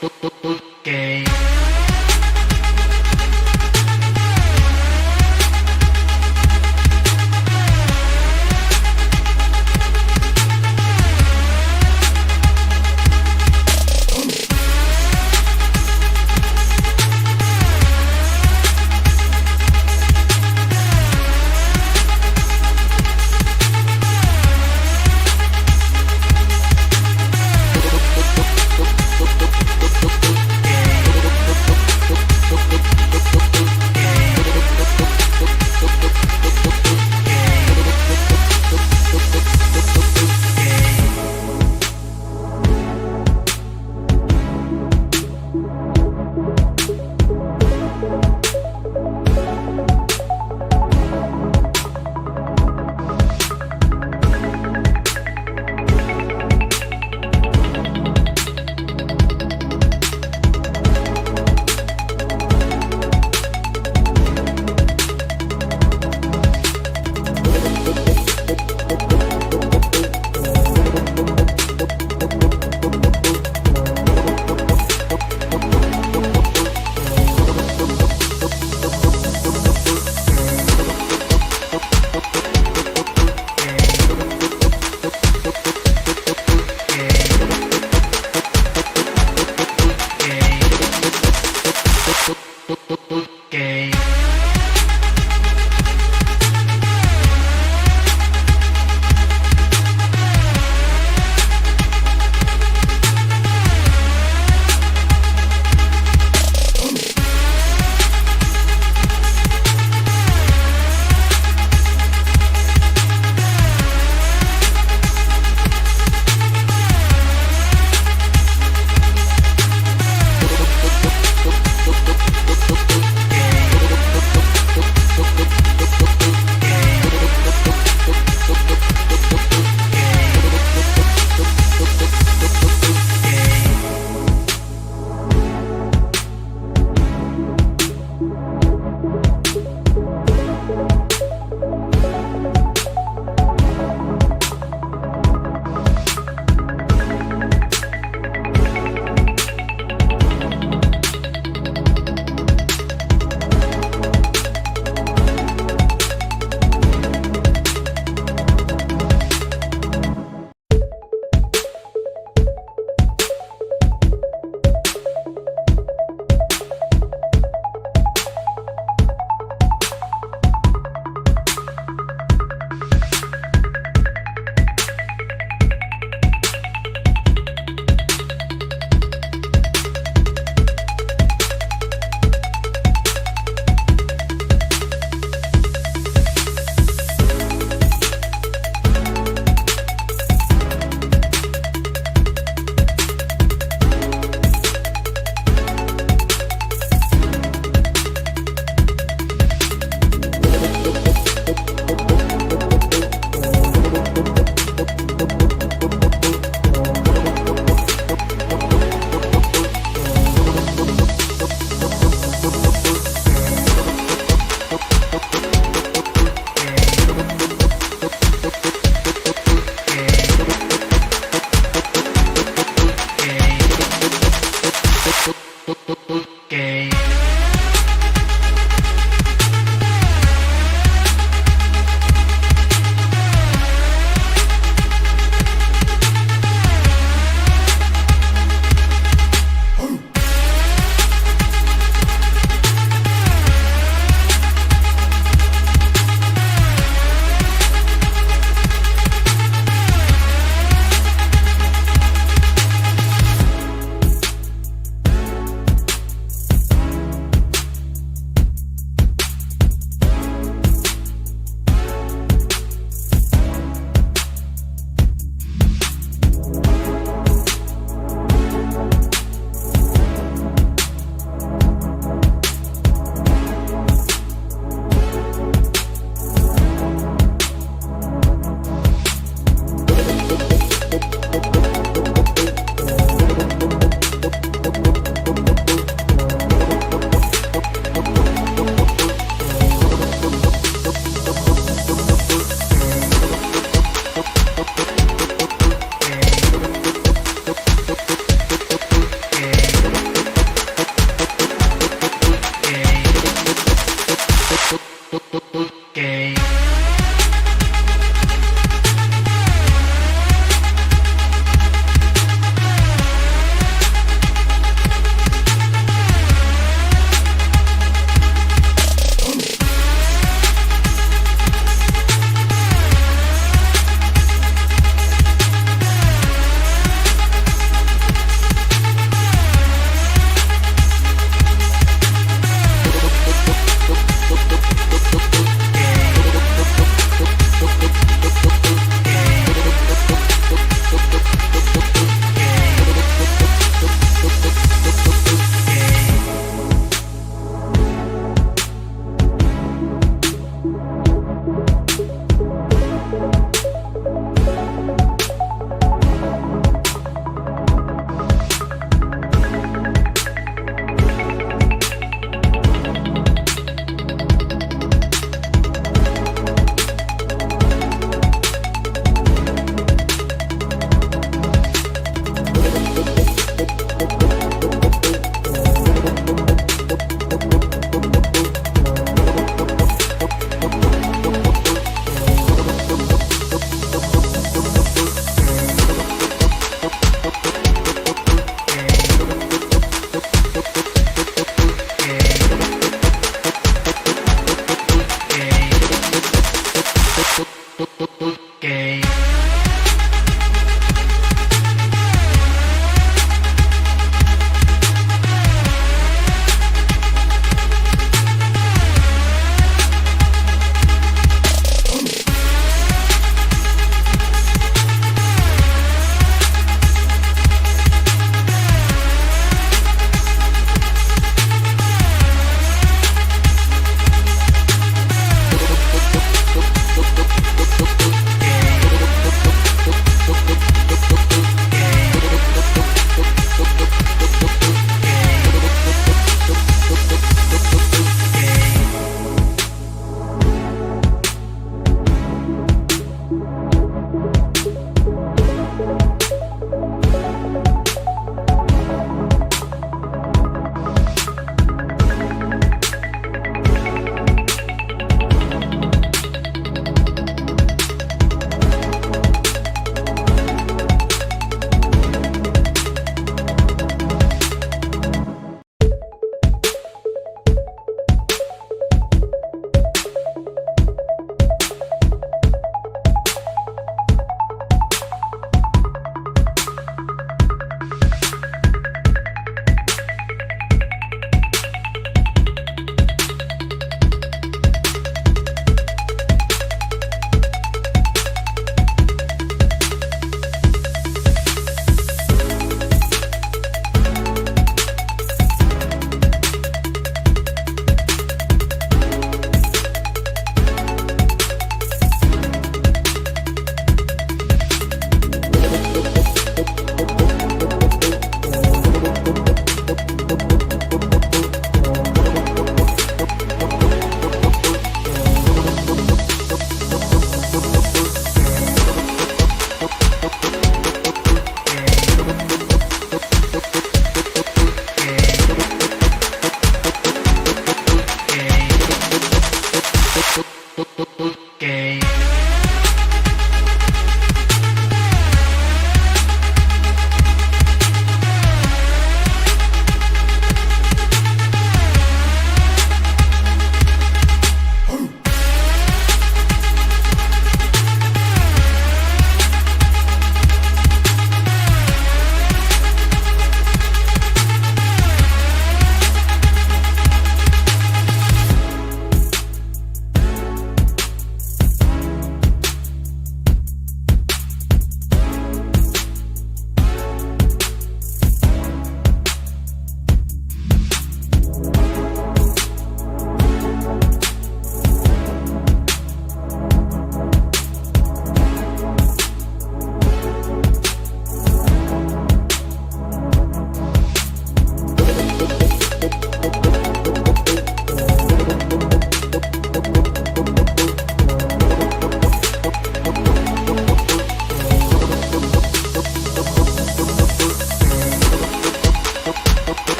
Okay.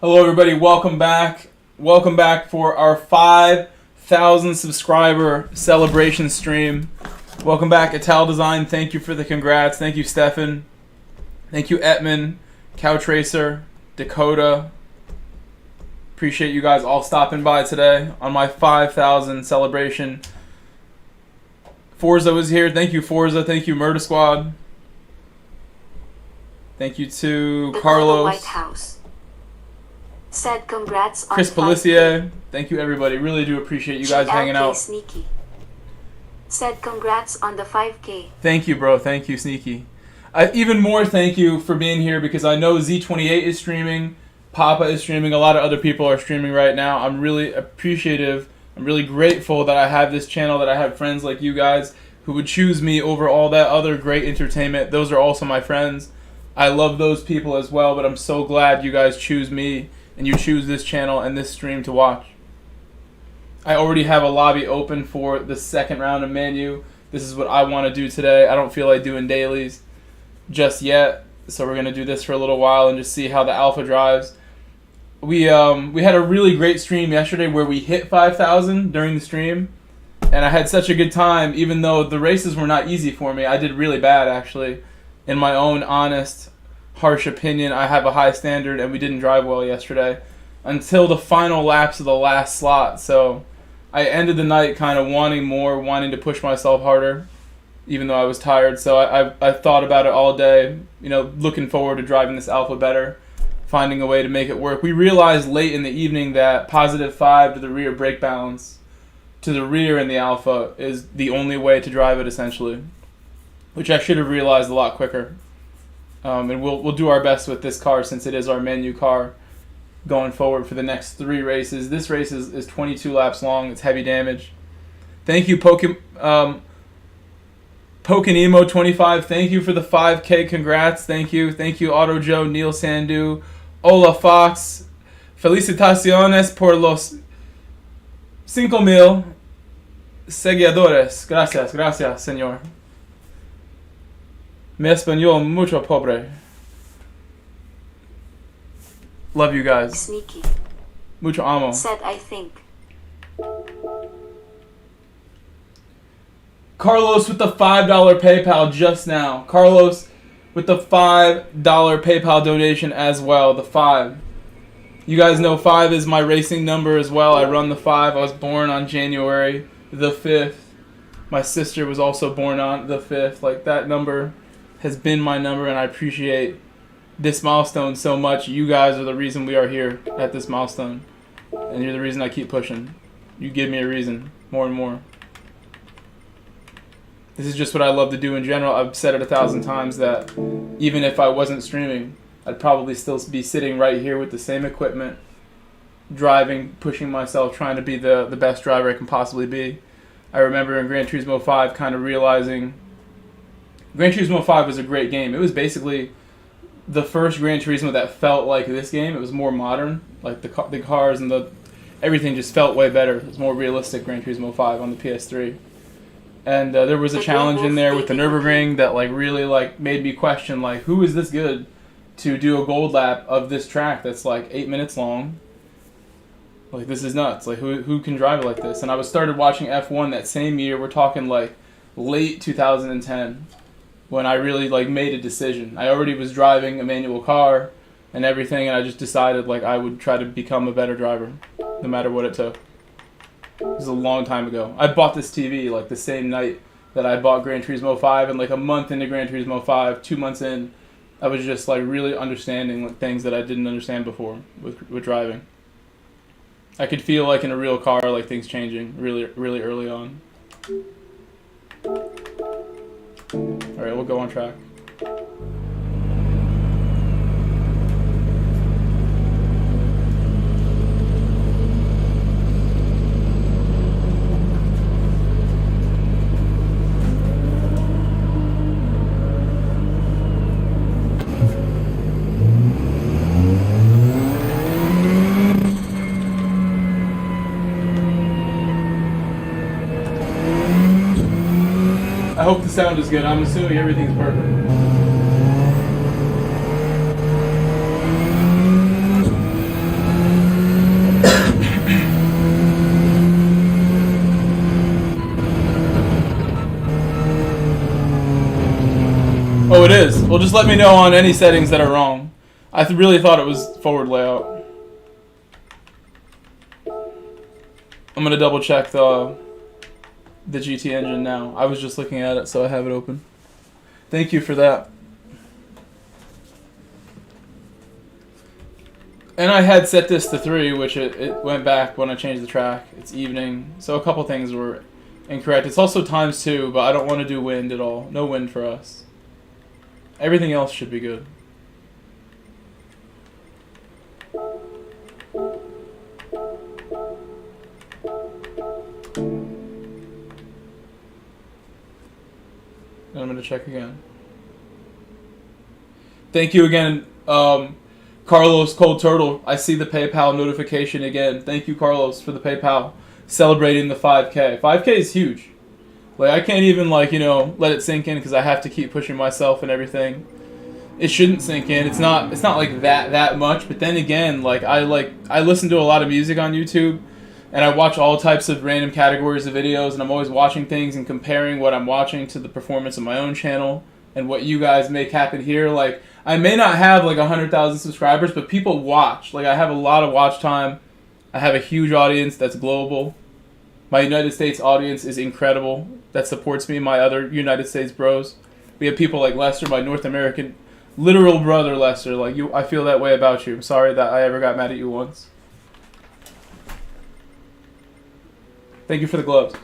Hello everybody, welcome back. Welcome back for our 5,000 subscriber celebration stream. Welcome back, Ital Design. Thank you for the congrats. Thank you, Stefan. Thank you, Etman, Cowtracer, Dakota. Appreciate you guys all stopping by today on my 5,000 celebration. Forza was here. Thank you, Forza. Thank you, Murder Squad. Thank you to Carlos. White House said congrats on Chris Pellissier. Thank you, everybody. Really do appreciate you guys hanging out. Sneaky said congrats on the 5K. Thank you, bro. Thank you, Sneaky. Even more thank you for being here because I know Z28 is streaming. Papa is streaming. A lot of other people are streaming right now. I'm really appreciative. I'm really grateful that I have this channel, that I have friends like you guys who would choose me over all that other great entertainment. Those are also my friends. I love those people as well, but I'm so glad you guys choose me and you choose this channel and this stream to watch. I already have a lobby open for the second round of Manu. This is what I want to do today. I don't feel like doing dailies just yet, so we're going to do this for a little while and just see how the alpha drives. We had a really great stream yesterday where we hit 5,000 during the stream, and I had such a good time. Even though the races were not easy for me, I did really bad actually. In my own honest, harsh opinion, I have a high standard, and we didn't drive well yesterday until the final laps of the last slot. So I ended the night kind of wanting more, wanting to push myself harder, even though I was tired. So I thought about it all day, you know, looking forward to driving this alpha better, finding a way to make it work. We realized late in the evening that +5 to the rear brake balance to the rear in the alpha is the only way to drive it essentially, which I should have realized a lot quicker. And we'll do our best with this car since it is our menu car going forward for the next 3 races. This race is 22 laps long. It's heavy damage. Thank you, Pokenemo25. Thank you for the 5K. Congrats. Thank you. Thank you, Auto Joe, Neil Sandu, Ola Fox. Felicitaciones por los 5,000 seguidores. Gracias, gracias, señor. Mi español mucho pobre. Love you guys. Sneaky Mucho amo. said I think. Carlos with the $5 PayPal just now. Carlos with the $5 PayPal donation as well. The 5. You guys know 5 is my racing number as well. I run the 5. I was born on January the 5th. My sister was also born on the 5th. Like, that number has been my number, and I appreciate this milestone so much. You guys are the reason we are here at this milestone, and you're the reason I keep pushing. You give me a reason more and more. This is just what I love to do in general. I've said it 1,000 times that even if I wasn't streaming, I'd probably still be sitting right here with the same equipment, driving, pushing myself, trying to be the best driver I can possibly be. I remember in Gran Turismo 5 kind of realizing Gran Turismo 5 was a great game. It was basically the first Gran Turismo that felt like this game. It was more modern. Like the cars and everything just felt way better. It was more realistic Gran Turismo 5 on the PS3. And there was a challenge in there with the Nürburgring that like really like made me question like, who is this good to do a gold lap of this track that's like 8 minutes long? Like, this is nuts. Like, who can drive it like this? And I started watching F1 that same year. We're talking like late 2010 when I really like made a decision. I already was driving a manual car and everything, and I just decided like I would try to become a better driver no matter what it took. It was a long time ago. I bought this TV like the same night that I bought Gran Turismo 5, and like a month into Gran Turismo 5, 2 months in, I was just like really understanding like things that I didn't understand before with driving. I could feel like in a real car like things changing really early on. Alright, we'll go on track. I hope the sound is good. I'm assuming everything's perfect. just let me know on any settings that are wrong. I really thought it was forward layout. I'm gonna double check the GT engine now. I was just looking at it, so I have it open. Thank you for that. And I had set this to 3, which it went back when I changed the track. It's evening, so a couple things were incorrect. It's also ×2, but I don't want to do wind at all. No wind for us. Everything else should be good. And I'm going to check again. Thank you again, Carlos Cold Turtle. I see the PayPal notification again. Thank you, Carlos, for the PayPal. Celebrating the 5K. 5K is huge. Like, I can't even, like, you know, let it sink in because I have to keep pushing myself and everything. It shouldn't sink in. It's not like that much. But then again, I listen to a lot of music on YouTube, and I watch all types of random categories of videos, and I'm always watching things and comparing what I'm watching to the performance of my own channel and what you guys make happen here. Like, I may not have like 100,000 subscribers, but people watch. Like, I have a lot of watch time. I have a huge audience that's global. My United States audience is incredible. That supports me and my other United States bros. We have people like Lester, my North American literal brother Lester. Like, you, I feel that way about you. I'm sorry that I ever got mad at you once. Thank you for the gloves.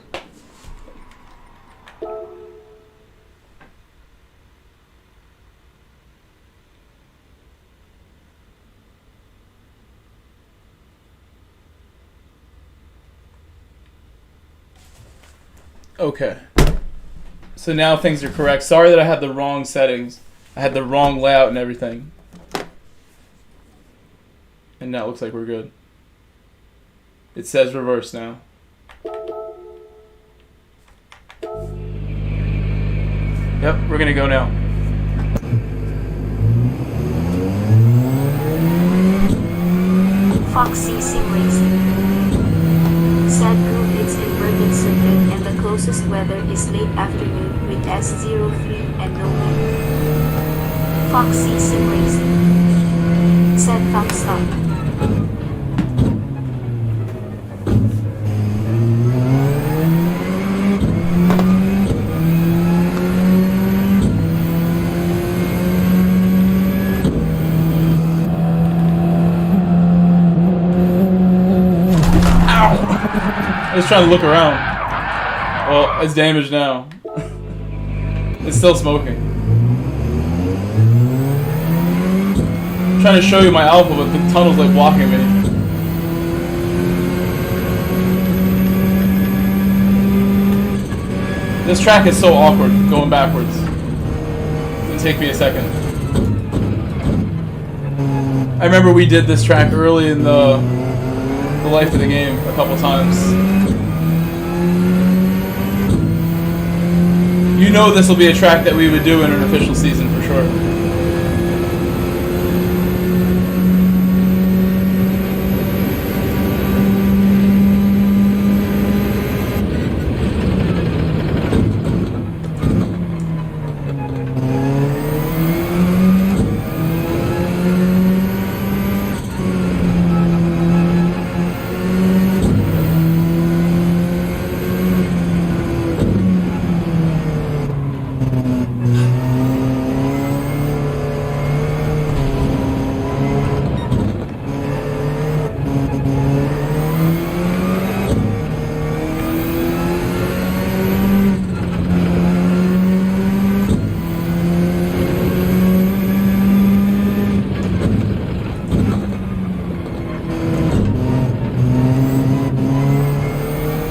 Okay. So now things are correct. Sorry that I had the wrong settings. I had the wrong layout and everything. And now it looks like we're good. It says reverse now. Yep, we're gonna go now. Foxy Sim Racing. Said group it's inverted circuit and the closest weather is late afternoon with S03 and no wind. Foxy Sim Racing. Said thumbs up. I was trying to look around. Well, it's damaged now. It's still smoking. I'm trying to show you my alpha, but the tunnel's like blocking me. This track is so awkward, going backwards. It'll take me a second. I remember we did this track early in the life of the game a couple times. You know this will be a track that we would do in an official season for sure.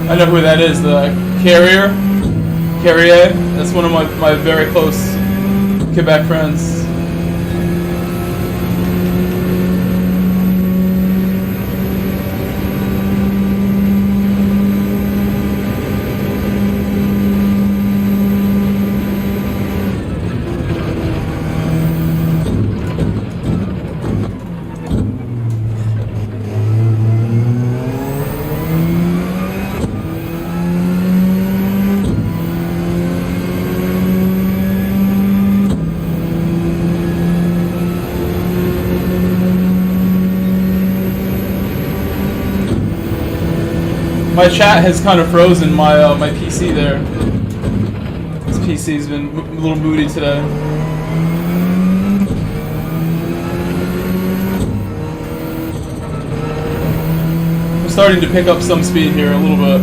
I know who that is, the Carrier. That's one of my very close Quebec friends. My chat has kind of frozen. My PC there. This PC's been a little moody today. I'm starting to pick up some speed here a little bit.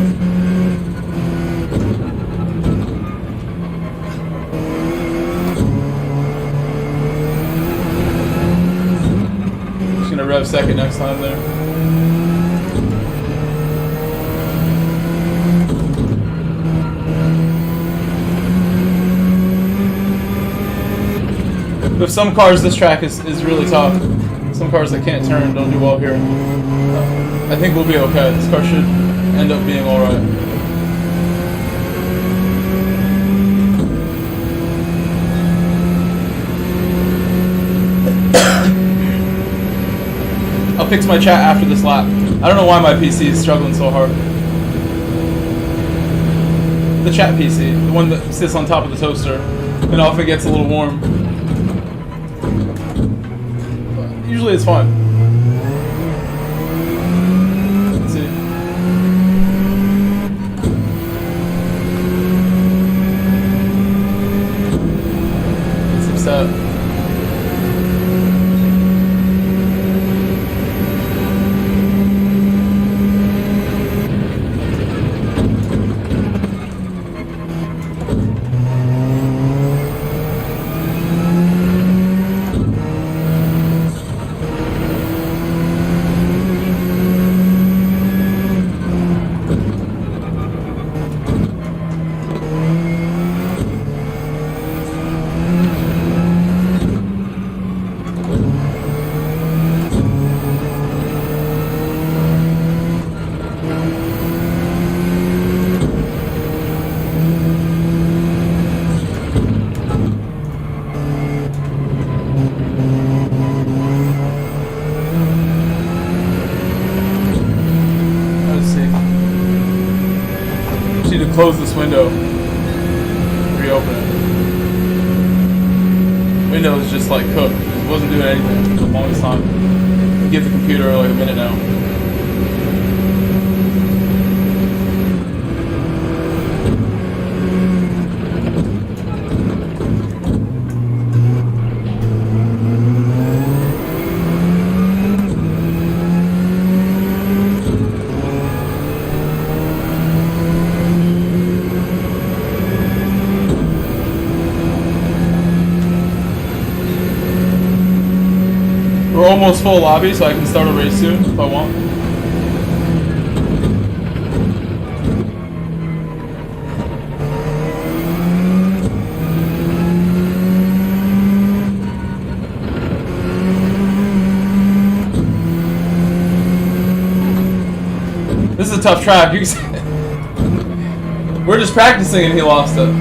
Just gonna rev second next time there. With some cars, this track is really tough. Some cars that can't turn don't do well here. I think we'll be okay. This car should end up being alright. I'll fix my chat after this lap. I don't know why my PC is struggling so hard. The chat PC, the one that sits on top of the toaster, and often gets a little warm. Usually it's fine. Let's see. It's upset. Close this window. Reopen it. Window is just like cooked. It wasn't doing anything for the longest time. Give the computer like a minute now. We're almost full lobby, so I can start a race soon if I want. This is a tough track. We're just practicing and he lost it.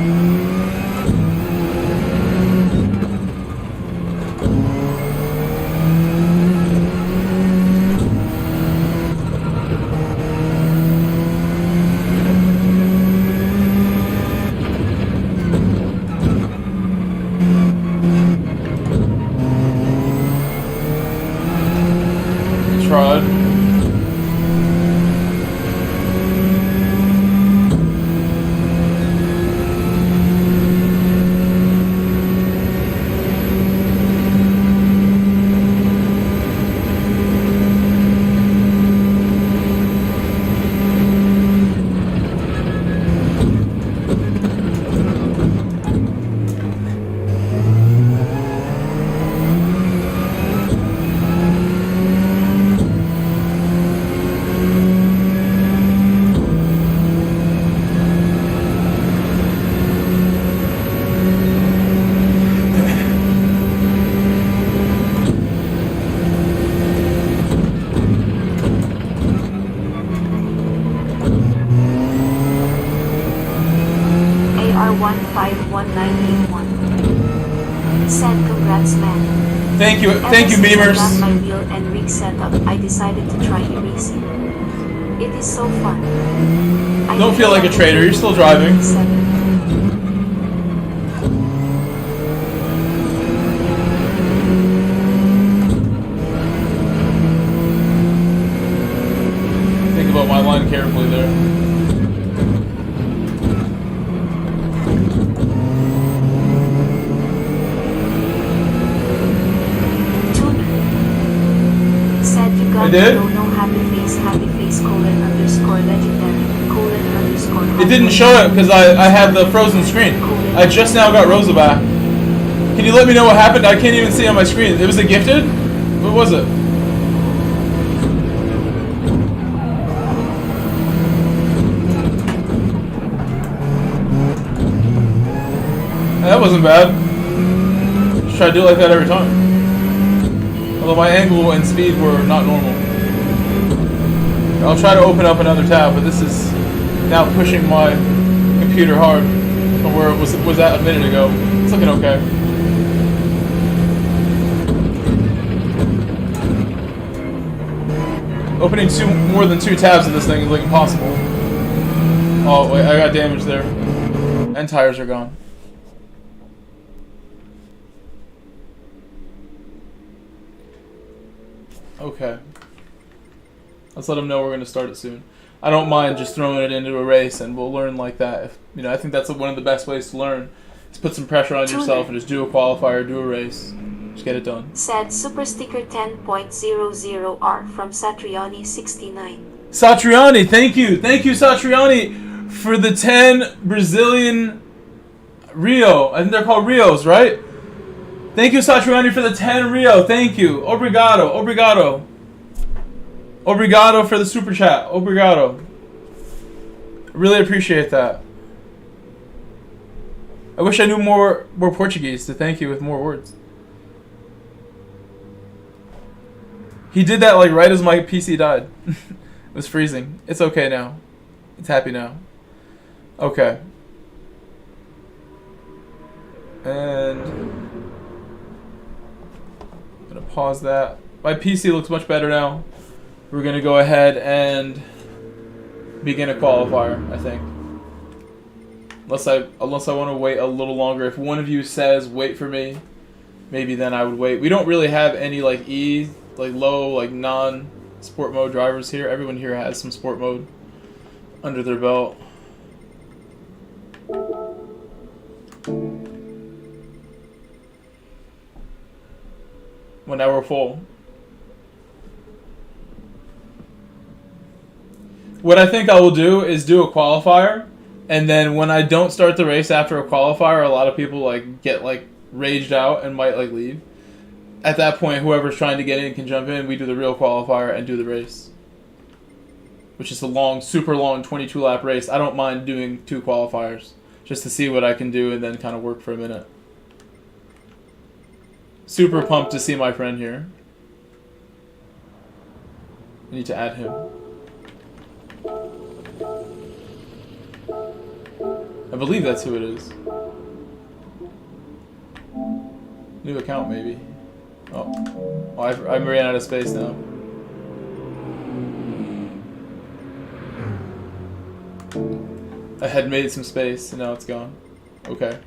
Thank you, memers. I got my wheel and rig setup, I decided to try racing. It is so fun. Don't feel like a traitor. You're still driving. Think about my line carefully there. Said you got I did? no happy face _legendary __. It didn't show it because I had the frozen screen. I just now got Rosa back. Can you let me know what happened? I can't even see on my screen. It was a gifted? What was it? That wasn't bad. Just try to do it like that every time. Although my angle and speed were not normal. I'll try to open up another tab, but this is now pushing my computer hard from where it was at a minute ago. It's looking okay. Opening more than 2 tabs of this thing is like impossible. Oh wait, I got damage there. And tires are gone. Okay. Let's let them know we're going to start it soon. I don't mind just throwing it into a race, and we'll learn like that. I think that's one of the best ways to learn. Is put some pressure on yourself and just do a qualifier, do a race. Just get it done. Said Super Sticker 10.00R from Satriani69. Satriani, thank you. Thank you, Satriani, for the 10 Brazilian Rio. I think they're called Rios, right? Thank you, Satriani, for the 10 Rio. Thank you. Obrigado. Obrigado. Obrigado for the super chat. Obrigado. Really appreciate that. I wish I knew more Portuguese to thank you with more words. He did that like right as my PC died. It was freezing. It's okay now. It's happy now. Okay. And I'm gonna pause that. My PC looks much better now. We're gonna go ahead and begin a qualifier, I think. Unless I want to wait a little longer. If one of you says wait for me, maybe then I would wait. We don't really have any like low, like non-sport mode drivers here. Everyone here has some sport mode under their belt. Well, now we're full. What I think I will do is do a qualifier, and then when I don't start the race after a qualifier, a lot of people get raged out and might leave. At that point, whoever's trying to get in can jump in. We do the real qualifier and do the race, which is a long, super long 22-lap race. I don't mind doing 2 qualifiers just to see what I can do and then kind of work for a minute. Super pumped to see my friend here. I need to add him. I believe that's who it is. New account, maybe. Oh, I ran out of space now. I had made some space, and now it's gone. Okay.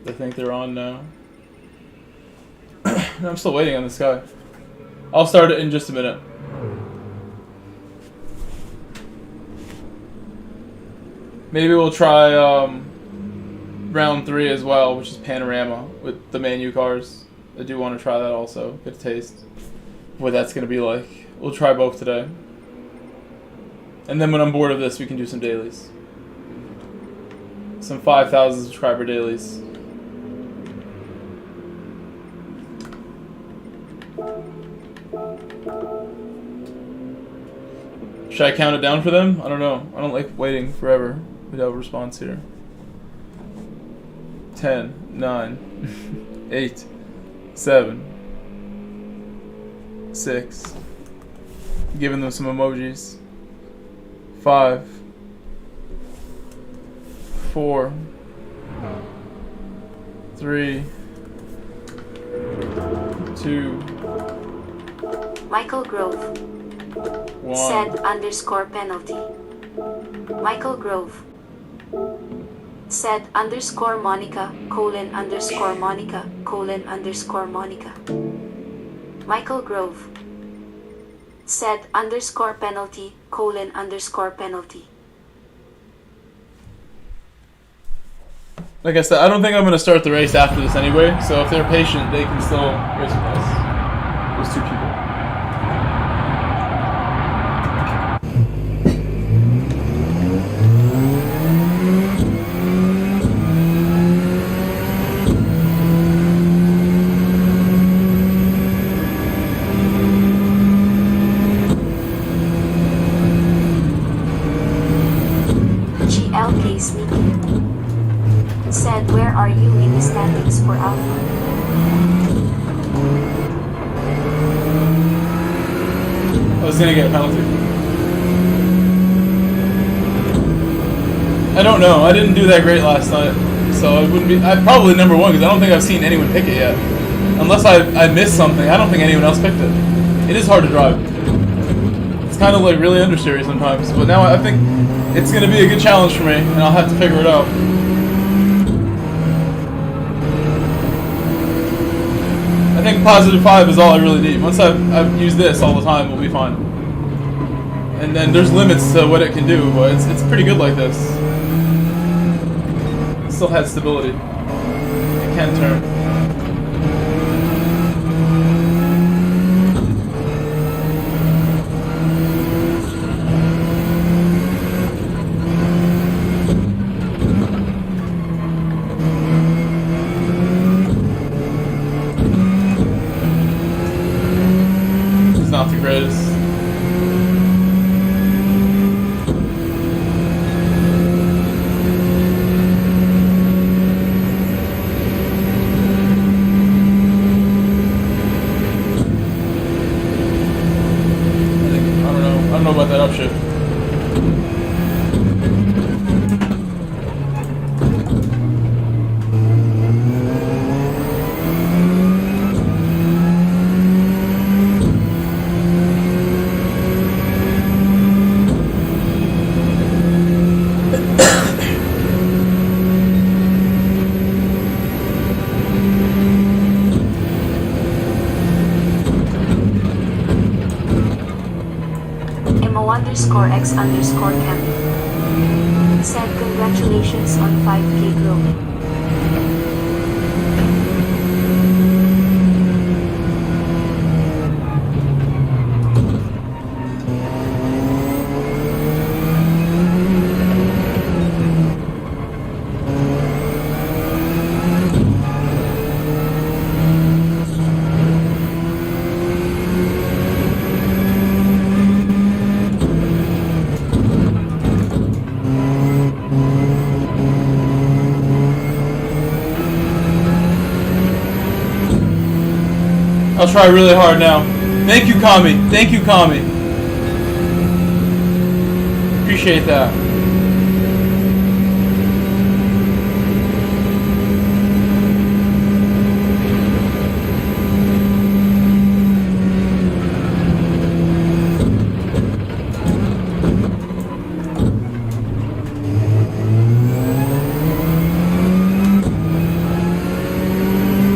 I think they're on now. I'm still waiting on this guy. I'll start it in just a minute. Maybe we'll try round 3 as well, which is panorama with the manu cars. I do want to try that also. Get a taste of what that's going to be like. We'll try both today. And then when I'm bored of this, we can do some dailies. Some 5,000 subscriber dailies. Should I count it down for them? I don't know. I don't like waiting forever without a response here. 10, 9, 8, 7, 6. Giving them some emojis. 5, 4, 3, 2, Michael Grove. 1. Said underscore penalty. Michael Grove. Said underscore Monica, colon underscore Monica, colon underscore Monica. Michael Grove. Said underscore penalty, colon underscore penalty. Like I said, I don't think I'm going to start the race after this anyway, so if they're patient, they can still race with us. Those 2 people. GLK Sneaky. Said where are you in the standings for Alpha? I was gonna get a penalty. I don't know. I didn't do that great last night, so I wouldn't be. I'm probably number 1 because I don't think I've seen anyone pick it yet. Unless I missed something, I don't think anyone else picked it. It is hard to drive. It's kind of like really understeery sometimes, but now I think it's gonna be a good challenge for me, and I'll have to figure it out. I think +5 is all I really need. Once I've used this all the time, we'll be fine. And then there's limits to what it can do, but it's pretty good like this. It still has stability. It can turn. Not the greatest. I don't know about that upshift. Underscore X underscore Camp. Said congratulations on 5K growth. I'll try really hard now. Thank you, Kami. Thank you, Kami. Appreciate that.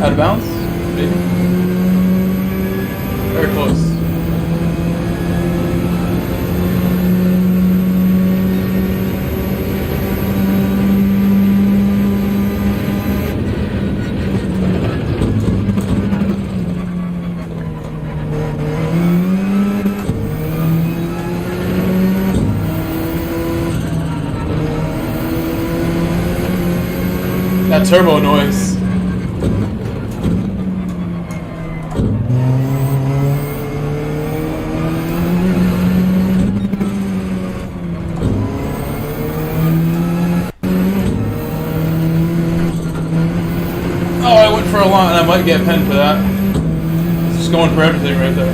Out of bounds? Maybe. Very close. That turbo noise. Oh, I went for a lot and I might get penned for that. It's just going for everything right there.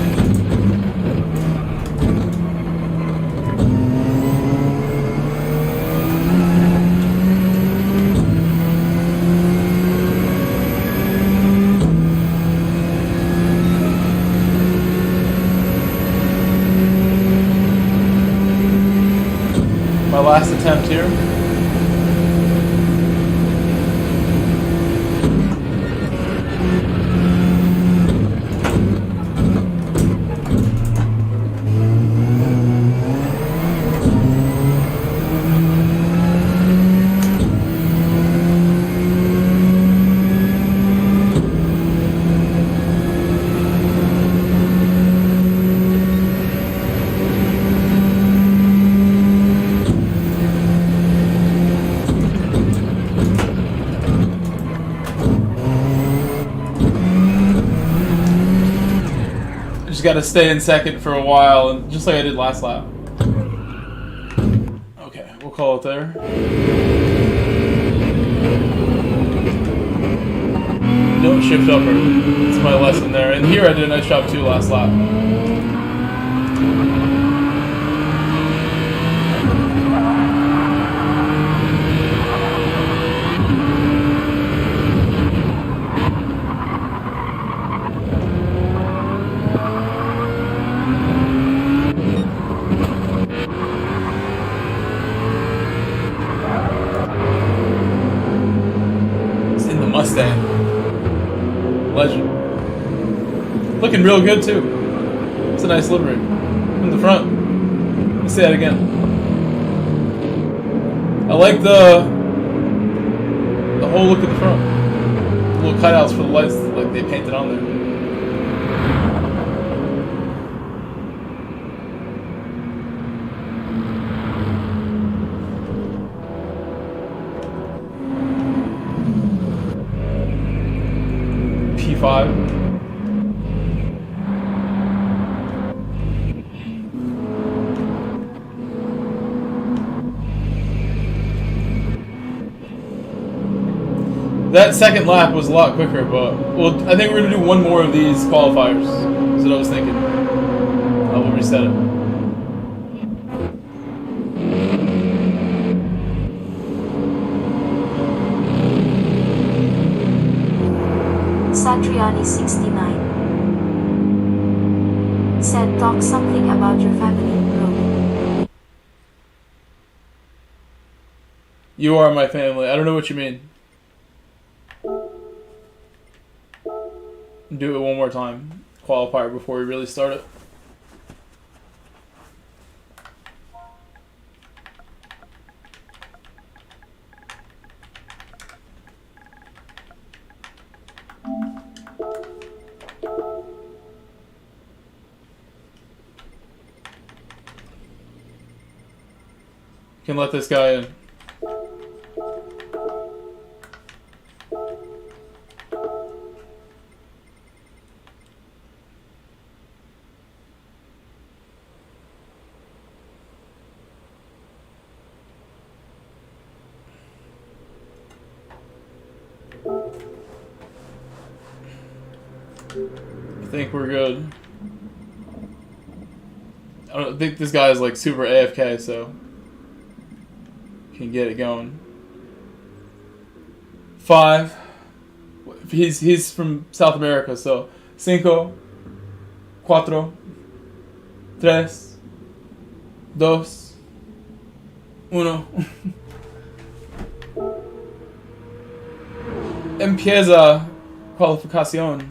My last attempt here. Just got to stay in second for a while, and just like I did last lap. Okay, we'll call it there. Don't shift up early. It's my lesson there. And here I did a nice job too last lap. Mustang. Legend. Looking real good too. It's a nice livery. In the front. Let me say that again. I like the whole look at the front. The little cutouts for the lights, like they painted on there. P5. That second lap was a lot quicker, but well, I think we're gonna do one more of these qualifiers. That's what I was thinking. I will reset it. Satriani69 said, talk something about your family, bro. You are my family. I don't know what you mean. Do it one more time. Qualifier before we really start it. Can let this guy in. I think we're good. I don't think this guy is like super AFK, so can get it going. 5. He's from South America, so 5, 4, 3, 2, 1. Empieza qualificación.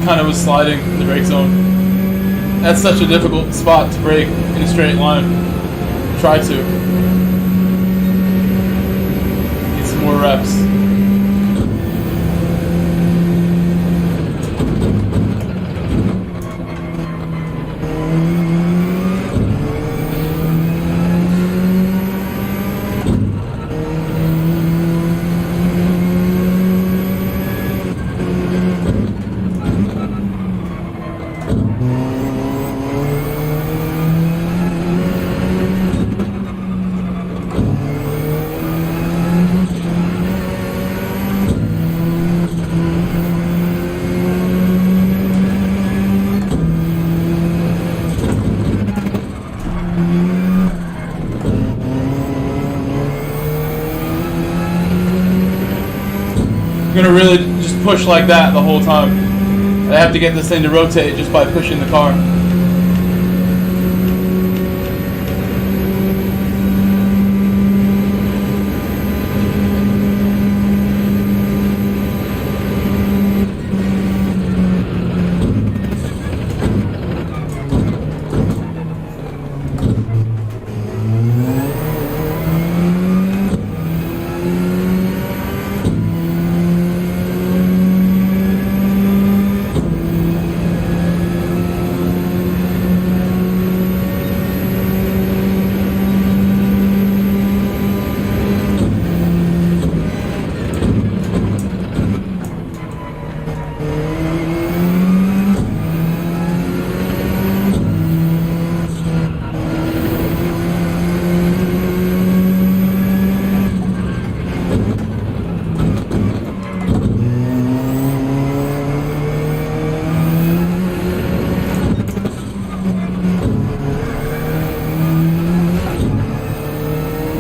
kind of was sliding in the brake zone. That's such a difficult spot to brake in a straight line. Try to. Need some more reps. I'm gonna really just push like that the whole time. I have to get this thing to rotate just by pushing the car.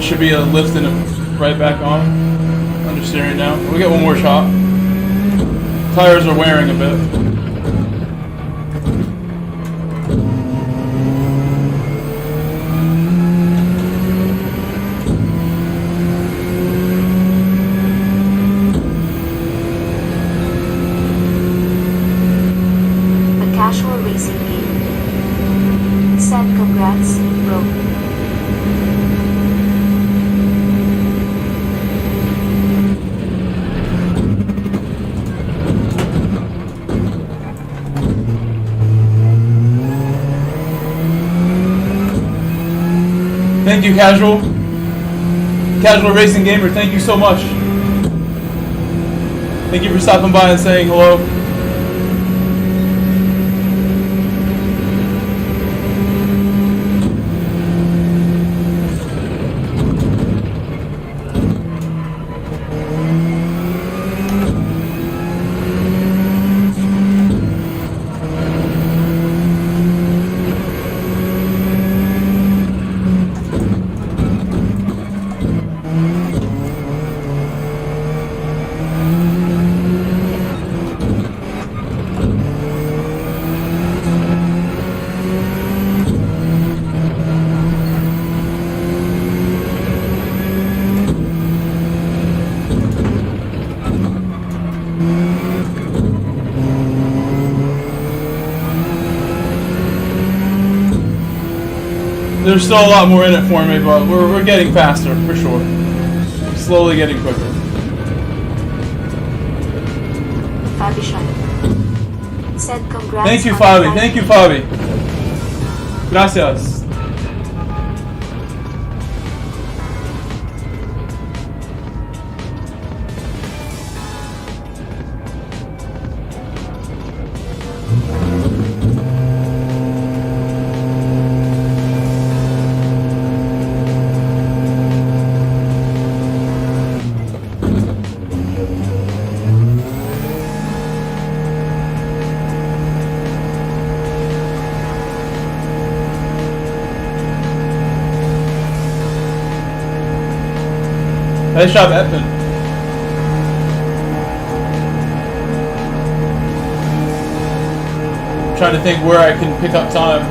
Should be a lift and it right back on. Understeering now. We'll get one more shot. Tires are wearing a bit. A casual racing game. Said congrats, bro. Thank you, Casual Racing Gamer, thank you so much. Thank you for stopping by and saying hello. There's still a lot more in it for me, but we're getting faster, for sure. Slowly getting quicker. Fabi Shine said congrats. Thank you, Fabi. Thank you, Fabi. Gracias. Nice job, Edmund. I'm trying to think where I can pick up time.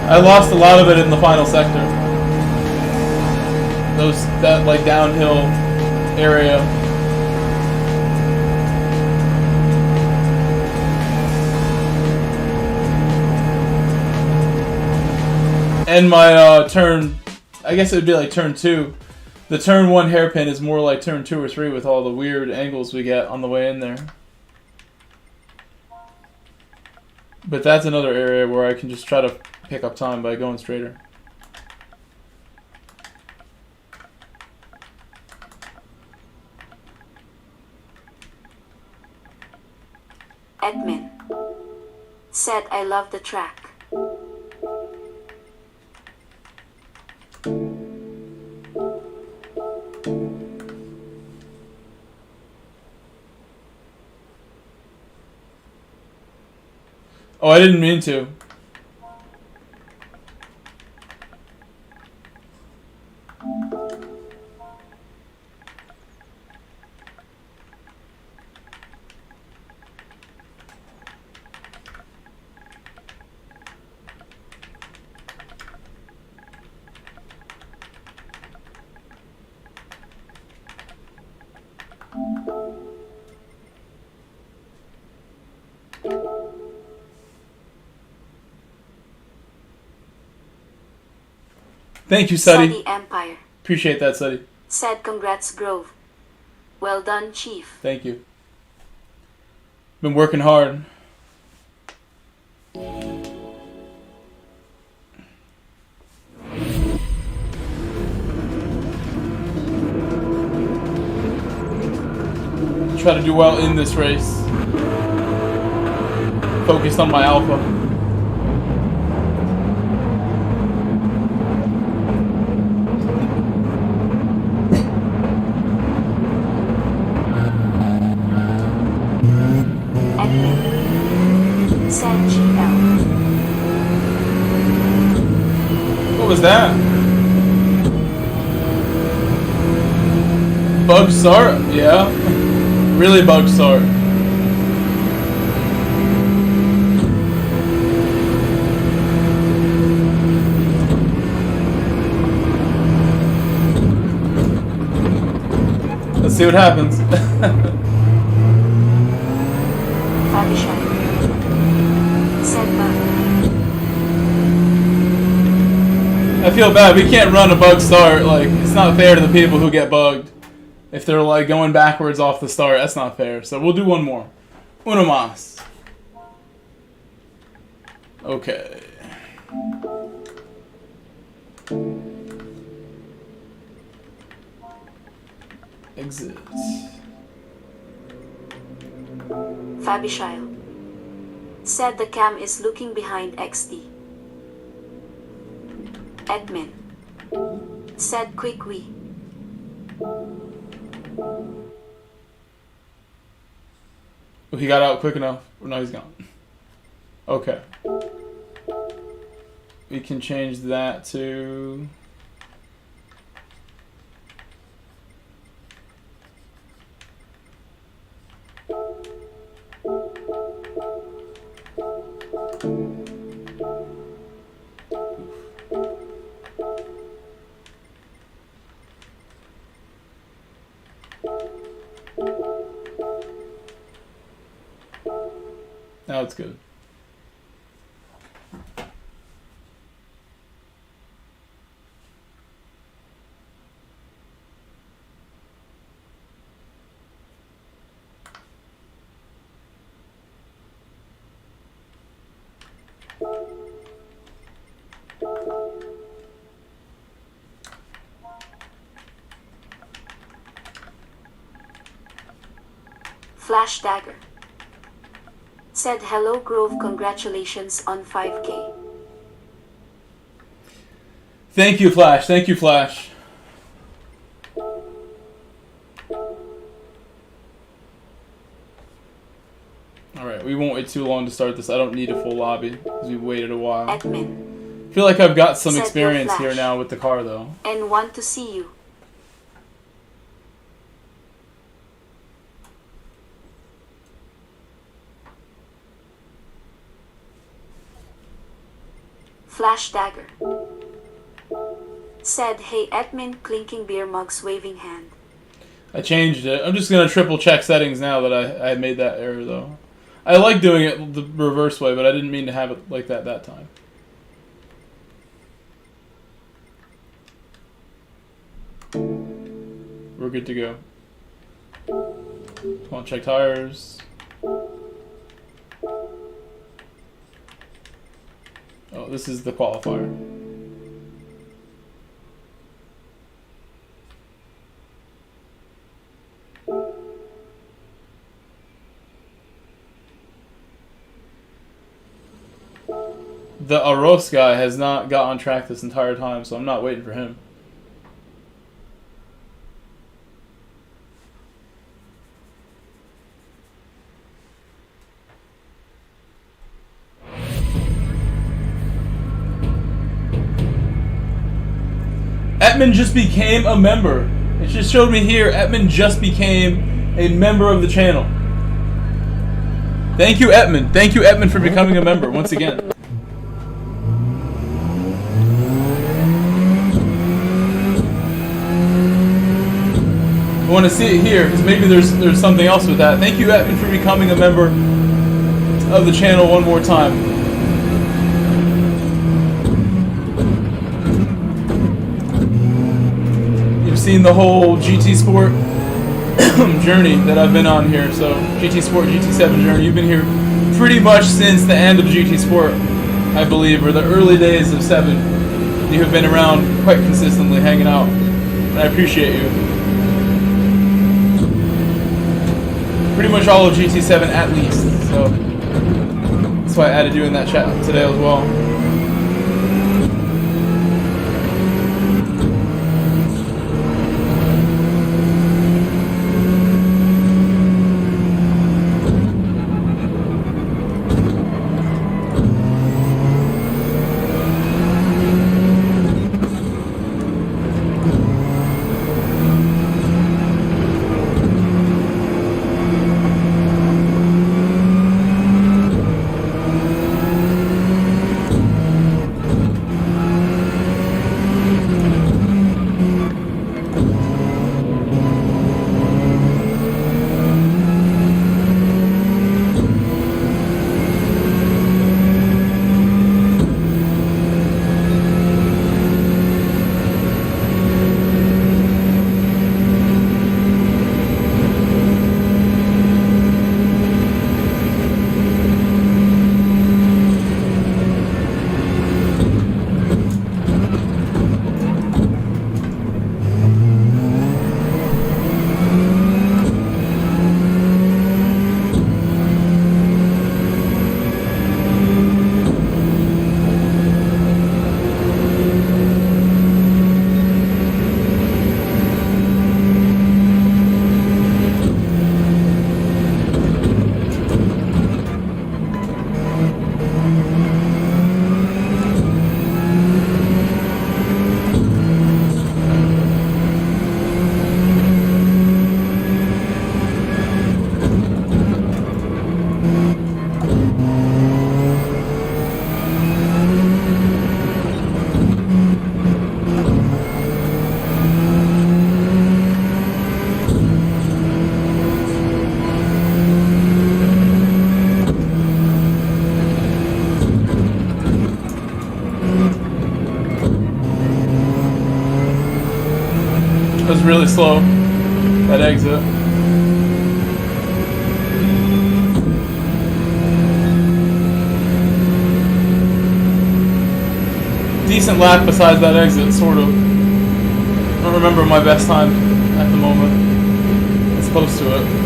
I lost a lot of it in the final sector. That like downhill area. And my turn, I guess it would be like turn 2. The turn 1 hairpin is more like turn 2 or 3 with all the weird angles we get on the way in there. But that's another area where I can just try to pick up time by going straighter. Admin said I love the track. Oh, I didn't mean to. Thank you, Suddy. Suddy Empire Appreciate that, Suddy. said congrats Grove. Well done, Chief. Thank you. Been working hard. Try to do well in this race. Focused on my alpha. What was that? Bug start? Yeah. Really bug start. Let's see what happens. I feel bad. We can't run a bug start. Like, it's not fair to the people who get bugged. If they're like going backwards off the start, that's not fair. So we'll do one more. Uno más. Okay. Exit. Fabichile said the cam is looking behind XD. Admin said quick wee. He got out quick enough. No, he's gone. Okay. We can change that to... Now it's good. Flash Dagger said hello Grove, congratulations on 5K. Thank you, Flash. Thank you, Flash. Alright, we won't wait too long to start this. I don't need a full lobby because we waited a while. Admin I feel like I've got some said experience no Flash here now with the car though. and want to see you. Flash Dagger said hey admin, clinking beer mugs, waving hand. I changed it. I'm just going to triple check settings now that I made that error though. I like doing it the reverse way, but I didn't mean to have it like that time. We're good to go. Come on, check tires. Oh, this is the qualifier. The Aros guy has not got on track this entire time, so I'm not waiting for him. Etman just became a member. It just showed me here, Etman just became a member of the channel. Thank you, Etman. Thank you, Etman, for becoming a member once again. I want to see it here, because maybe there's something else with that. Thank you, Etman, for becoming a member of the channel one more time. You've seen the whole GT Sport journey that I've been on here. So GT Sport, GT7 journey. You've been here pretty much since the end of GT Sport, I believe, or the early days of 7. You have been around quite consistently, hanging out, and I appreciate you. Pretty much all of GT7 at least, so that's why I added you in that chat today as well. Really slow, that exit. Decent lap besides that exit, sort of. I don't remember my best time at the moment. It's close to it.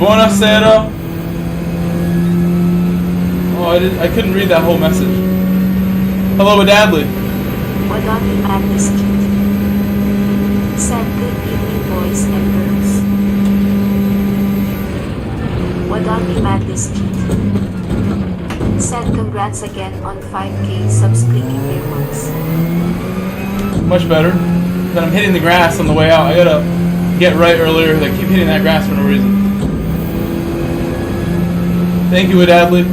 Buonasera. Oh, I couldn't read that whole message. Hello, Adadley. Wadami Madness Street. Said good evening, boys and girls. Wadami Madness Street. Said congrats again on 5K subs clicking their ones. Much better. Then I'm hitting the grass on the way out. I gotta get right earlier. I keep hitting that grass for no reason. Thank you, Adadley.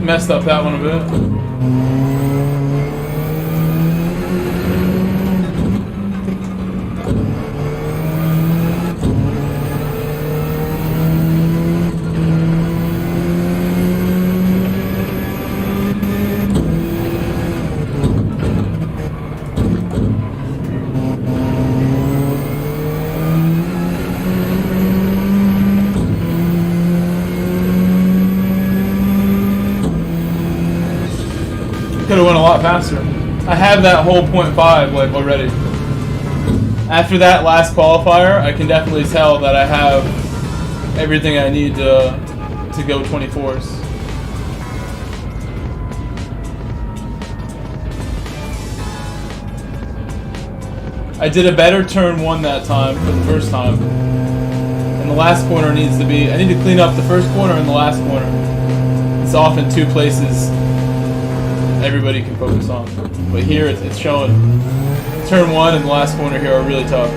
Messed up that one a bit. Could have went a lot faster. I have that whole 0.5 like already. After that last qualifier, I can definitely tell that I have everything I need to go 24s. I did a better turn 1 that time for the first time. And the last corner needs to be, I need to clean up the first corner and the last corner. It's often 2 places everybody can focus on. But here it's showing. Turn 1 and the last corner here are really tough.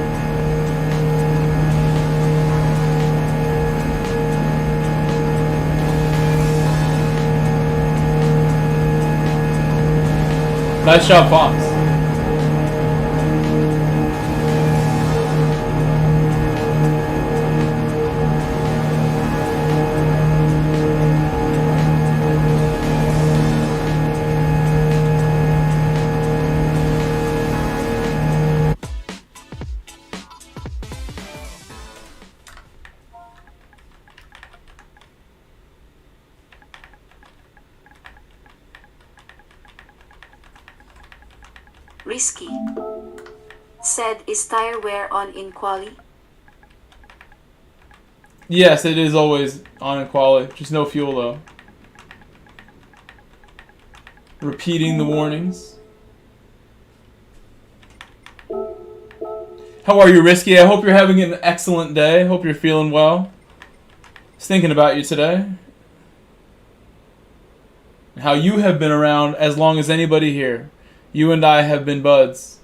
Nice job, Fox. Risky. Said is tire wear on in quali? Yes, it is always on in quali. Just no fuel though. Repeating the warnings. How are you, Risky? I hope you're having an excellent day. Hope you're feeling well. I was thinking about you today. How you have been around as long as anybody here. You and I have been buds,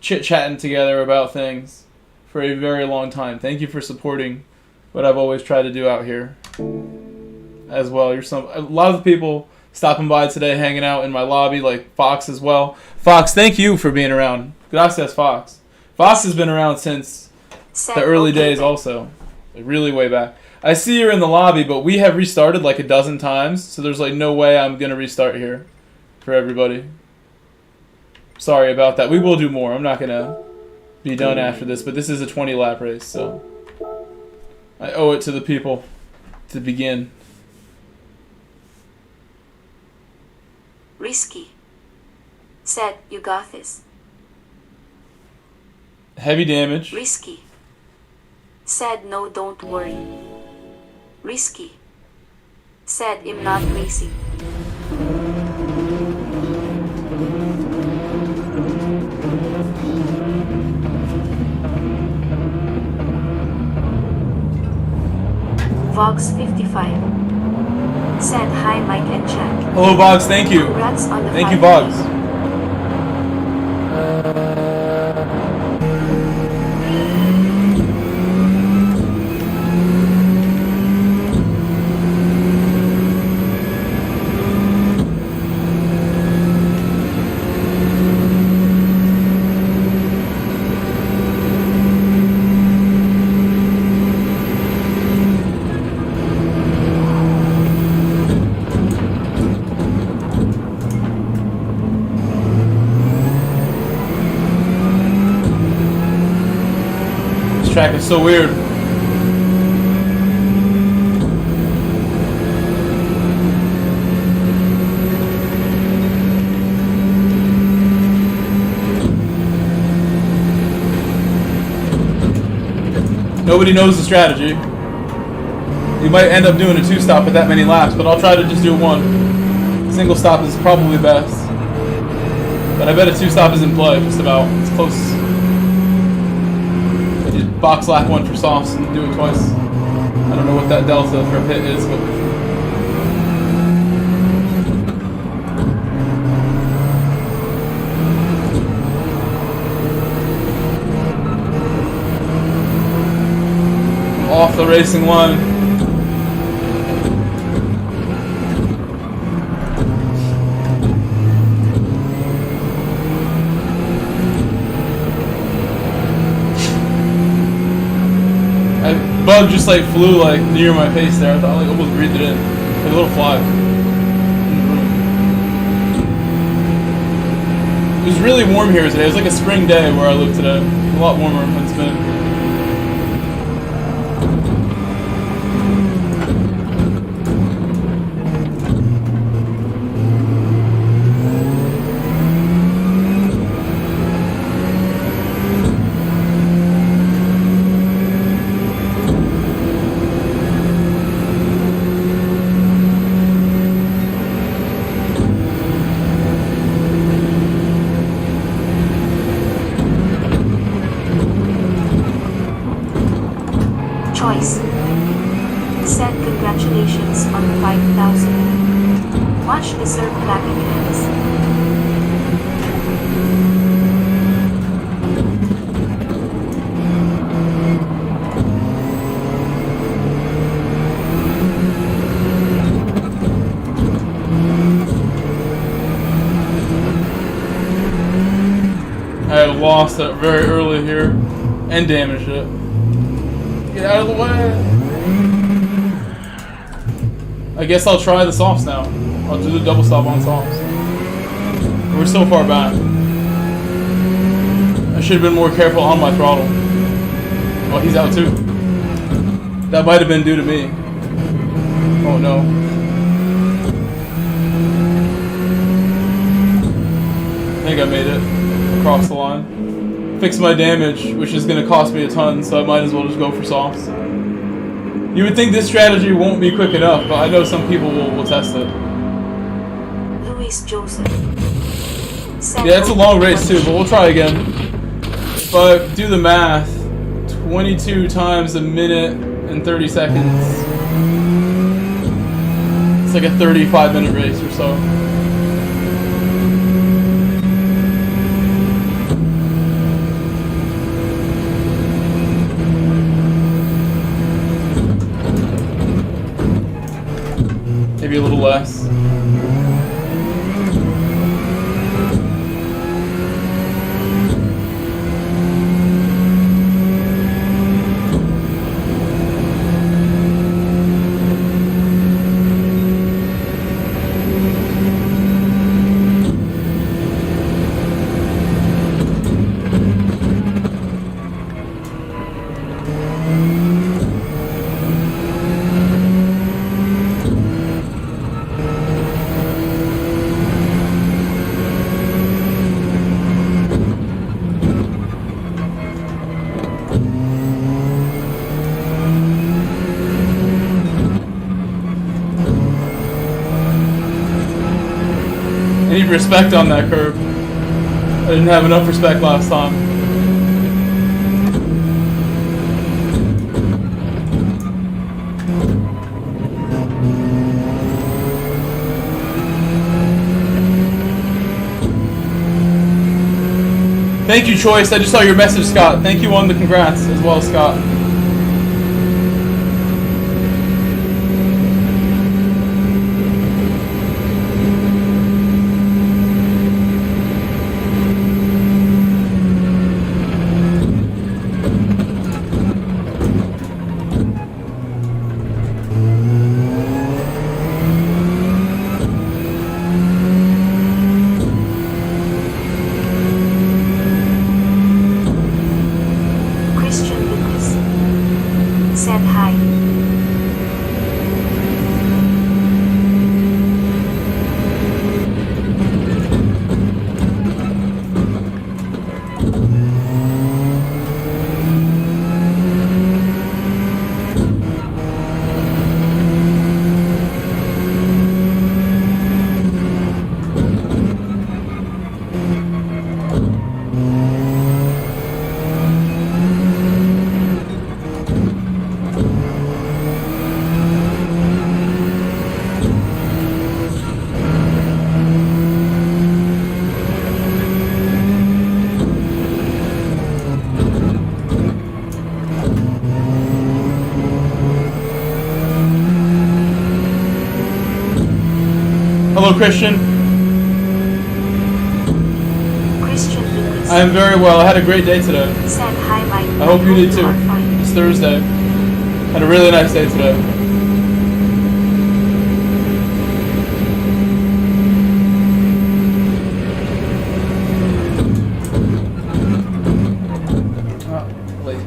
chit-chatting together about things for a very long time. Thank you for supporting what I've always tried to do out here as well. A lot of the people stopping by today, hanging out in my lobby, like Fox as well. Fox, thank you for being around. Gracias, Fox. Fox has been around since the early days also, like really way back. I see you're in the lobby, but we have restarted like a dozen times, so there's like no way I'm going to restart here for everybody. Sorry about that. We will do more. I'm not going to be done after this, but this is a 20-lap race, so I owe it to the people to begin. Risky. Said you got this. Heavy damage. Risky. Said no, don't worry. Risky. Said I'm not racing. Vox 55. Said hi, Mike and Jack. Hello, Boggs. Thank you. Congrats on the Thank you, 5K. Boggs. so weird. Nobody knows the strategy. You might end up doing a 2-stop with that many laps, but I'll try to just do one. Single stop is probably best. But I bet a 2-stop is in play, just about. It's close. I just box lap one for softs and do it twice. I don't know what that delta for pit is, but... off the racing line. Bug just like flew like near my face there. I thought I like almost breathed it in. Like a little fly. It was really warm here today. It was like a spring day where I live today. A lot warmer than it's been. Choice. Said congratulations on 5,000. Much deserved clapping hands. I had lost it very early here and damaged it. Get out of the way. I guess I'll try the softs now. I'll do the double stop on softs. We're so far back. I should have been more careful on my throttle. Oh, he's out too. That might have been due to me. Oh no. I think I made it across the line. Fix my damage, which is going to cost me a ton, so I might as well just go for softs. You would think this strategy won't be quick enough, but I know some people will test it. Louis Joseph. Yeah, it's a long race too, but we'll try again. If I do the math, 22 times a minute and 30 seconds. It's like a 35-minute race or so. Maybe a little less. I need respect on that curb. I didn't have enough respect last time. Thank you, Choice. I just saw your message, Scott. Thank you on the congrats as well, Scott. Christian Lucas. Hello, Christian. Christian Lewis. I am very well. I had a great day today. Said hi, Mike. I hope you did too. are fine. It's Thursday. Had a really nice day today. Late.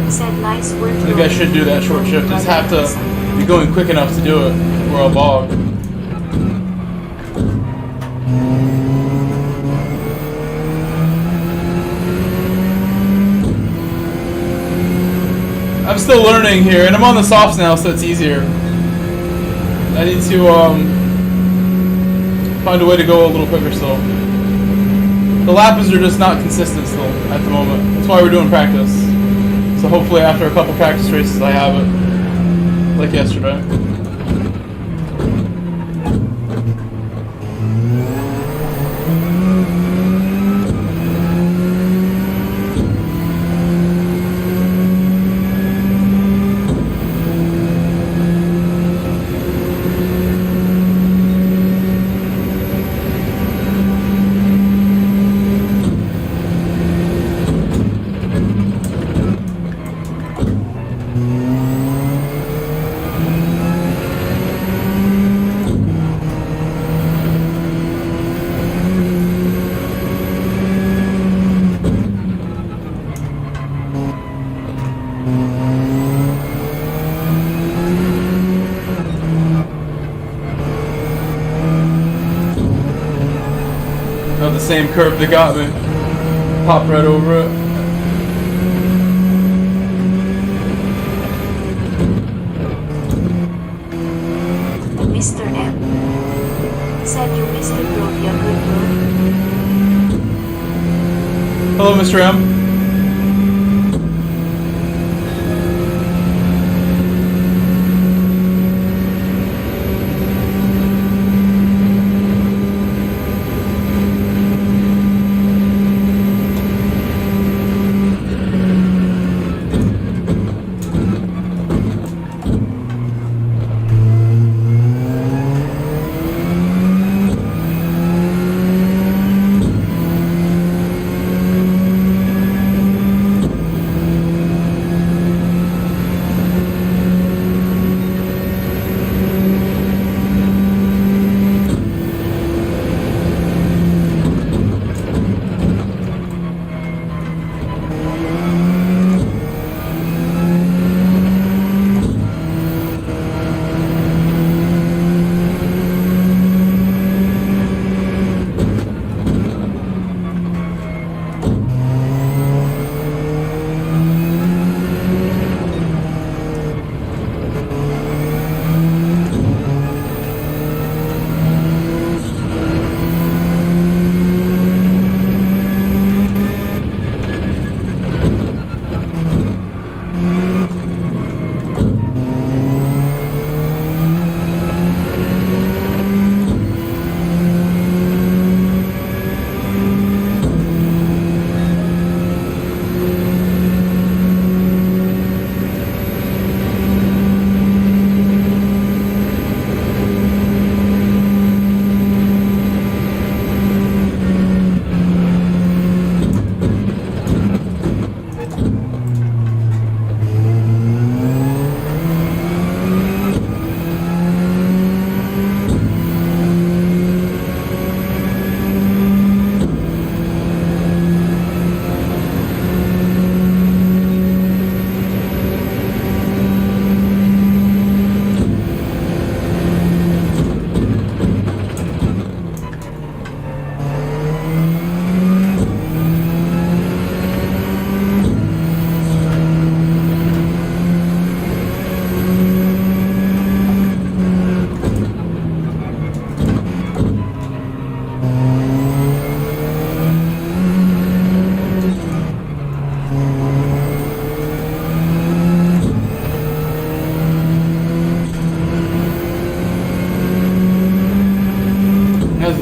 Said nice work. I think I should do that short shift. Just have to be going quick enough to do it, or I'll bog. I'm still learning here, and I'm on the softs now, so it's easier. I need to find a way to go a little quicker still. The laps are just not consistent still at the moment. That's why we're doing practice. So hopefully after a couple practice races I have it, like yesterday. The same curve that got me. Pop right over it. Mr. M. Said you Mr. Bro, you're good bro. Hello, Mr. M.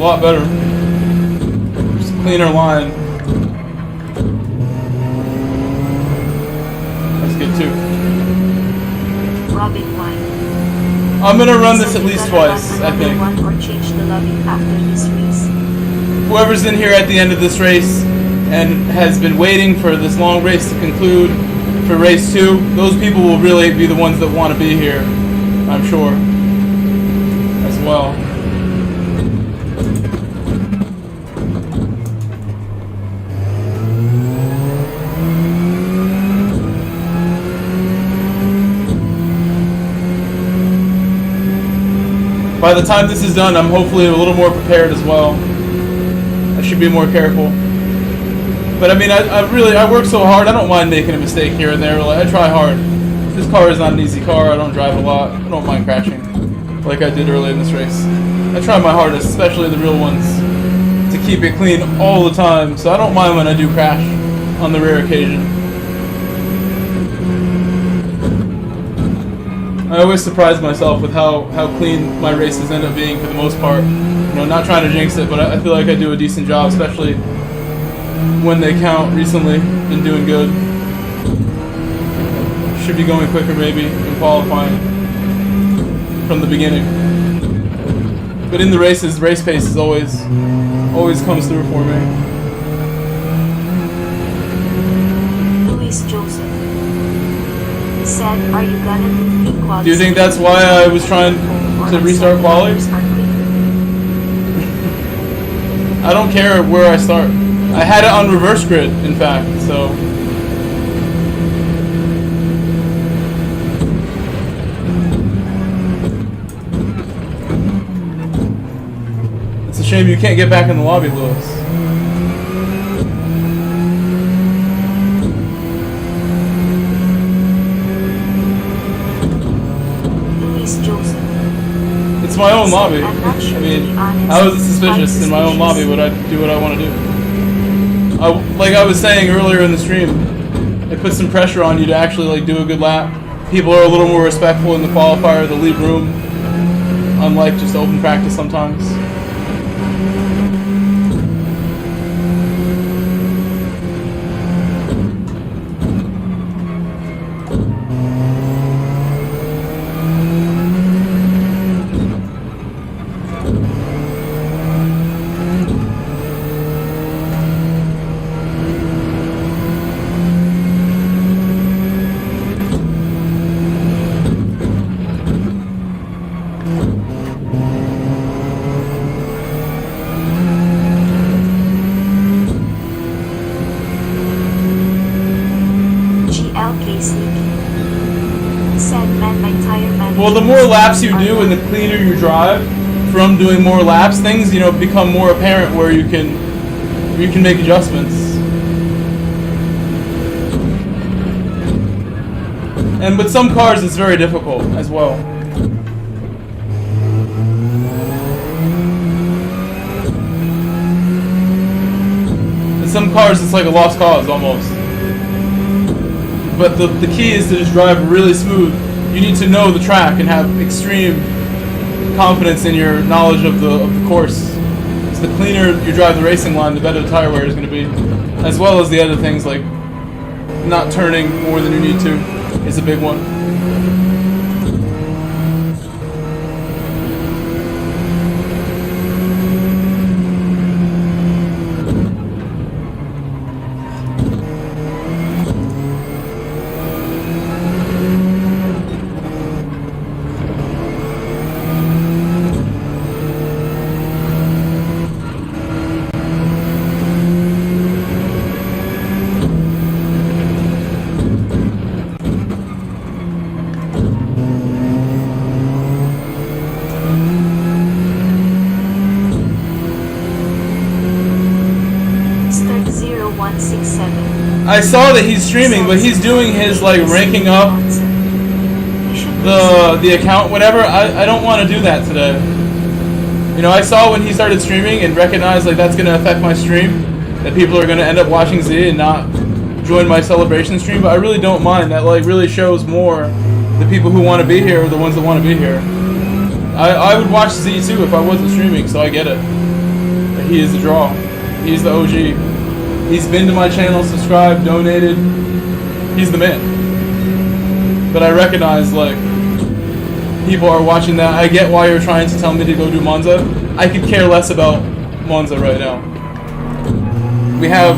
lot better. Just cleaner line. That's good too. Robin wine. I'm gonna run this at least twice, I think. Or change the lobby after this race. Whoever's in here at the end of this race and has been waiting for this long race to conclude for race 2, those people will really be the ones that want to be here, I'm sure, as well. By the time this is done, I'm hopefully a little more prepared as well. I should be more careful. But I mean, I work so hard, I don't mind making a mistake here and there. Like, I try hard. This car is not an easy car, I don't drive a lot. I don't mind crashing, like I did early in this race. I try my hardest, especially the real ones, to keep it clean all the time, so I don't mind when I do crash on the rare occasion. I always surprise myself with how clean my races end up being for the most part. You know, not trying to jinx it, but I feel like I do a decent job, especially when they count recently. Been doing good. Should be going quicker maybe in qualifying from the beginning. But in the races, race pace is always comes through for me. Louis Joseph said, "Are you gonna do free quads?" Do you think that's why I was trying to restart quali? I don't care where I start. I had it on reverse grid, in fact, so. It's a shame you can't get back in the lobby, Lewis. It's my own lobby. I mean, how is it suspicious in my own lobby would I do what I want to do? Like I was saying earlier in the stream, it puts some pressure on you to actually like do a good lap. People are a little more respectful in the qualifier, the lead room, unlike just open practice sometimes. Well, the more laps you do and the cleaner you drive from doing more laps, things, you know, become more apparent where you can make adjustments. And with some cars it's very difficult as well. In some cars it's like a lost cause almost. But the key is to just drive really smooth. You need to know the track and have extreme confidence in your knowledge of the course. So the cleaner you drive the racing line, the better the tire wear is going to be. As well as the other things like not turning more than you need to is a big one. I saw that he's streaming, but he's doing his like ranking up the account, whatever. I don't want to do that today. You know, I saw when he started streaming and recognized like that's gonna affect my stream, that people are gonna end up watching Z and not join my celebration stream. But I really don't mind. That like really shows more the people who want to be here are the ones that want to be here. I would watch Z too if I wasn't streaming, so I get it. he is a draw. He's the OG. He's been to my channel, subscribed, donated. He's the man. But I recognize, like, people are watching that. I get why you're trying to tell me to go do Monza. I could care less about Monza right now. We have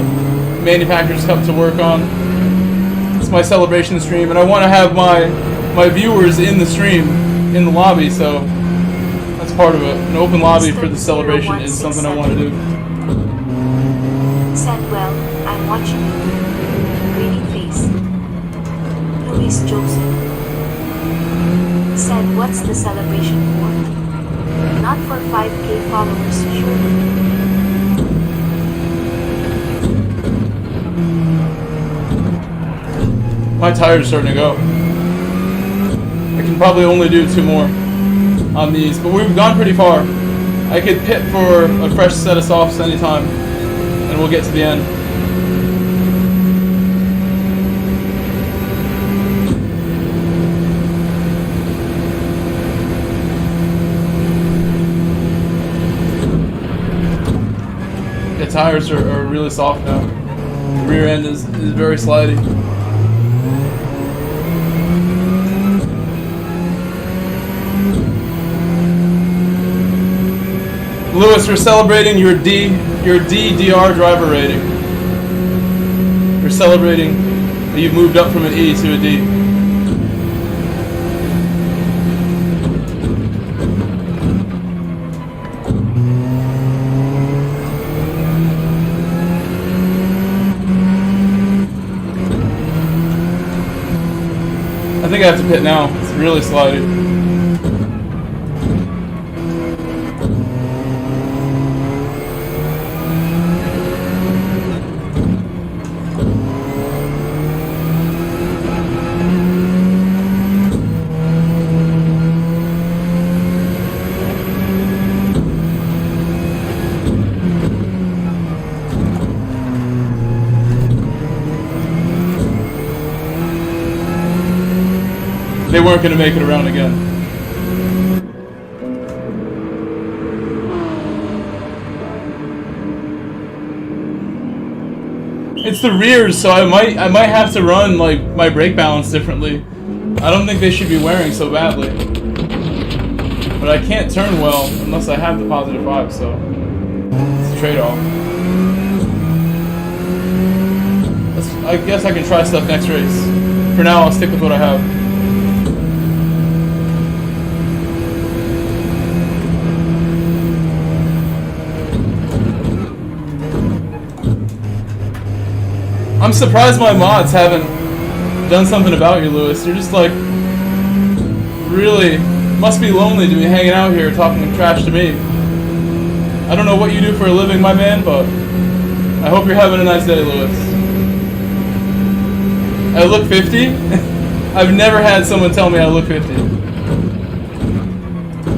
Manufacturers Cup to work on. It's my celebration stream, and I want to have my viewers in the stream, in the lobby, so that's part of it. An open lobby for the celebration is something I want to do. Said, well, I'm watching you. Greedy face. Luis Joseph. Said, what's the celebration for? Not for 5K followers, surely. My tire's starting to go. I can probably only do 2 more on these, but we've gone pretty far. I could pit for a fresh set of softs anytime, and we'll get to the end. The tires are really soft now. The rear end is very slidey. Lewis, we're celebrating your DDR driver rating. We're celebrating that you've moved up from an E to a D. I think I have to pit now. It's really slidey. They weren't going to make it around again. It's the rears, so I might have to run like my brake balance differently. I don't think they should be wearing so badly. But I can't turn well unless I have the positive 5, so it's a trade-off. I guess I can try stuff next race. For now, I'll stick with what I have. I'm surprised my mods haven't done something about you, Lewis. You're just like, really, must be lonely to be hanging out here talking trash to me. I don't know what you do for a living, my man, but I hope you're having a nice day, Lewis. I look 50? I've never had someone tell me I look 50.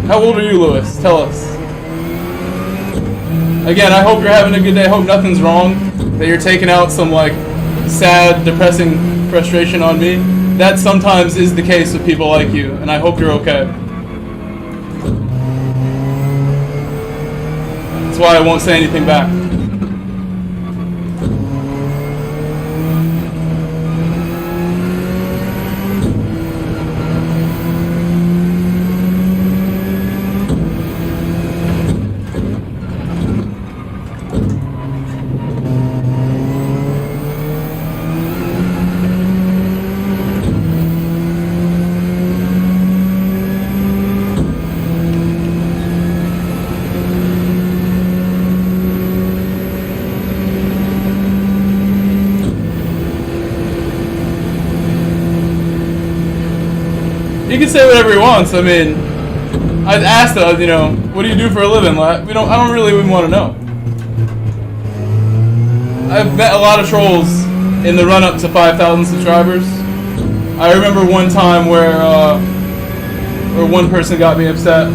How old are you, Lewis? Tell us. Again, I hope you're having a good day. I hope nothing's wrong. That you're taking out some, like, sad, depressing frustration on me. That sometimes is the case with people like you, and I hope you're okay. That's why I won't say anything back. He can say whatever he wants. I mean, I asked him, you know, what do you do for a living? Like, I don't really even want to know. I've met a lot of trolls in the run-up to 5,000 subscribers. I remember one time where one person got me upset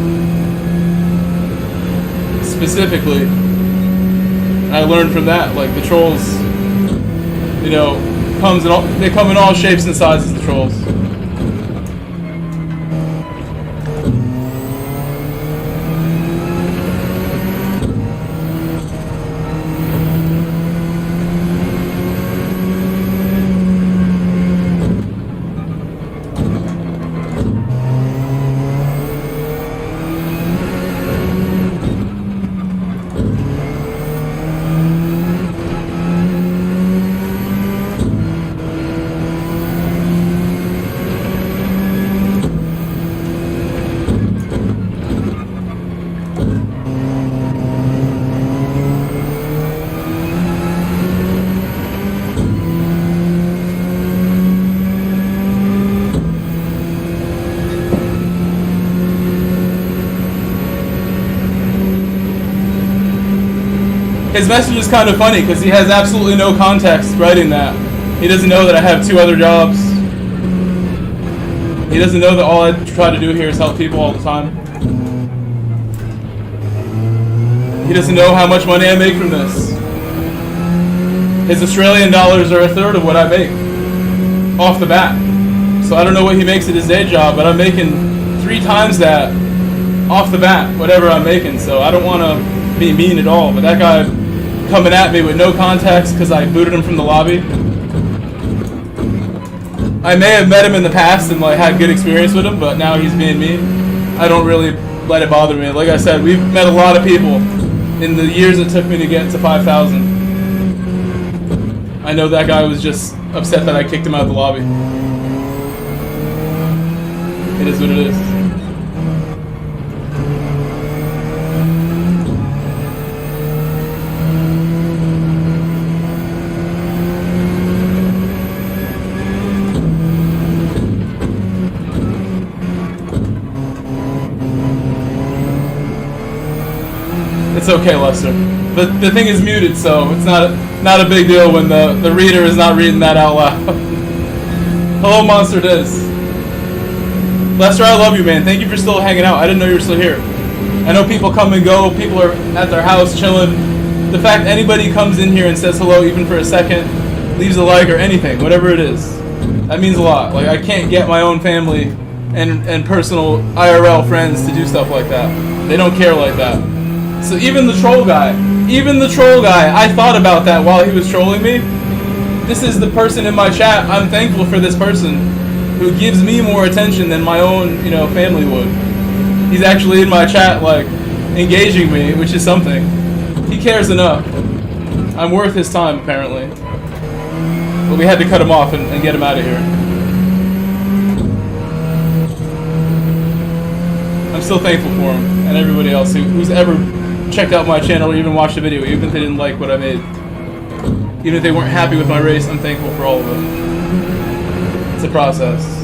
specifically. And I learned from that, like the trolls, you know, they come in all shapes and sizes. The trolls. His message is kind of funny because he has absolutely no context writing that. He doesn't know that I have 2 other jobs. He doesn't know that all I try to do here is help people all the time. He doesn't know how much money I make from this. His Australian dollars are 1/3 of what I make off the bat. So I don't know what he makes at his day job, but I'm making 3 times that off the bat, whatever I'm making. So I don't want to be mean at all, but that guy coming at me with no context because I booted him from the lobby. I may have met him in the past and like had good experience with him, but now he's being mean. I don't really let it bother me. Like I said, we've met a lot of people in the years it took me to get to 5,000. I know that guy was just upset that I kicked him out of the lobby. It is what it is. It's okay, Lester. The thing is muted, so it's not a big deal when the reader is not reading that out loud. Hello, Monster Diz. Lester, I love you, man. Thank you for still hanging out. I didn't know you were still here. I know people come and go. People are at their house chilling. The fact anybody comes in here and says hello even for a second, leaves a like or anything, whatever it is, that means a lot. Like, I can't get my own family and personal IRL friends to do stuff like that. They don't care like that. So even the troll guy, I thought about that while he was trolling me. This is the person in my chat. I'm thankful for this person who gives me more attention than my own, family would. He's actually in my chat, like, engaging me, which is something. He cares enough. I'm worth his time, apparently. But we had to cut him off and get him out of here. I'm still thankful for him and everybody else who's ever checked out my channel or even watched a video, even if they didn't like what I made. Even if they weren't happy with my race, I'm thankful for all of it. It's a process.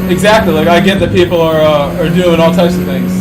Exactly, like I get that people are doing all types of things.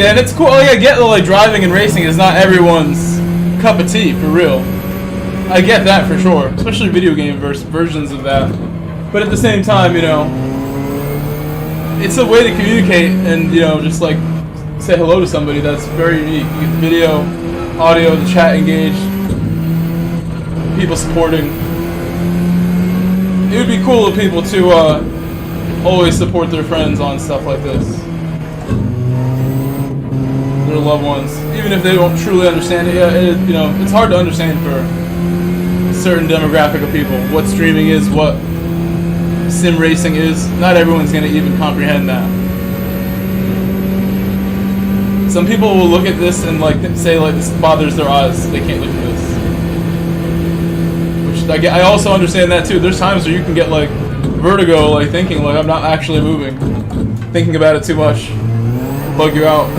Yeah, and it's cool. Like, I get that, like, driving and racing is not everyone's cup of tea, for real. I get that for sure, especially video game versions of that. But at the same time, you know, it's a way to communicate and, you know, just like say hello to somebody that's very unique. You get the video, audio, the chat engaged, people supporting. It would be cool of people to always support their friends on stuff like this. Their loved ones, even if they don't truly understand it. Yeah, you know, it's hard to understand for a certain demographic of people what streaming is, what sim racing is. Not everyone's going to even comprehend that. Some people will look at this and like say like this bothers their eyes. They can't look at this. Which I also understand that too. There's times where you can get like vertigo, like thinking like I'm not actually moving, thinking about it too much, bug you out.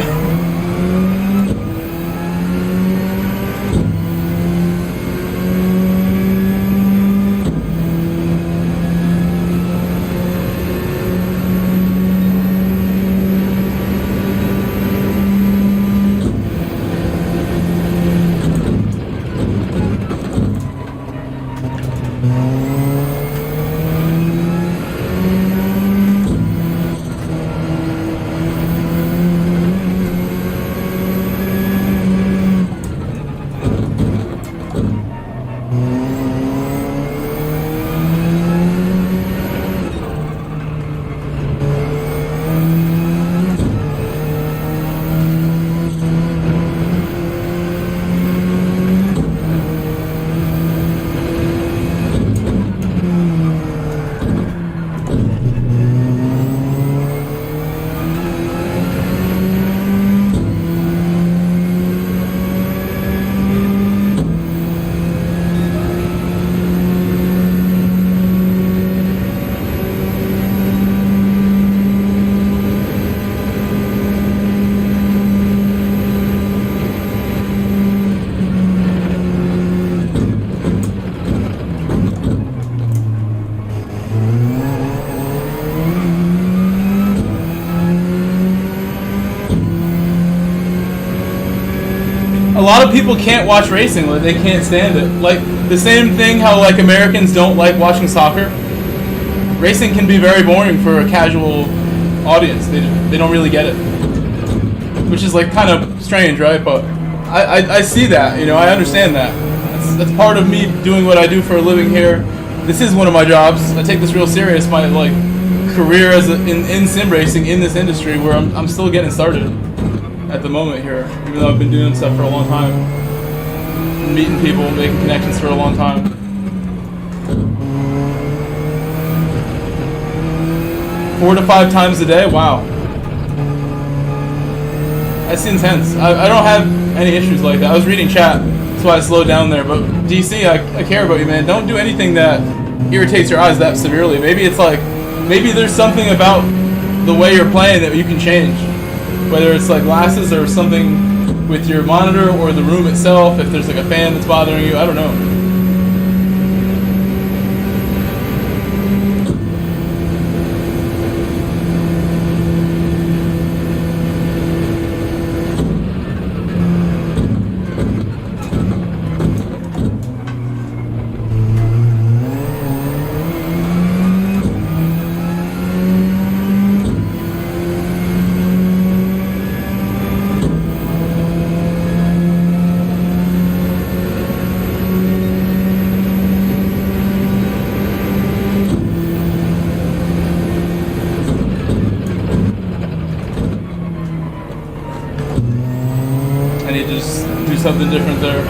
A lot of people can't watch racing, like they can't stand it. Like the same thing how like Americans don't like watching soccer. Racing can be very boring for a casual audience. They don't really get it. Which is like kind of strange, right? But I see that, you know, I understand that. That's part of me doing what I do for a living here. This is one of my jobs. I take this real serious, my like career as in sim racing in this industry where I'm still getting started at the moment here, even though I've been doing stuff for a long time, meeting people, making connections for a long time. Four to 5 times a day? Wow. That's intense. I don't have any issues like that. I was reading chat, that's why I slowed down there, but DC, I care about you, man. Don't do anything that irritates your eyes that severely. Maybe it's like, maybe there's something about the way you're playing that you can change. Whether it's like glasses or something with your monitor or the room itself, if there's like a fan that's bothering you, I don't know. Something different there.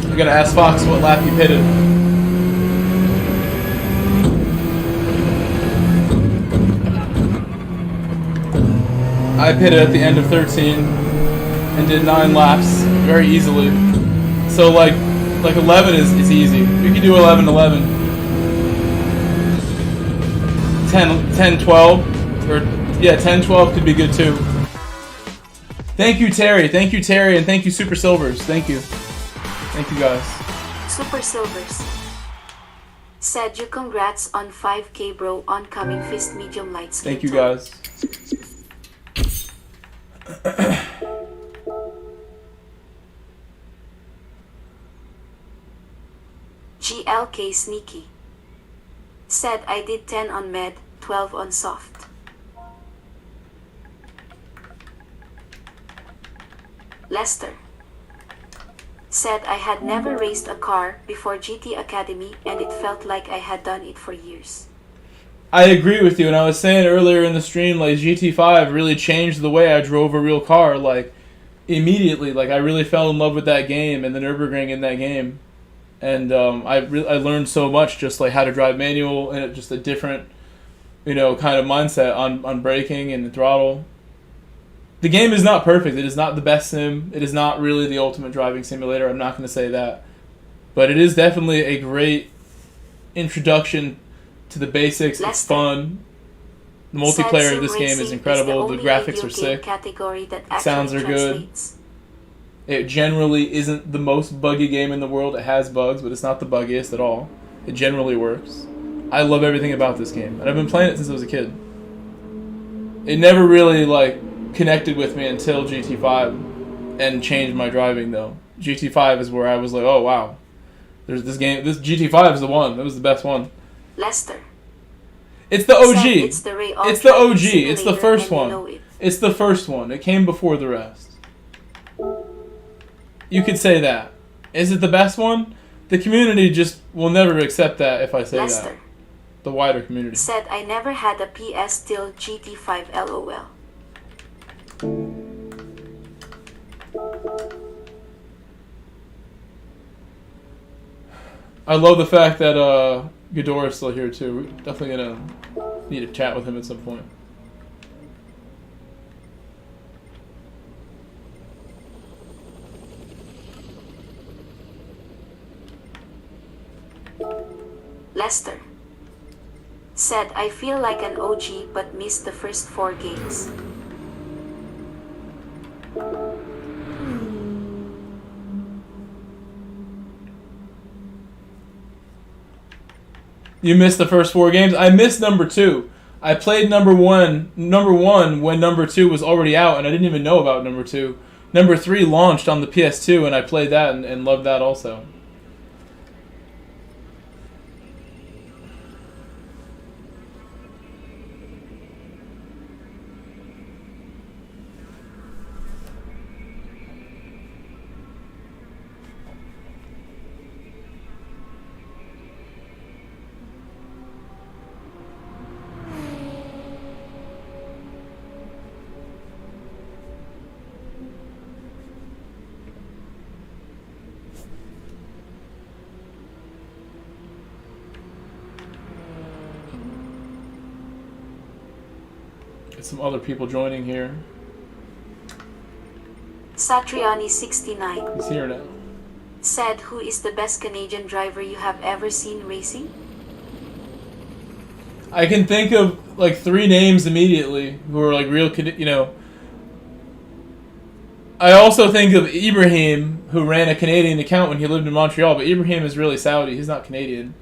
You gotta ask Fox what lap he pitted. I pitted at the end of 13 and did 9 laps very easily. So like 11 is easy. You can do 11-11. 10, 12, or yeah, 10, 12 could be good too. Thank you, Terry, and thank you, Super Silvers. Thank you guys. Super Silvers said you congrats on 5K bro, oncoming fist medium light skin Thank you tone. guys. GLK Sneaky said I did 10 on med, 12 on soft. Lester said I had never raced a car before GT Academy and it felt like I had done it for years. I agree with you, and I was saying earlier in the stream, like, GT5 really changed the way I drove a real car, like, immediately. Like, I really fell in love with that game and the Nürburgring in that game. And I learned so much, just like how to drive manual and just a different, kind of mindset on braking and the throttle. The game is not perfect. It is not the best sim. It is not really the ultimate driving simulator. I'm not going to say that. But it is definitely a great introduction to the basics. It's fun. The multiplayer of this game is incredible. The graphics are sick. Sounds are good. It generally isn't the most buggy game in the world. It has bugs, but it's not the buggiest at all. It generally works. I love everything about this game, and I've been playing it since I was a kid. It never really, connected with me until GT5 and changed my driving, though. GT5 is where I was like, oh, wow. There's this game. This GT5 is the one. It was the best one. Lester. It's the OG. It's the OG. It's the first one. It's the first one. It came before the rest. You could say that. Is it the best one? The community just will never accept that if I say that. The wider community. Said I never had a PS till GT5 LOL. I love the fact that Ghidorah is still here too. We're definitely gonna need to chat with him at some point. Lester said I feel like an OG but missed the first 4 games. You missed the first 4 games? I missed number 2. I played number one when number 2 was already out, and I didn't even know about number 2. Number 3 launched on the PS2, and I played that and loved that also. Some other people joining here. Satriani69. He's here now. Said who is the best Canadian driver you have ever seen racing? I can think of 3 names immediately who are real, I also think of Ibrahim, who ran a Canadian account when he lived in Montreal, but Ibrahim is really Saudi. He's not Canadian.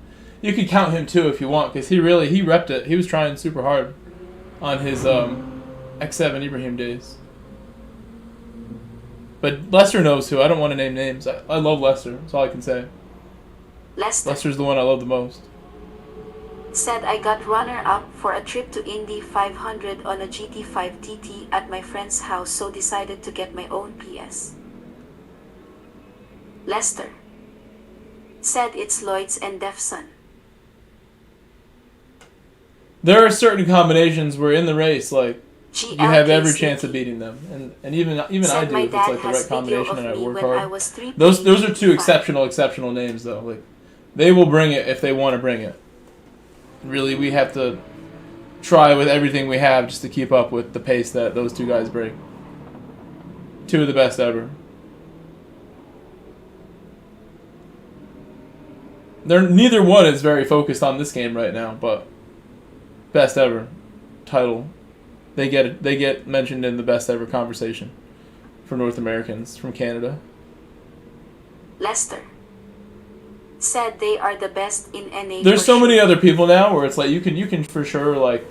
You could count him too if you want, because he repped it. He was trying super hard on his X7 Ibrahim days. But Lester knows who. I don't want to name names. I love Lester. That's all I can say. Lester's the one I love the most. Said I got runner-up for a trip to Indy 500 on a GT5 TT at my friend's house, so decided to get my own PS. Lester said it's Lloyd's and Defson. There are certain combinations where in the race, you have every chance of beating them, and even I do if it's the right combination and I work hard. Those are 2 exceptional names though. They will bring it if they want to bring it. Really, we have to try with everything we have just to keep up with the pace that those 2 guys bring. 2 of the best ever. Neither one is very focused on this game right now, but best ever title. They get mentioned in the best ever conversation for North Americans from Canada. Lester said they are the best in NA. There's so many other people now where it's like you can for sure like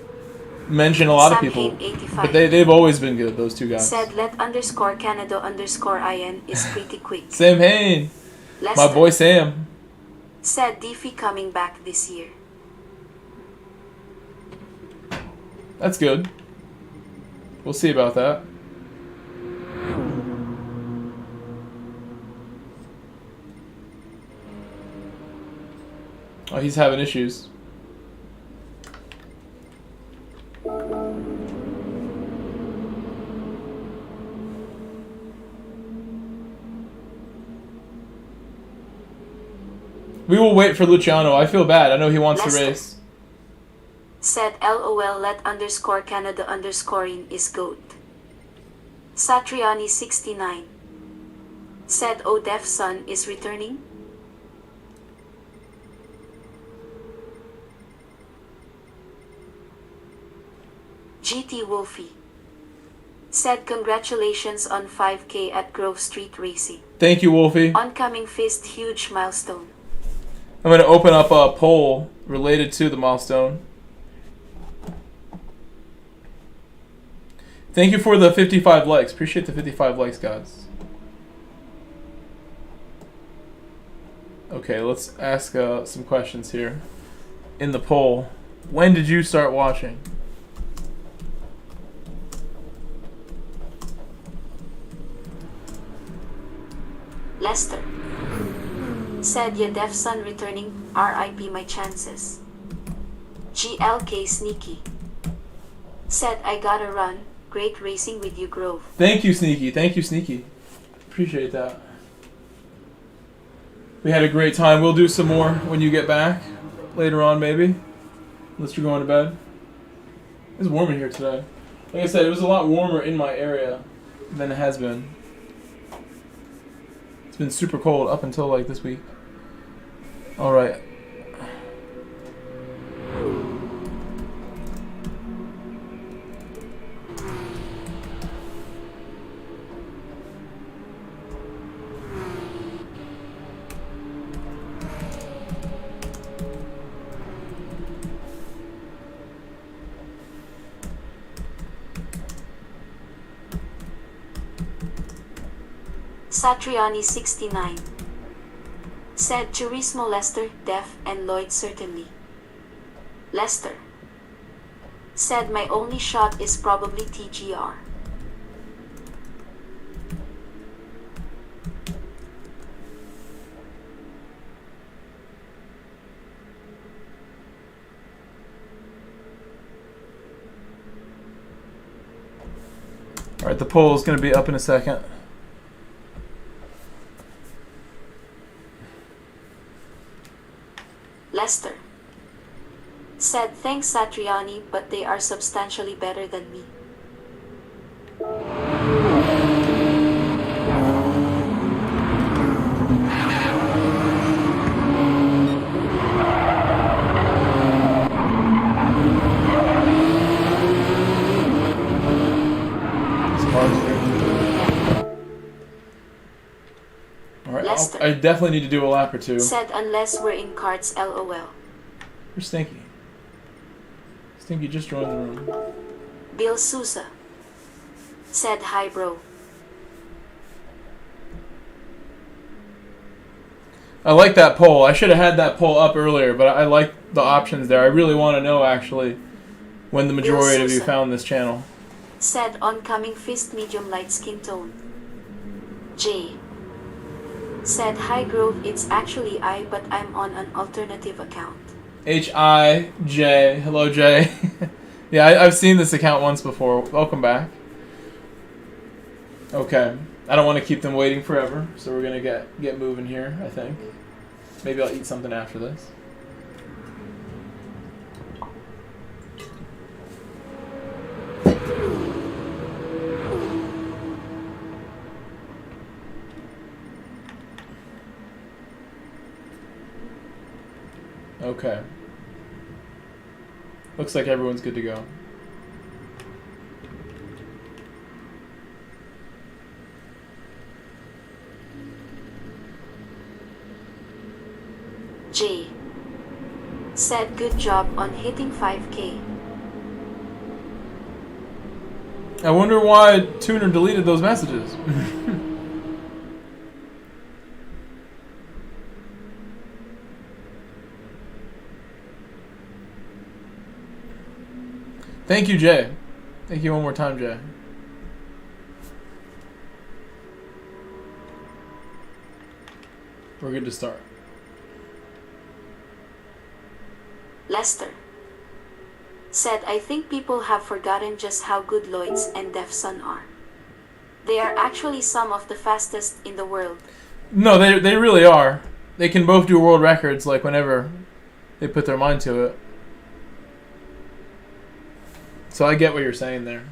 mention a lot of people, but they've always been good. Those two guys. Said let_Canada_IN is pretty quick. Sam Hain, my boy Sam. Said Diffie coming back this year. That's good. We'll see about that. Oh, he's having issues. We will wait for Luciano. I feel bad. I know he wants to race. Said LOL let_Canada_in is GOAT. Satriani 69. Said Odef's son is returning. GT Wolfie said congratulations on 5K at Grove Street Racing. Thank you, Wolfie. Oncoming fist, huge milestone. I'm going to open up a poll related to the milestone. Thank you for the 55 likes. Appreciate the 55 likes, guys. Okay, let's ask some questions here. In the poll, when did you start watching? Lester said Yadef's son returning, RIP my chances. GLK Sneaky said I gotta run, great racing with you Grove. Thank you, Sneaky. Thank you, Sneaky. Appreciate that. We had a great time. We'll do some more when you get back. Later on, maybe. Unless you're going to bed. It's warm in here today. Like I said, it was a lot warmer in my area than it has been. It's been super cold up until like this week. Alright. Satriani 69 said Turismo Lester, Def, and Lloyd certainly. Lester said my only shot is probably TGR. Alright, the poll is going to be up in a second. Lester said thanks Satriani, but they are substantially better than me. Alright, I definitely need to do a lap or two. Said unless we're in carts, LOL. Where's Stinky? Stinky just joined the room. Bill Sousa said hi bro. I like that poll. I should have had that poll up earlier, but I like the options there. I really want to know actually when the majority of you found this channel. Said oncoming fist, medium light skin tone. J said hi Grove, it's actually I, but I'm on an alternative account. H-I-J. Hello, Jay. Yeah, I've seen this account once before. Welcome back. Okay. I don't want to keep them waiting forever, so we're going to get moving here, I think. Maybe I'll eat something after this. Okay. Looks like everyone's good to go. J said good job on hitting 5K. I wonder why Tuner deleted those messages. Thank you, Jay. Thank you one more time, Jay. We're good to start. Lester said, I think people have forgotten just how good Lloyds and Defson are. They are actually some of the fastest in the world. No, they really are. They can both do world records like whenever they put their mind to it. So I get what you're saying there.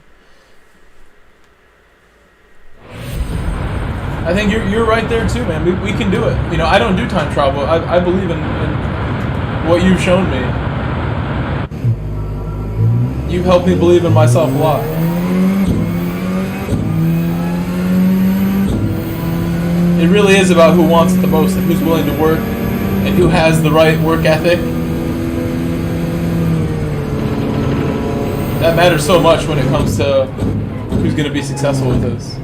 I think you're right there too, man. We can do it. You know, I don't do time travel. I believe in what you've shown me. You've helped me believe in myself a lot. It really is about who wants it the most and who's willing to work and who has the right work ethic. That matters so much when it comes to who's going to be successful with this.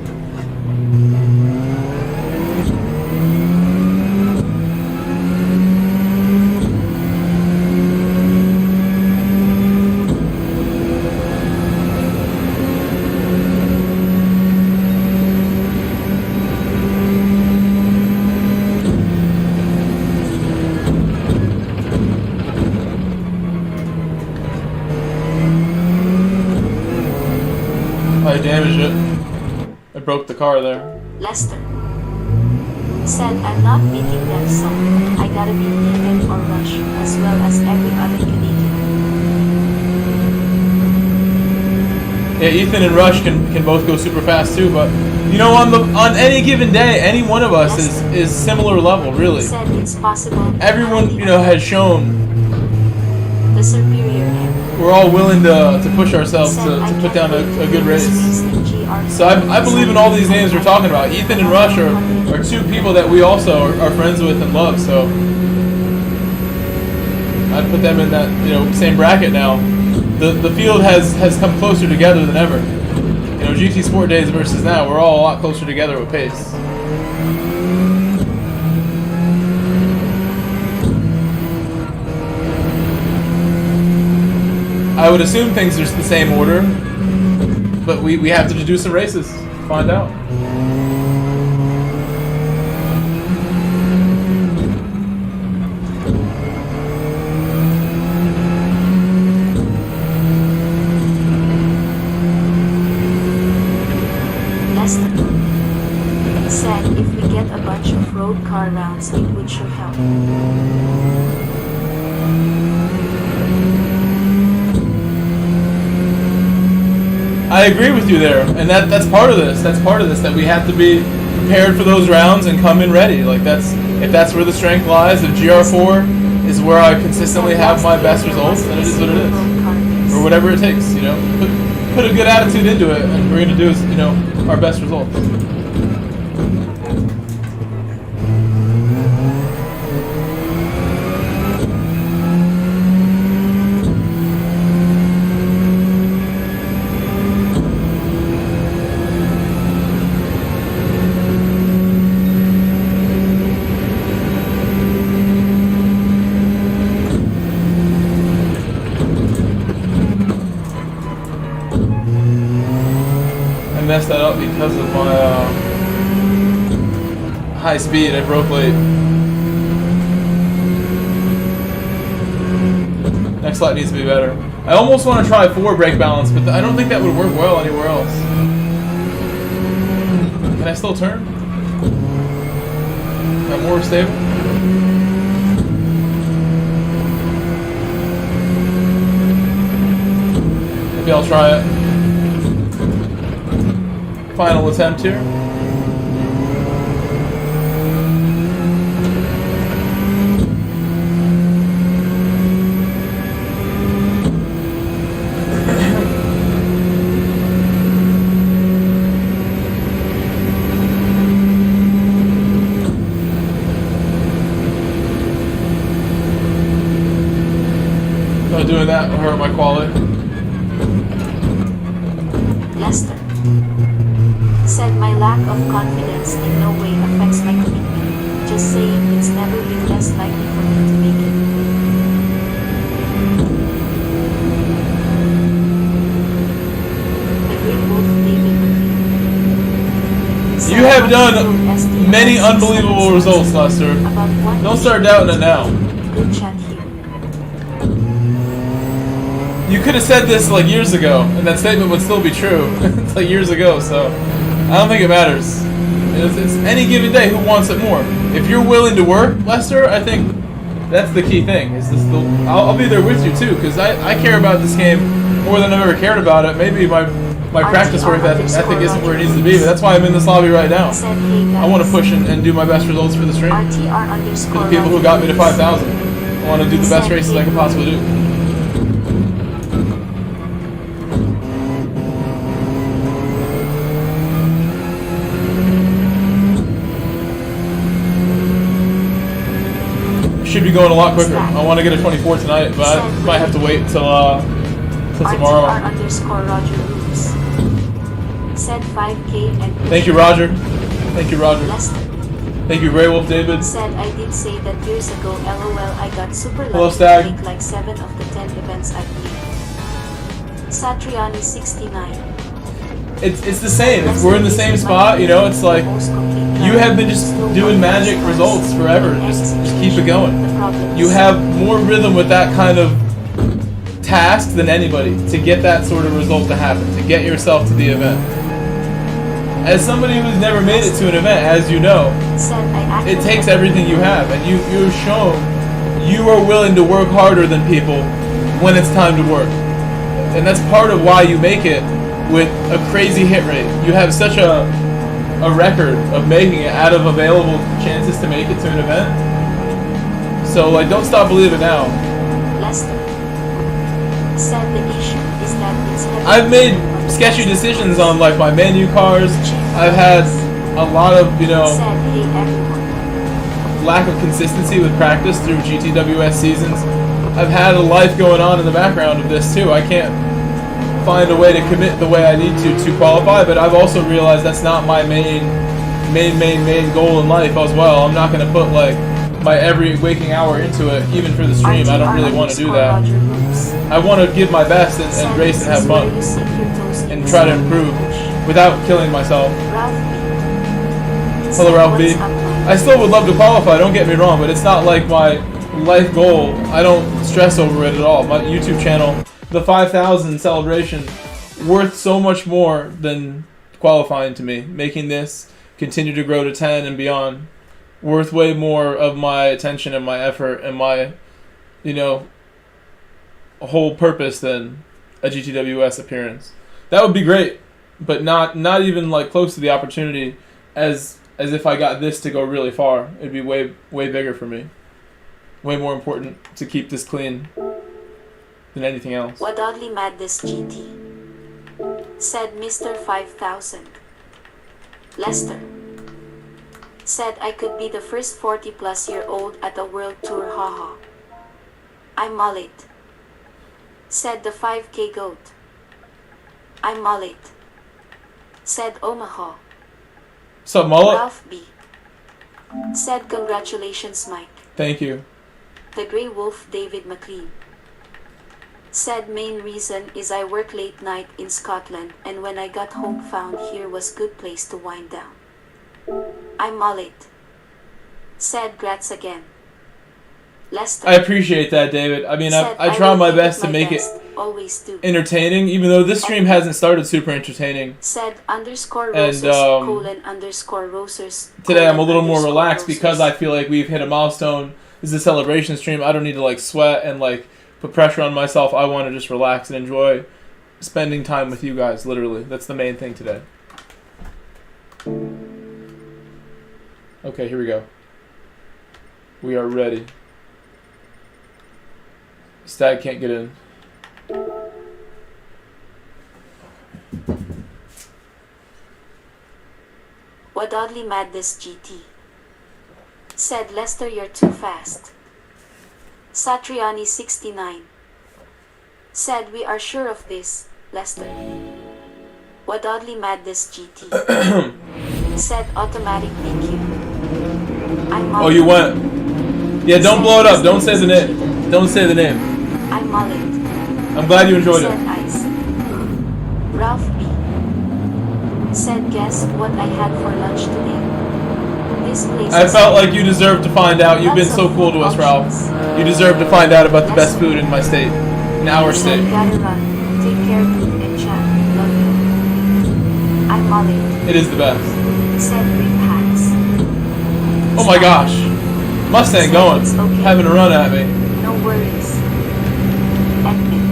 I damaged it. I broke the car there. Lester said, I'm not beating them, so I gotta beat Ethan or Rush as well as every other Canadian. Yeah, Ethan and Rush can both go super fast too, but you know, on any given day, any one of us is similar level, really. He said it's possible. Everyone, you know, has shown the superior end. We're all willing to push ourselves to put down a good race. So I believe in all these names we're talking about. Ethan and Rush are two people that we also are friends with and love. So I'd put them in that, you know, same bracket now. The field has come closer together than ever. You know, GT Sport days versus now, we're all a lot closer together with pace. I would assume things are the same order, but we have to do some races to find out. Lester said if we get a bunch of road car rounds, it would sure help. I agree with you there, and that's part of this. That's part of this, that we have to be prepared for those rounds and come in ready. Like if that's where the strength lies. If GR4 is where I consistently have my best results, then it is what it is, or whatever it takes. You know, put a good attitude into it, and we're gonna do is, you know, our best results. Messed that up because of my high speed. I broke late. Next lap needs to be better. I almost want to try 4 brake balance, but I don't think that would work well anywhere else. Can I still turn? Am I more stable? Maybe I'll try it. Final attempt here. So doing that will hurt my quality. Lester said my lack of confidence in no way affects my commitment. Just saying it's never been less likely for me to make it. The Great Wolf David McLean. You have done many unbelievable results, Lester. Don't start doubting it now. Good chat here. You could have said this like years ago, and that statement would still be true. It's like years ago, so I don't think it matters. It's any given day who wants it more. If you're willing to work, Lester, I think that's the key thing. Is this I'll be there with you too, because I care about this game more than I've ever cared about it. Maybe my practice work ethic isn't where it needs to be, but that's why I'm in this lobby right now. I want to push and do my best results for the stream. For the people who got me to 5,000. I want to do the best races I can possibly do. Should be going a lot quicker. I want to get a 24 tonight, but I might have to wait till tomorrow. Said 5K and thank you, Roger. Thank you, Roger. Thank you, Grey Wolf David. Said I did say that years ago. LOL. I got super lucky. Hello, Stag. To take like 7 of the 10 events I played. Satriani 69. It's the same. We're in the same spot. You know, it's like you have been just doing magic results forever. Just keep it going. You have more rhythm with that kind of task than anybody to get that sort of result to happen, to get yourself to the event. As somebody who's never made it to an event, as you know, it takes everything you have, and you've shown you are willing to work harder than people when it's time to work. And that's part of why you make it with a crazy hit rate. You have such a record of making it out of available chances to make it to an event. So like, don't stop believing now. Lester said the issue is that it's I've made sketchy decisions on like my menu cars. I've had a lot of, you know, lack of consistency with practice through GTWS seasons. I've had a life going on in the background of this too. I can't find a way to commit the way I need to qualify, but I've also realized that's not my main goal in life as well. I'm not going to put like my every waking hour into it, even for the stream. I don't really want to do that. I want to give my best and race and have fun and try to improve without killing myself. Hello, Ralph B. I still would love to qualify, don't get me wrong, but it's not like my life goal. I don't stress over it at all. My YouTube channel, the 5,000 celebration, worth so much more than qualifying to me. Making this continue to grow to 10 and beyond, worth way more of my attention and my effort and my, you know, whole purpose than a GTWS appearance. That would be great, but not even like close to the opportunity as if I got this to go really far. It'd be way bigger for me. Way more important to keep this clean than anything else. What oddly mad this GT, said Mr. 5000. Lester said I could be the first 40-plus-year-old at a world tour, haha. I'm mullet, said the 5K goat. I'm mullet, said Omaha. Sup, mullet? Ralph B said congratulations, Mike. Thank you. The Grey Wolf David McLean said main reason is I work late night in Scotland, and when I got home found here was good place to wind down. I'm mullet, said grats again. Lester, I appreciate that, David. I mean, I try my best to make it entertaining, even though this stream hasn't started super entertaining. Said underscore rosers, underscore rosers. Today I'm a little more relaxed because I feel like we've hit a milestone. This is a celebration stream. I don't need to like sweat and like put pressure on myself. I want to just relax and enjoy spending time with you guys, literally. That's the main thing today. Okay, here we go. We are ready. Stag can't get in. What oddly mad this GT, said Lester, you're too fast. Satriani 69 Said we are sure of this, Lester. What oddly madness GT. Said automatic DQ. I'm Oh, you went. Yeah, don't blow it up. Don't say the name. Don't say the name. I'm mullet. I'm glad you enjoyed Said it. ice. Ralph B. Said guess what I had for lunch today. This place I is felt like you deserved to find out. You've been lots so of cool to food us, Ralph. options. You deserve to find out about the best food in my state. In our Said state. gotta run. Take care dude and chat. Love you. I'm mullet. It is the best. Said green hats. Oh my gosh. Mustang going. It's okay. Having a run at me. No worries. Admin.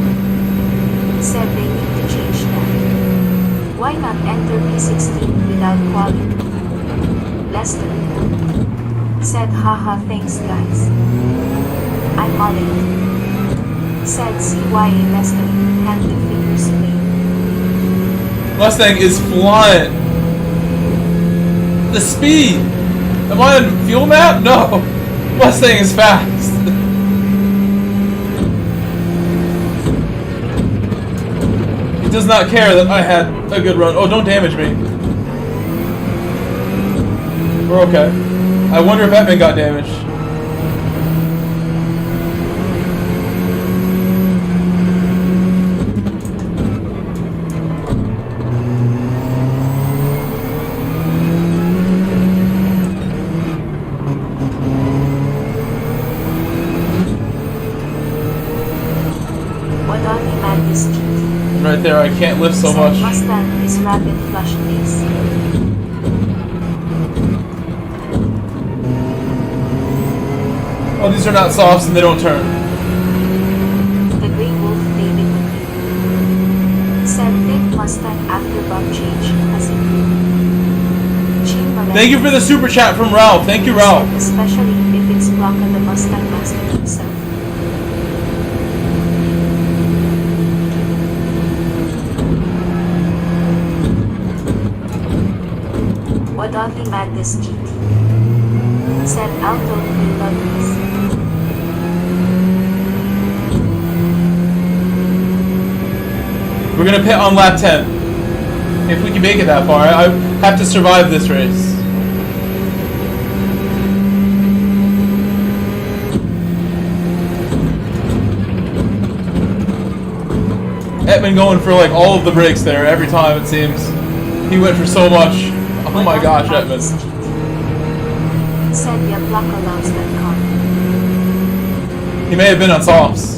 Said they need to change that. Why not enter P16 without quality? Lester. Said haha thanks guys. I'm mullet. Said CYA Lester. Hand the fingers away. Mustang is flying. The speed. Am I on fuel map? No. Mustang is fast. He does not care that I had a good run. Oh, don't damage me. We're okay. I wonder if Edmund got damaged. What are we madness GT? Right there, I can't lift so Said much. Mustang is rapid flush pace. Oh, these are not softs and they don't turn. The Grey Wolf David McQueen. Said think Mustang after bump change has improved. Thank you for the super chat from Ralph. Thank you, Ralph. Especially if it's Blanca the Mustang master himself. What oddly madness GT. Said Alto we love this. We're gonna pit on lap 10. If we can make it that far, I have to survive this race. Edmund going for like all of the breaks there every time it seems. He went for so much. Oh my gosh, Edmund. Said yeah, Blanca loves that car. He may have been on softs.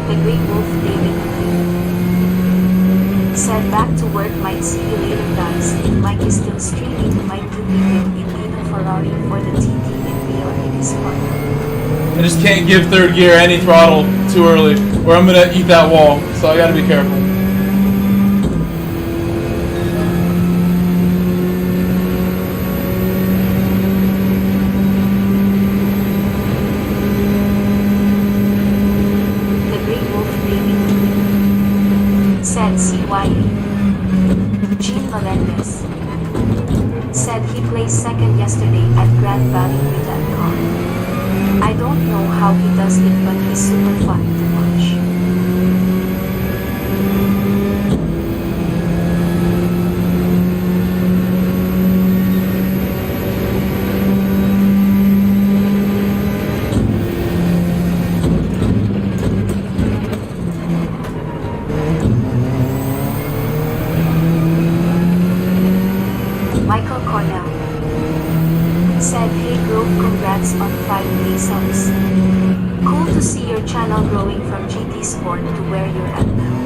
The Grey Wolf David said back to work, might see you later guys. If Mike is still streaming, might do video in Nino Ferrari for the TT if we are in his part. I just can't give third gear any throttle too early, or I'm gonna eat that wall. So I gotta be careful. The Grey Wolf David said CYA. Gene Melendez said he placed second yesterday at Grand Valley with that car. I don't know how he does it, but he's super fun to watch. Michael Cornell said, hey bro, congrats on 5K subs. Cool to see your channel growing from GT Sport to where you're at now.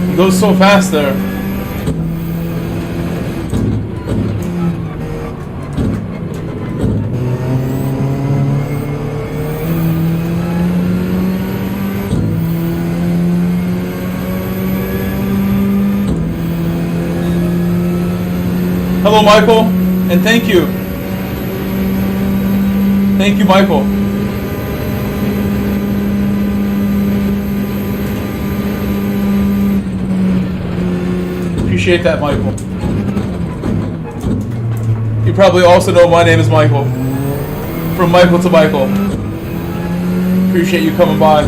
He goes so fast there. Hello, Michael, and thank you. Thank you, Michael. Appreciate that, Michael. You probably also know my name is Michael. From Michael to Michael. Appreciate you coming by.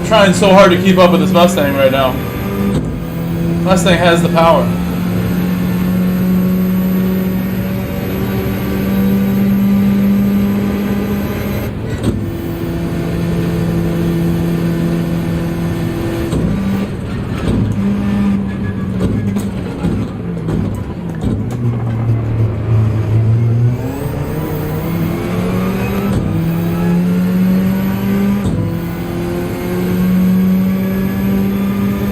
Trying so hard to keep up with this Mustang right now. Mustang has the power.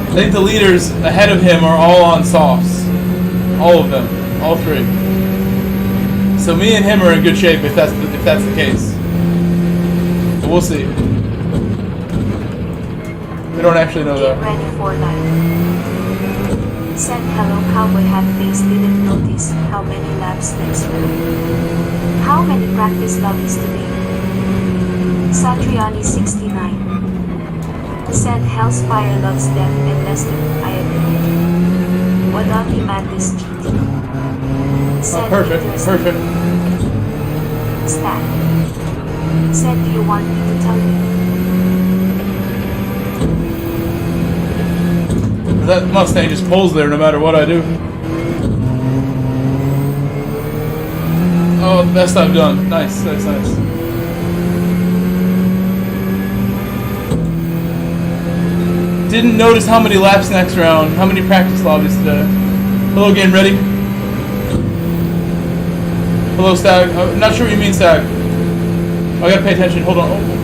I think the leaders ahead of him are all on softs. All of them. All three. So me and him are in good shape if that's the case. But we'll see. We don't actually know that. Get ready for life. Said hello cowboy hat face didn't notice how many laps next were. How many practice lobbies today? Satriani 69. Said Hellspire loves death and Lester, I agree. Wadaki Madness GT. Said Perfect. Stat. Said do you want me to tell you? That Mustang just pulls there no matter what I do. Oh, best I've done. Nice. Didn't notice how many laps next round, how many practice lobbies today. Hello, game ready? Hello, Stag. I'm not sure what you mean, Stag. I gotta pay attention. Hold on. Oh.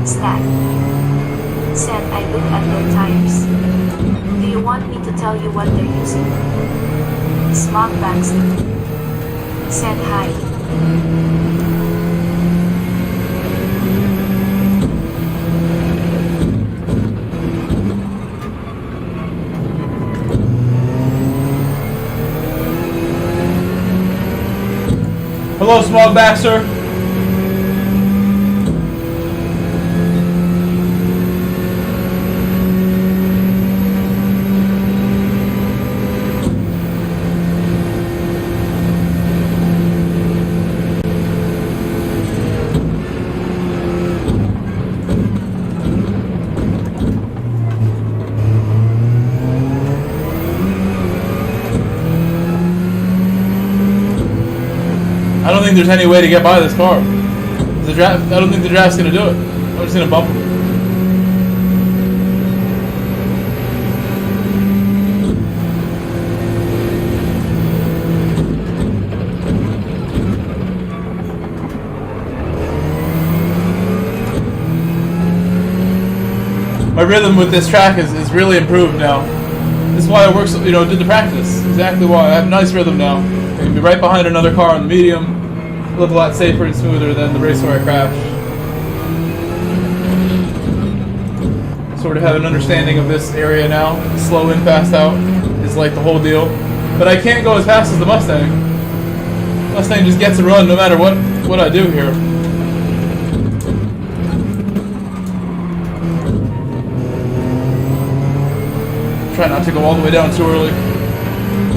Stat. Said I look at their tires. Do you want me to tell you what they're using? Smog Baxter. Said hi. Hello, Smog Baxter. I don't think there's any way to get by this car. The draft, I don't think the draft's gonna do it. I'm just gonna bump him. my rhythm with this track is really improved now. This is why I worked, you know, did the practice. Exactly why. I have nice rhythm now. I can be right behind another car on the medium. Look a lot safer and smoother than the race where I crashed. Sort of have an understanding of this area now. Slow in, fast out is like the whole deal. But I can't go as fast as the Mustang. Mustang just gets a run no matter what I do here. Try not to go all the way down too early.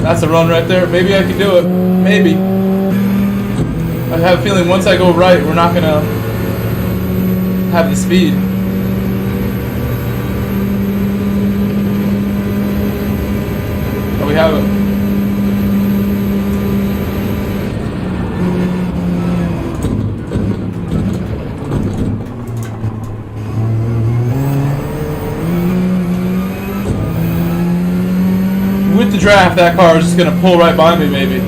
That's a run right there. Maybe I can do it. Maybe. I have a feeling once I go right, we're not gonna have the speed. Oh, we have it. With the draft, that car is just gonna pull right by me, maybe.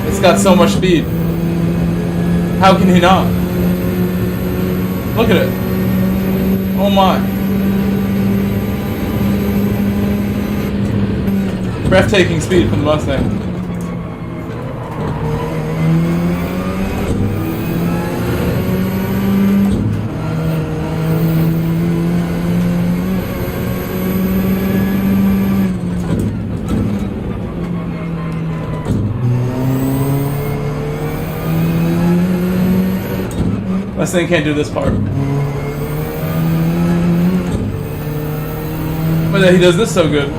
It's got so much speed. How can he not? Look at it. Oh my. Breathtaking speed from the Mustang. Mustang can't do this part. But he does this so good.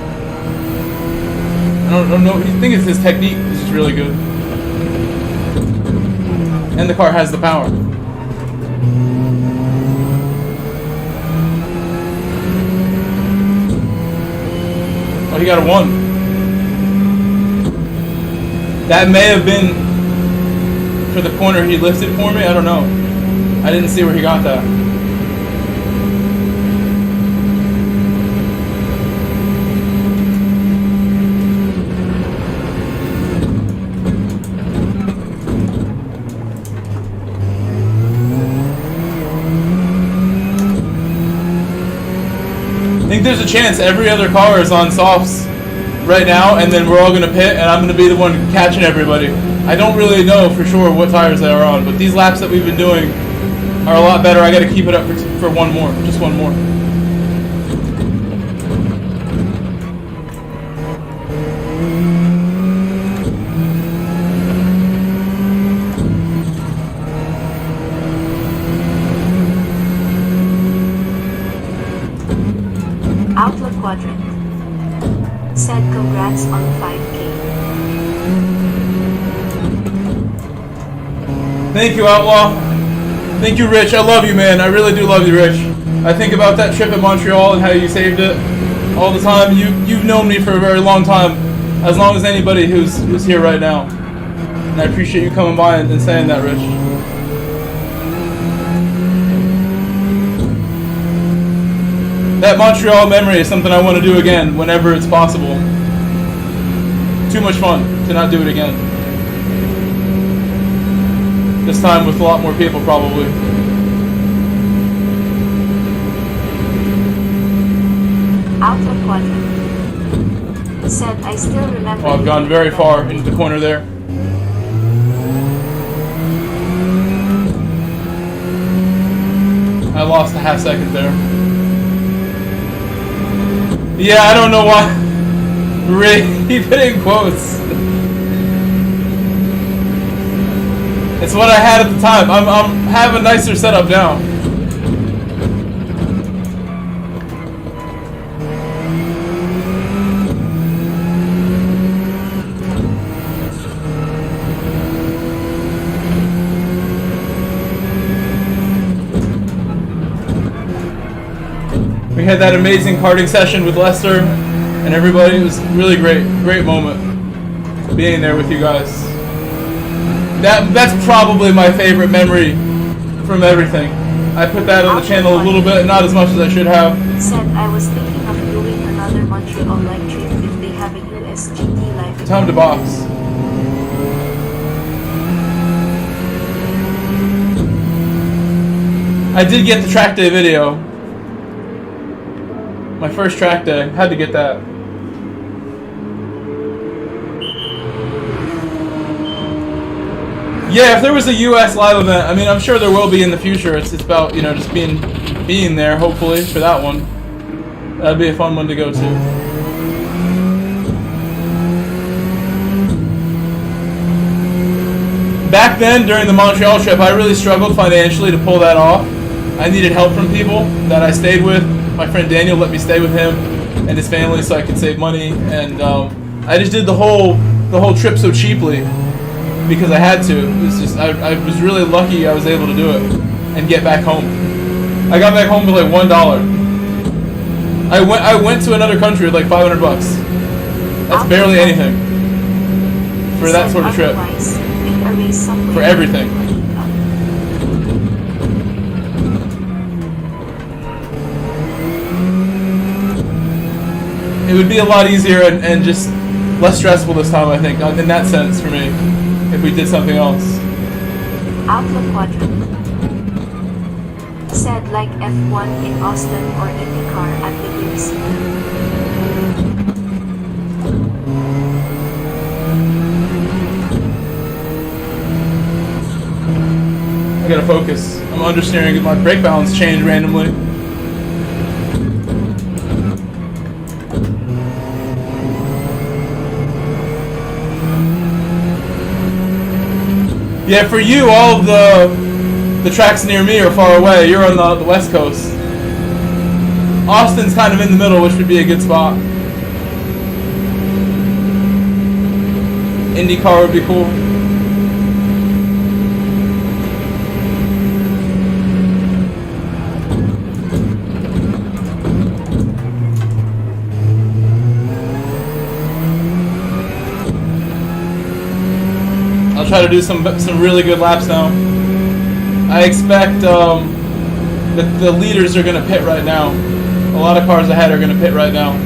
I don't know. I think it's his technique is just really good. And the car has the power. Oh, he got a 1. That may have been for the corner he lifted for me. I don't know. I didn't see where he got that. I think there's a chance every other car is on softs right now, and then we're all going to pit, and I'm going to be the one catching everybody. I don't really know for sure what tires they are on, but these laps that we've been doing are a lot better. I got to keep it up for one more, just one more. Outlook Quadrant said congrats on 5K. Thank you, Outlaw. Thank you, Rich. I love you, man. I really do love you, Rich. I think about that trip at Montreal and how you saved it all the time. You've known me for a very long time, as long as anybody who's here right now. And I appreciate you coming by and saying that, Rich. That Montreal memory is something I want to do again whenever it's possible. Too much fun to not do it again. This time with a lot more people, probably. Outlook Quadrant said I still remember. Oh, I've gone very far into the corner there. I lost a half second there. Yeah, I don't know why. He put in quotes. It's what I had at the time. I'm have a nicer setup now. We had that amazing karting session with Lester and everybody. It was really great moment being there with you guys. That's probably my favorite memory from everything. I put that on the channel a little bit, not as much as I should have. Said I was thinking of doing another Montreal live trip if they have a US GT live. Time to box. I did get the track day video. My first track day. Had to get that. Yeah, if there was a US live event, I mean, I'm sure there will be in the future. It's about, you know, just being there, hopefully, for that one. That'd be a fun one to go to. Back then, during the Montreal trip, I really struggled financially to pull that off. I needed help from people that I stayed with. My friend Daniel let me stay with him and his family so I could save money. And I just did the whole trip so cheaply because I had to. It was just I was really lucky I was able to do it and get back home. I got back home with like $1. I went to another country with like $500. That's barely anything for that sort of trip. For everything. It would be a lot easier and just less stressful this time, I think, in that sense for me, if we did something else. Outlook quadrant. Said like F1 in Austin or IndyCar at the years. I gotta focus. I'm understeering. My brake balance changed randomly. Yeah, for you, all of the tracks near me are far away. You're on the West Coast. Austin's kind of in the middle, which would be a good spot. IndyCar would be cool. I'll try to do some really good laps now. I expect that the leaders are going to pit right now. A lot of cars ahead are going to pit right now.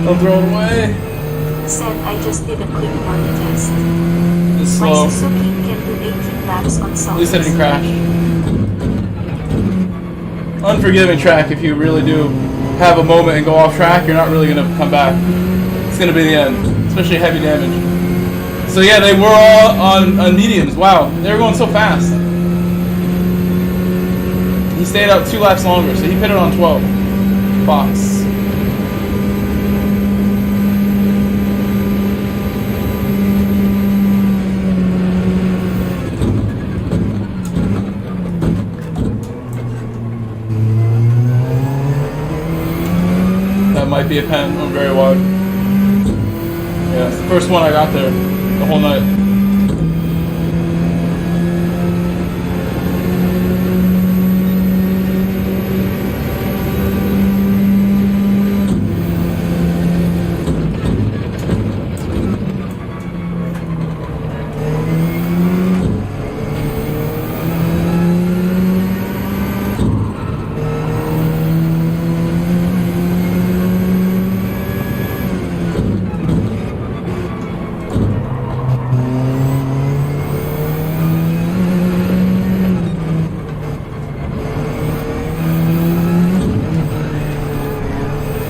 Don't throw it away. Said I just did a quick morning test. It's My slow. Suzuki can do 18 laps on solid. At least I didn't crash. Unforgiving track if you really do have a moment and go off track, you're not really going to come back. It's going to be the end, especially heavy damage. So yeah, they were all on mediums. Wow, they were going so fast. He stayed out 2 laps longer, so he pitted on 12. Fox. Might be a pen. I'm very wide. Yeah, it's the first one I got there the whole night.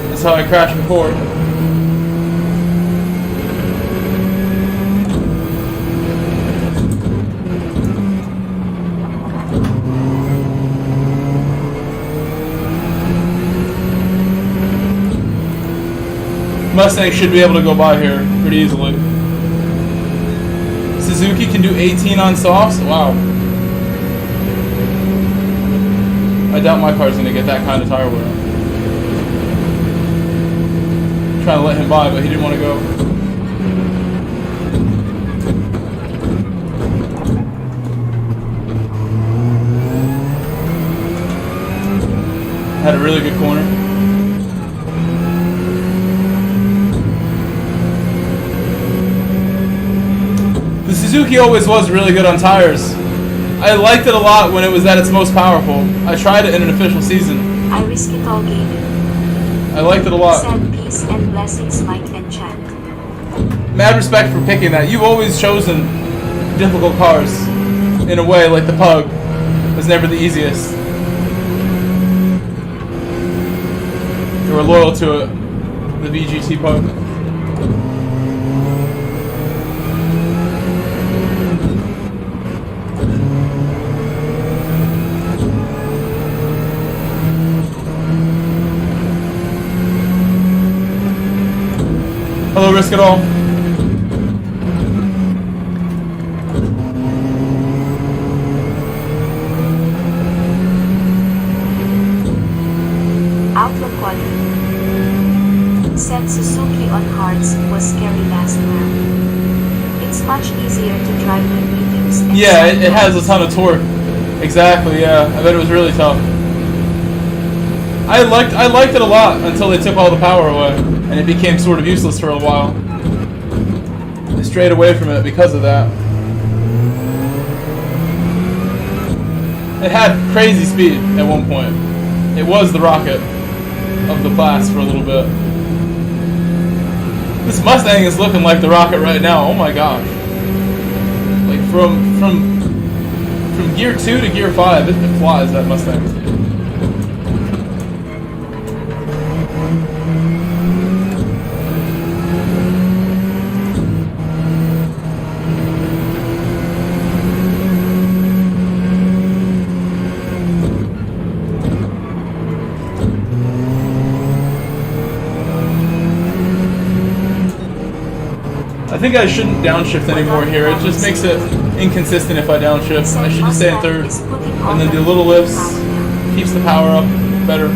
That's how I crashed before. Mustang should be able to go by here pretty easily. Suzuki can do 18 on softs? Wow. I doubt my car's going to get that kind of tire wear. Trying to let him by, but he didn't want to go. Had a really good corner. Suzuki always was really good on tires. I liked it a lot when it was at its most powerful. I tried it in an official season. I risk it all gaming. I liked it a lot. Send peace and blessings, Mike and Jack. Mad respect for picking that. You've always chosen difficult cars. In a way, like the Pug was never the easiest. You were loyal to it. The VGT Pug. Hello, Risk It All. Outlook quadrant. Said Suzuki on hards was scary last round. It's much easier to drive when mediums. Yeah, it has a ton of torque. Exactly, yeah. I bet it was really tough. I liked it a lot until they took all the power away, and it became sort of useless for a while. They strayed away from it because of that. It had crazy speed at one point. It was the rocket of the class for a little bit. This Mustang is looking like the rocket right now. Oh my gosh! Like from gear 2 to gear 5, it flies, that Mustang. I think I shouldn't downshift anymore here. It just makes it inconsistent if I downshift. I should just stay in third and then do little lifts. Keeps the power up better.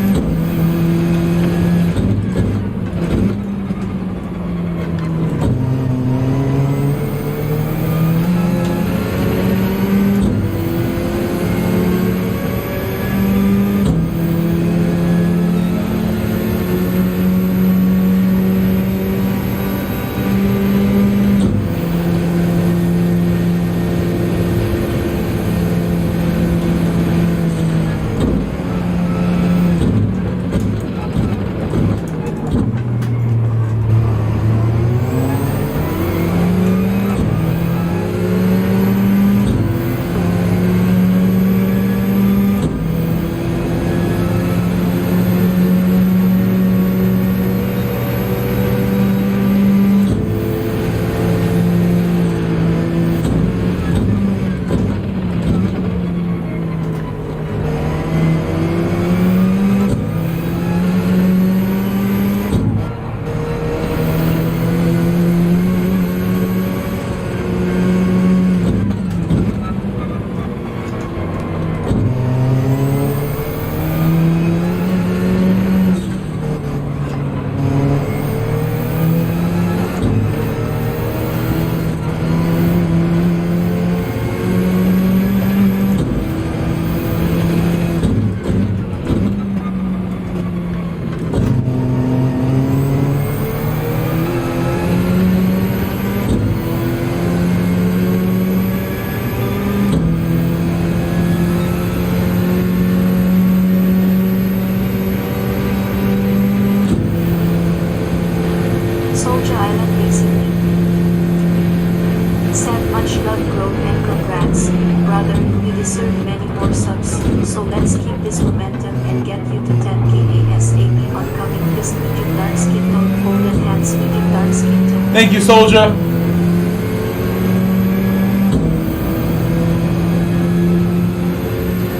deserve many more subs, so let's keep this momentum and get you to 10k ASAP on coming this medium dark skin tone, full enhanced medium dark skin tone. Thank you, Soldier.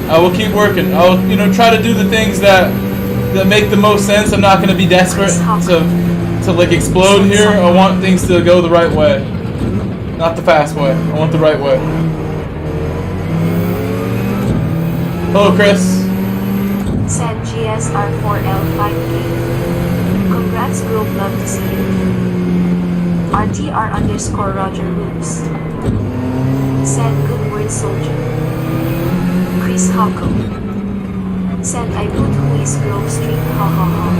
I will keep working. I'll, try to do the things that make the most sense. I'm not going to be desperate to like explode here. I want things to go the right way, not the fast way. I want the right way. Hello, Chris. Said GSR4L5K. Congrats, bro. Love to see you. RTR_Roger Roops. Said good word, soldier. Chris Hako. Said I put who is Grove Street, ha ha ha.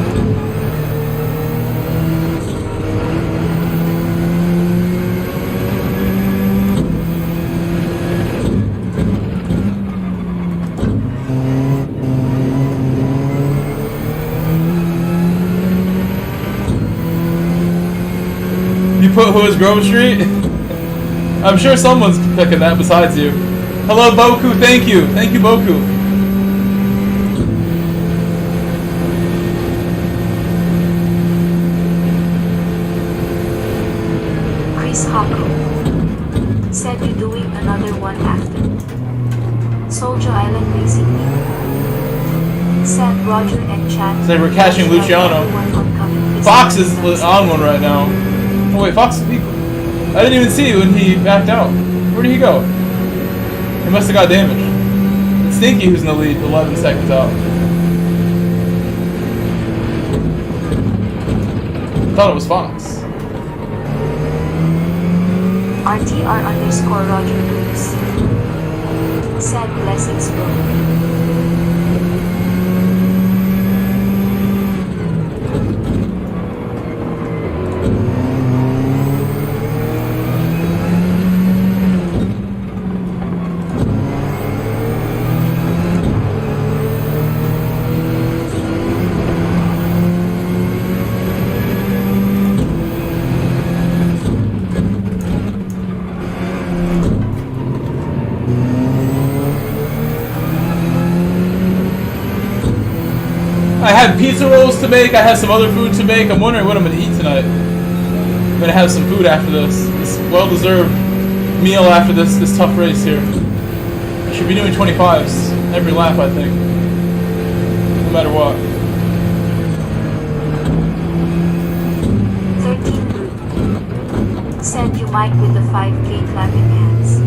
You put who is Grove Street? I'm sure someone's picking that besides you. Hello, Boku. Thank you. Thank you, Boku. Chris Hopper said you're doing another one after Soldier Island Racing League. Said Roger and Chad. So we're catching Luciano. Fox is on one right now. Oh wait, Fox. I didn't even see when he backed out. Where did he go? He must have got damaged. It's Stinky who's in the lead, 11 seconds out. I thought it was Fox. RTR underscore Roger Bruce said blessings bro. I had pizza rolls to make. I had some other food to make. I'm wondering what I'm going to eat tonight. I'm going to have some food after this. This well-deserved meal after this tough race here. I should be doing 25s every lap, I think. No matter what. 13 group said you might with the 5K clapping hands.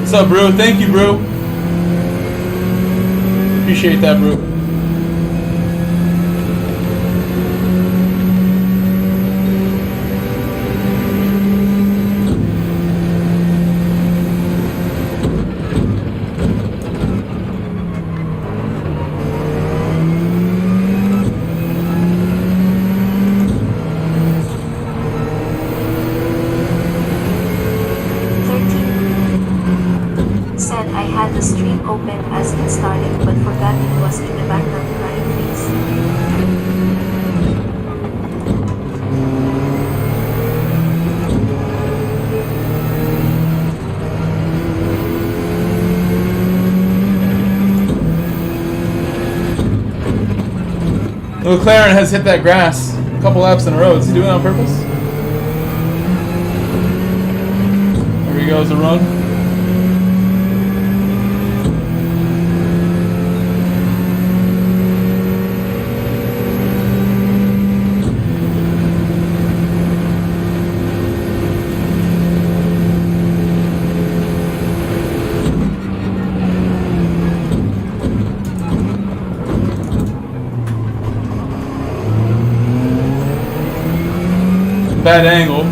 What's up, bro? Thank you, bro. Appreciate that, bro. Said I had the stream open as it started but forgot it was in the background crying face. McLaren has hit that grass a couple laps in a row. Is he doing it on purpose? There he goes, a run. Bad angle.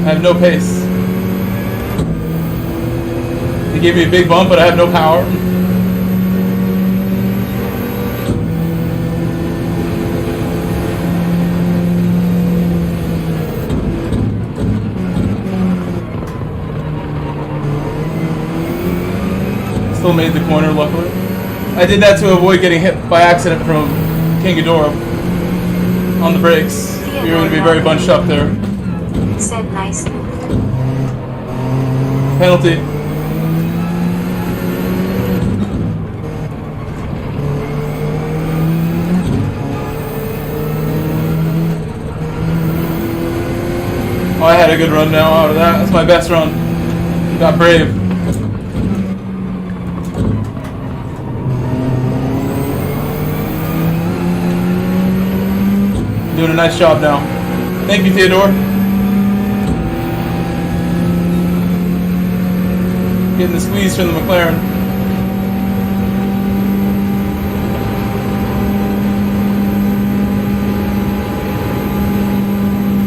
I have no pace. He gave me a big bump, but I have no power. Still made the corner, luckily. I did that to avoid getting hit by accident from King Ghidorah on the brakes. You're going to be very bunched up there. Said nice. Penalty. Oh, I had a good run now out of that. That's my best run. Got brave. Doing a nice job now. Thank you, Theodore. Getting the squeeze from the McLaren.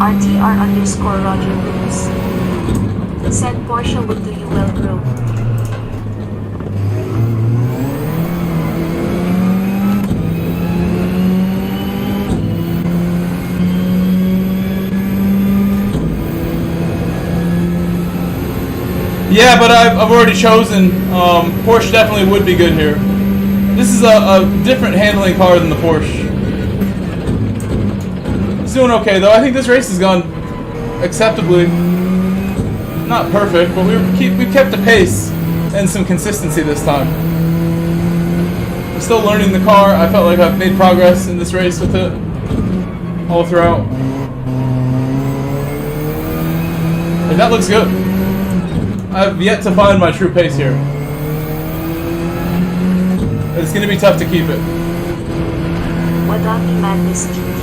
RTR underscore Roger Bruce said Porsche would do you well, bro. Yeah, but I've already chosen. Porsche definitely would be good here. This is a different handling car than the Porsche. He's doing okay though. I think this race has gone acceptably. Not perfect, but we've kept the pace and some consistency this time. I'm still learning the car. I felt like I've made progress in this race with it all throughout. And that looks good. I've yet to find my true pace here. It's going to be tough to keep it. Wadami Madness GT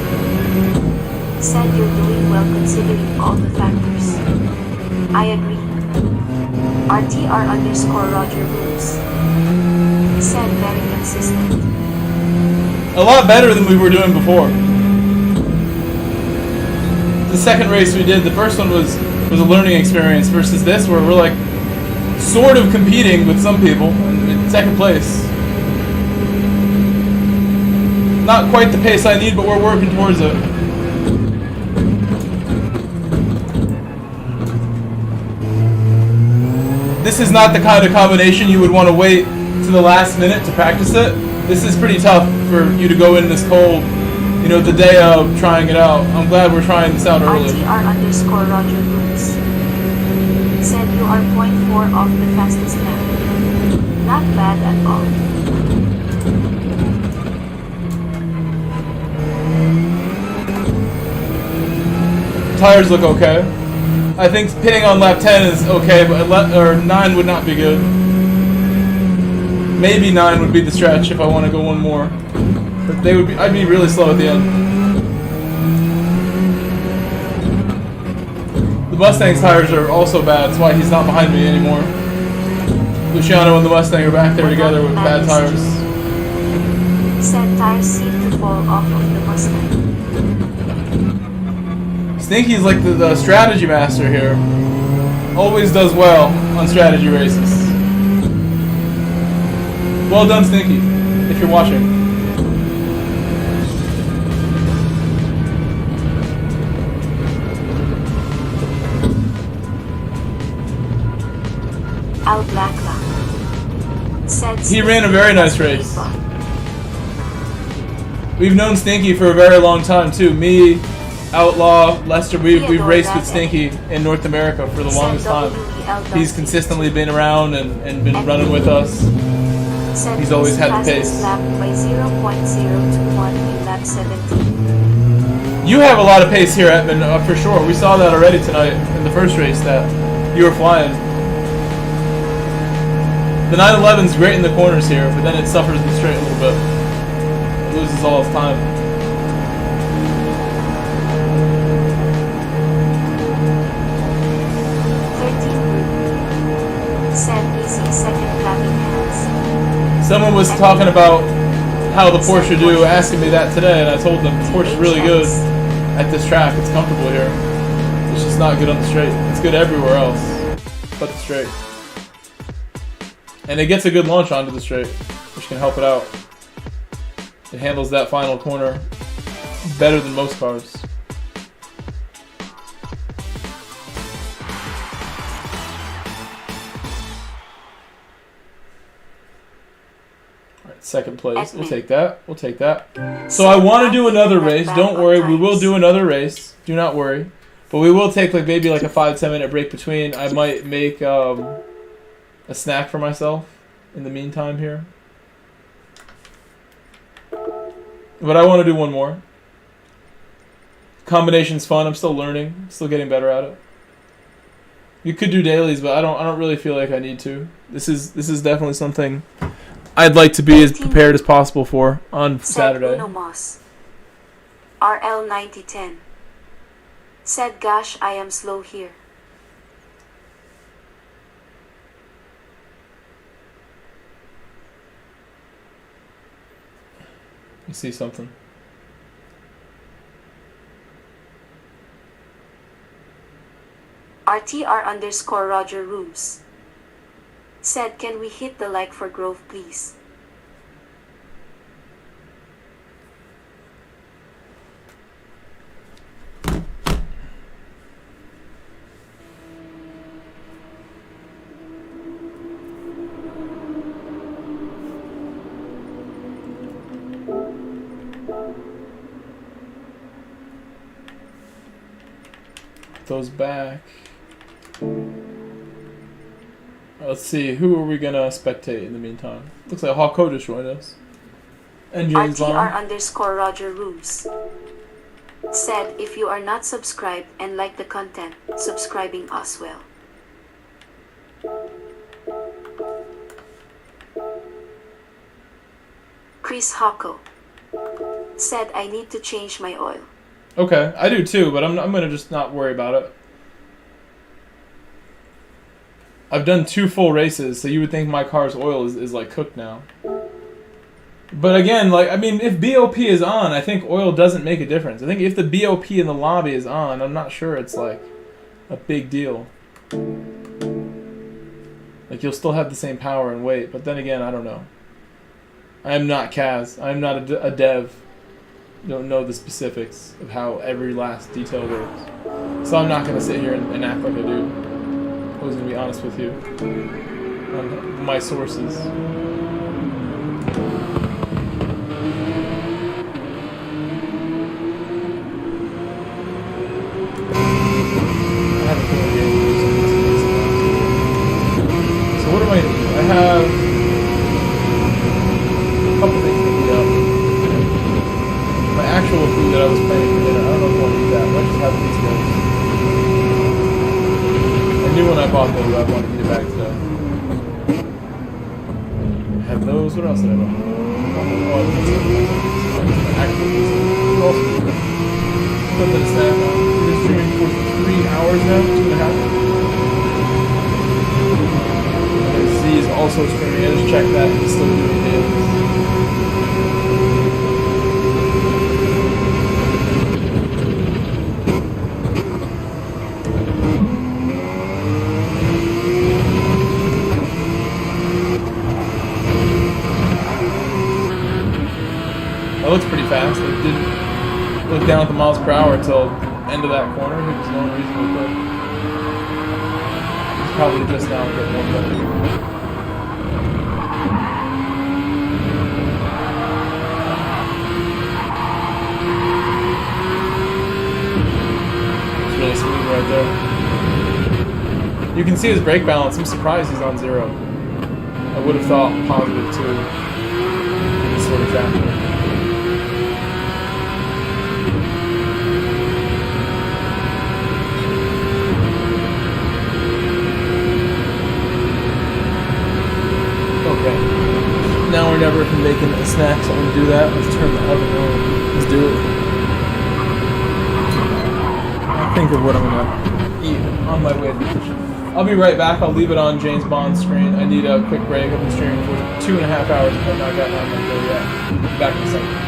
said you're doing well considering all the factors. I agree. RTR_Roger Rules said very consistent. A lot better than we were doing before. The second race we did, the first one was a learning experience versus this where we're like sort of competing with some people in second place. Not quite the pace I need, but we're working towards it. This is not the kind of combination you would want to wait to the last minute to practice it. This is pretty tough for you to go in this cold, you know, the day of trying it out. I'm glad we're trying this out early. RTR_Roger Rules said you are 0.4 off the fastest lap. Not bad at all. Tires look okay. I think pitting on lap 10 is okay, but 9 would not be good. Maybe 9 would be the stretch if I want to go one more. But I'd be really slow at the end. The Mustang's tires are also bad, that's why he's not behind me anymore. Luciano and the Mustang are back there together with bad tires. Said tires seem to fall off of the Mustang. Stinky's like the strategy master here. Always does well on strategy races. Well done, Stinky, if you're watching. Al Blacklock said he ran a very nice race. We've known Stinky for a very long time too. Me, Outlaw, Lester, we've raced with Stinky in North America for the longest time. He's consistently been around and been running with us. He's always had the pace. By 0.021 in lap 17. You have a lot of pace here, Edmund, for sure. We saw that already tonight in the first race that you were flying. The 911's great in the corners here, but then it suffers the straight a little bit. It loses all its time. Someone was talking about how the Porsche do, asking me that today, and I told them the Porsche is really good at this track. It's comfortable here. It's just not good on the straight. It's good everywhere else but the straight. And it gets a good launch onto the straight, which can help it out. It handles that final corner better than most cars. Second place. We'll take that. We'll take that. So I want to do another race. Don't worry. We will do another race. Do not worry. But we will take maybe a 5-10 minute break between. I might make a snack for myself in the meantime here. But I want to do one more. Combination's fun. I'm still learning. Still getting better at it. You could do dailies, but I don't really feel like I need to. This is definitely something I'd like to be as prepared as possible for on Saturday. Bruno Moss. RL9010 said, "Gosh, I am slow here." You see something. RTR_Roger Rooms said, "Can we hit the like for growth, please?" those back. Let's see, who are we gonna spectate in the meantime? Looks like Hawko just joined us. And James Bond. RTR_Roger Roos said, if you are not subscribed and like the content, subscribing as well. Chris Hawko said, I need to change my oil. Okay, I do too, but I'm gonna just not worry about it. I've done 2 full races, so you would think my car's oil is like cooked now. But again, like, I mean, if BOP is on, I think oil doesn't make a difference. I think if the BOP in the lobby is on, I'm not sure it's like a big deal. Like, you'll still have the same power and weight, but then again, I don't know. I am not Kaz. I am not a dev. I don't know the specifics of how every last detail works. So I'm not going to sit here and act like I do. I was going to be honest with you on my sources. I have a feeling game. So what am I doing? I have a couple things to eat up. My actual food that I was planning for dinner, I don't know if I want to eat that. Let's just have these guys. I knew when I bought those I wanted to eat it back today. I have those. What else did I buy? Oh, actual pizza. What else did I buy? Put that snack on. We've been streaming for 3 hours now, 2.5. And Z is also streaming. I just checked that. He's still doing dailies. That looks pretty fast. It didn't look down at the miles per hour until the end of that corner. It was going reasonably quick. It's probably just now getting warmed up. It's really smooth right there. You can see his brake balance. I'm surprised he's on 0. I would have thought positive 2 in this sort of factor. Now or never, if I'm making a snack, so I'm going to do that. Let's turn the oven on. Let's do it. I'll think of what I'm going to eat on my way to the kitchen. I'll be right back. I'll leave it on James Bond's screen. I need a quick break. I've been streaming for 2.5 hours if I've not gotten on my go yet. Back in a second.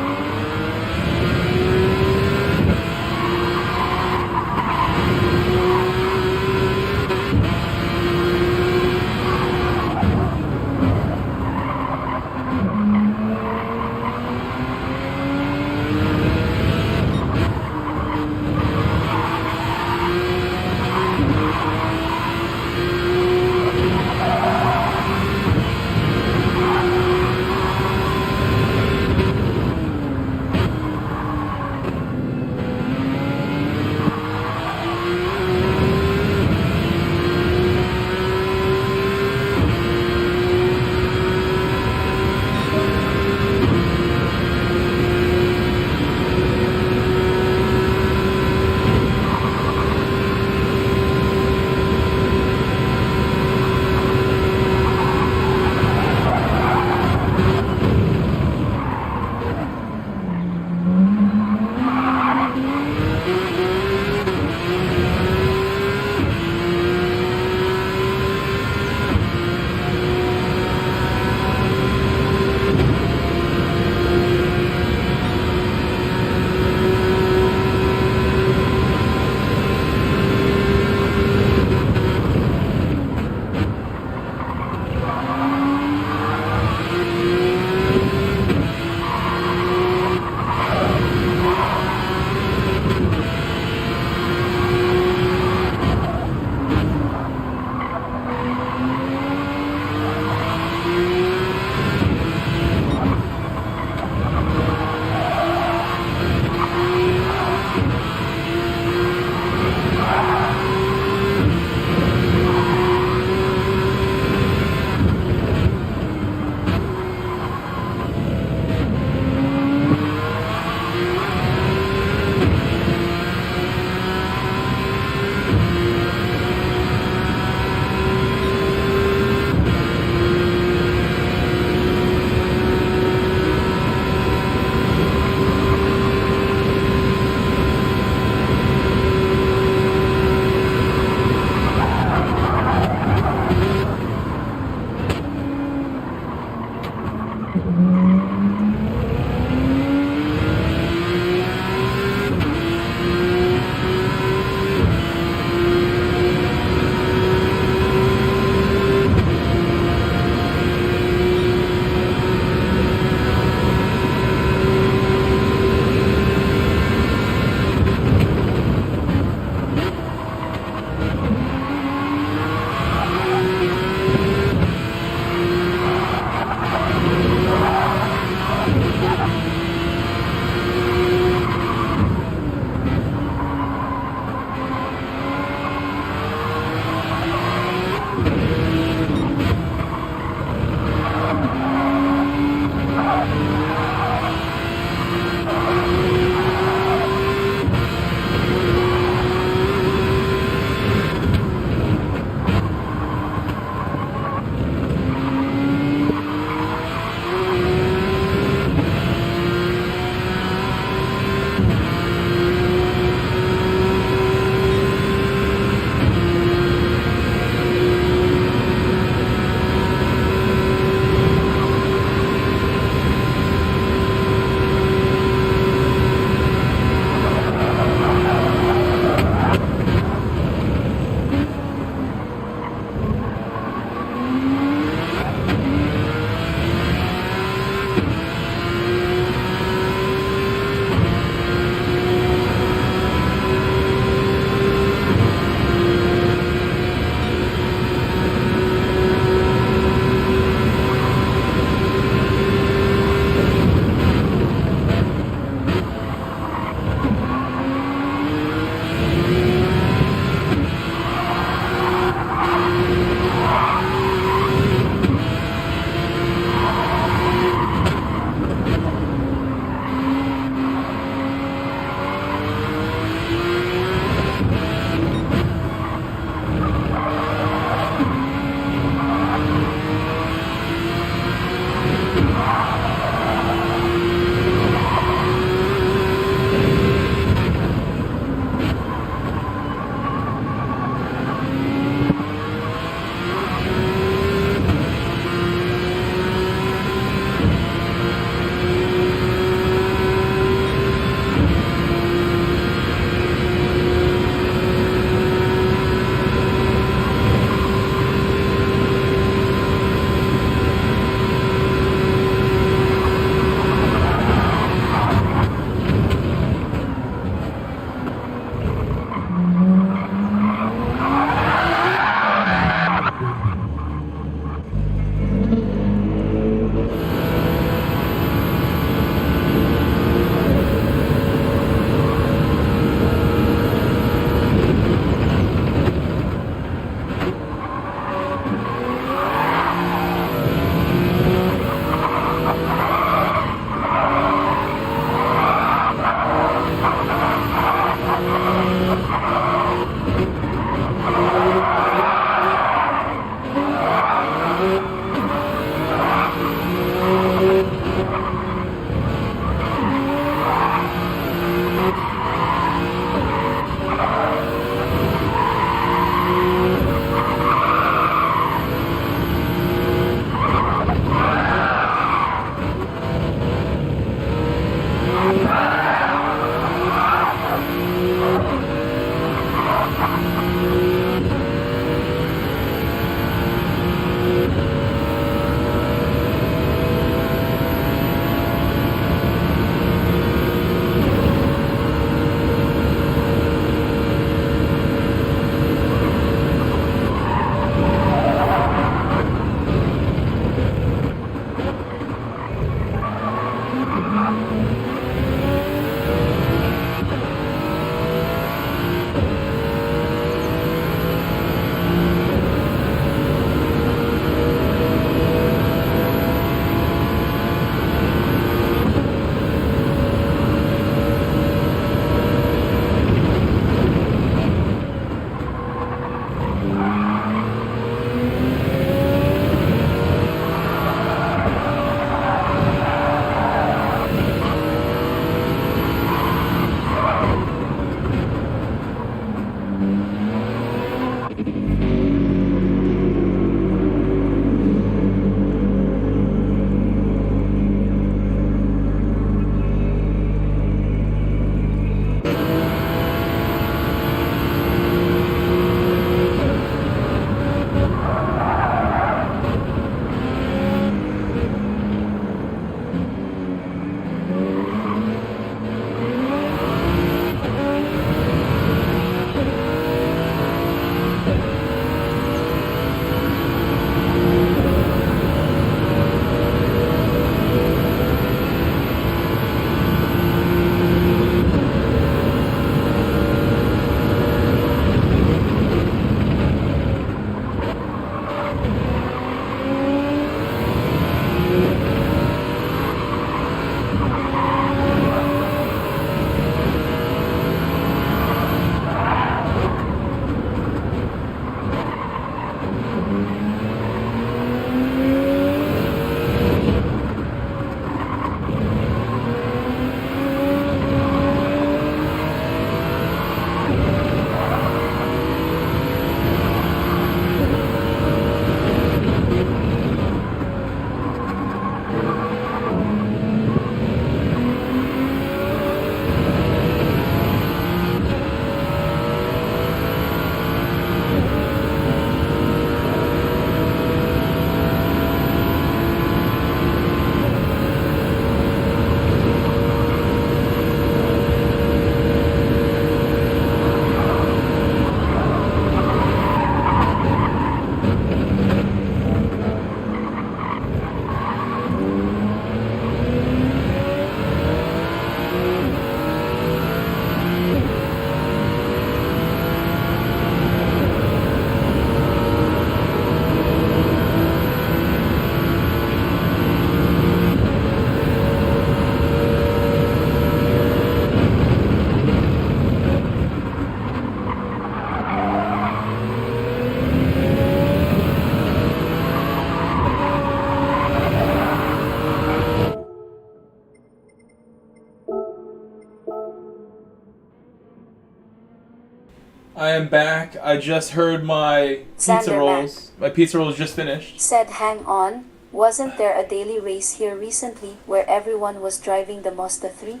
I am back. I just heard my pizza rolls. My pizza rolls just finished. Said, hang on. Wasn't there a daily race here recently where everyone was driving the Mazda 3?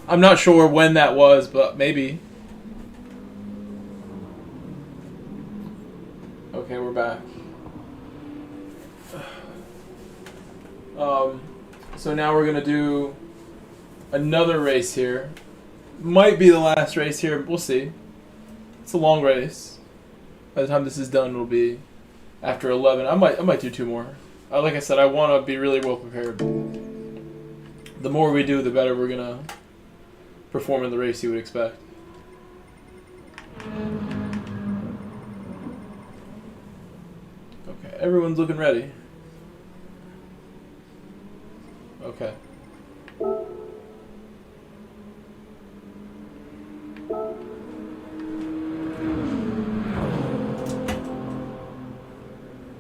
I'm not sure when that was, but maybe. Okay, we're back. So now we're gonna do another race here. Might be the last race here. We'll see. It's a long race. By the time this is done, it'll be after 11. I might do 2 more. Like I said, I want to be really well prepared. The more we do, the better we're gonna perform in the race you would expect. Okay, everyone's looking ready. Okay.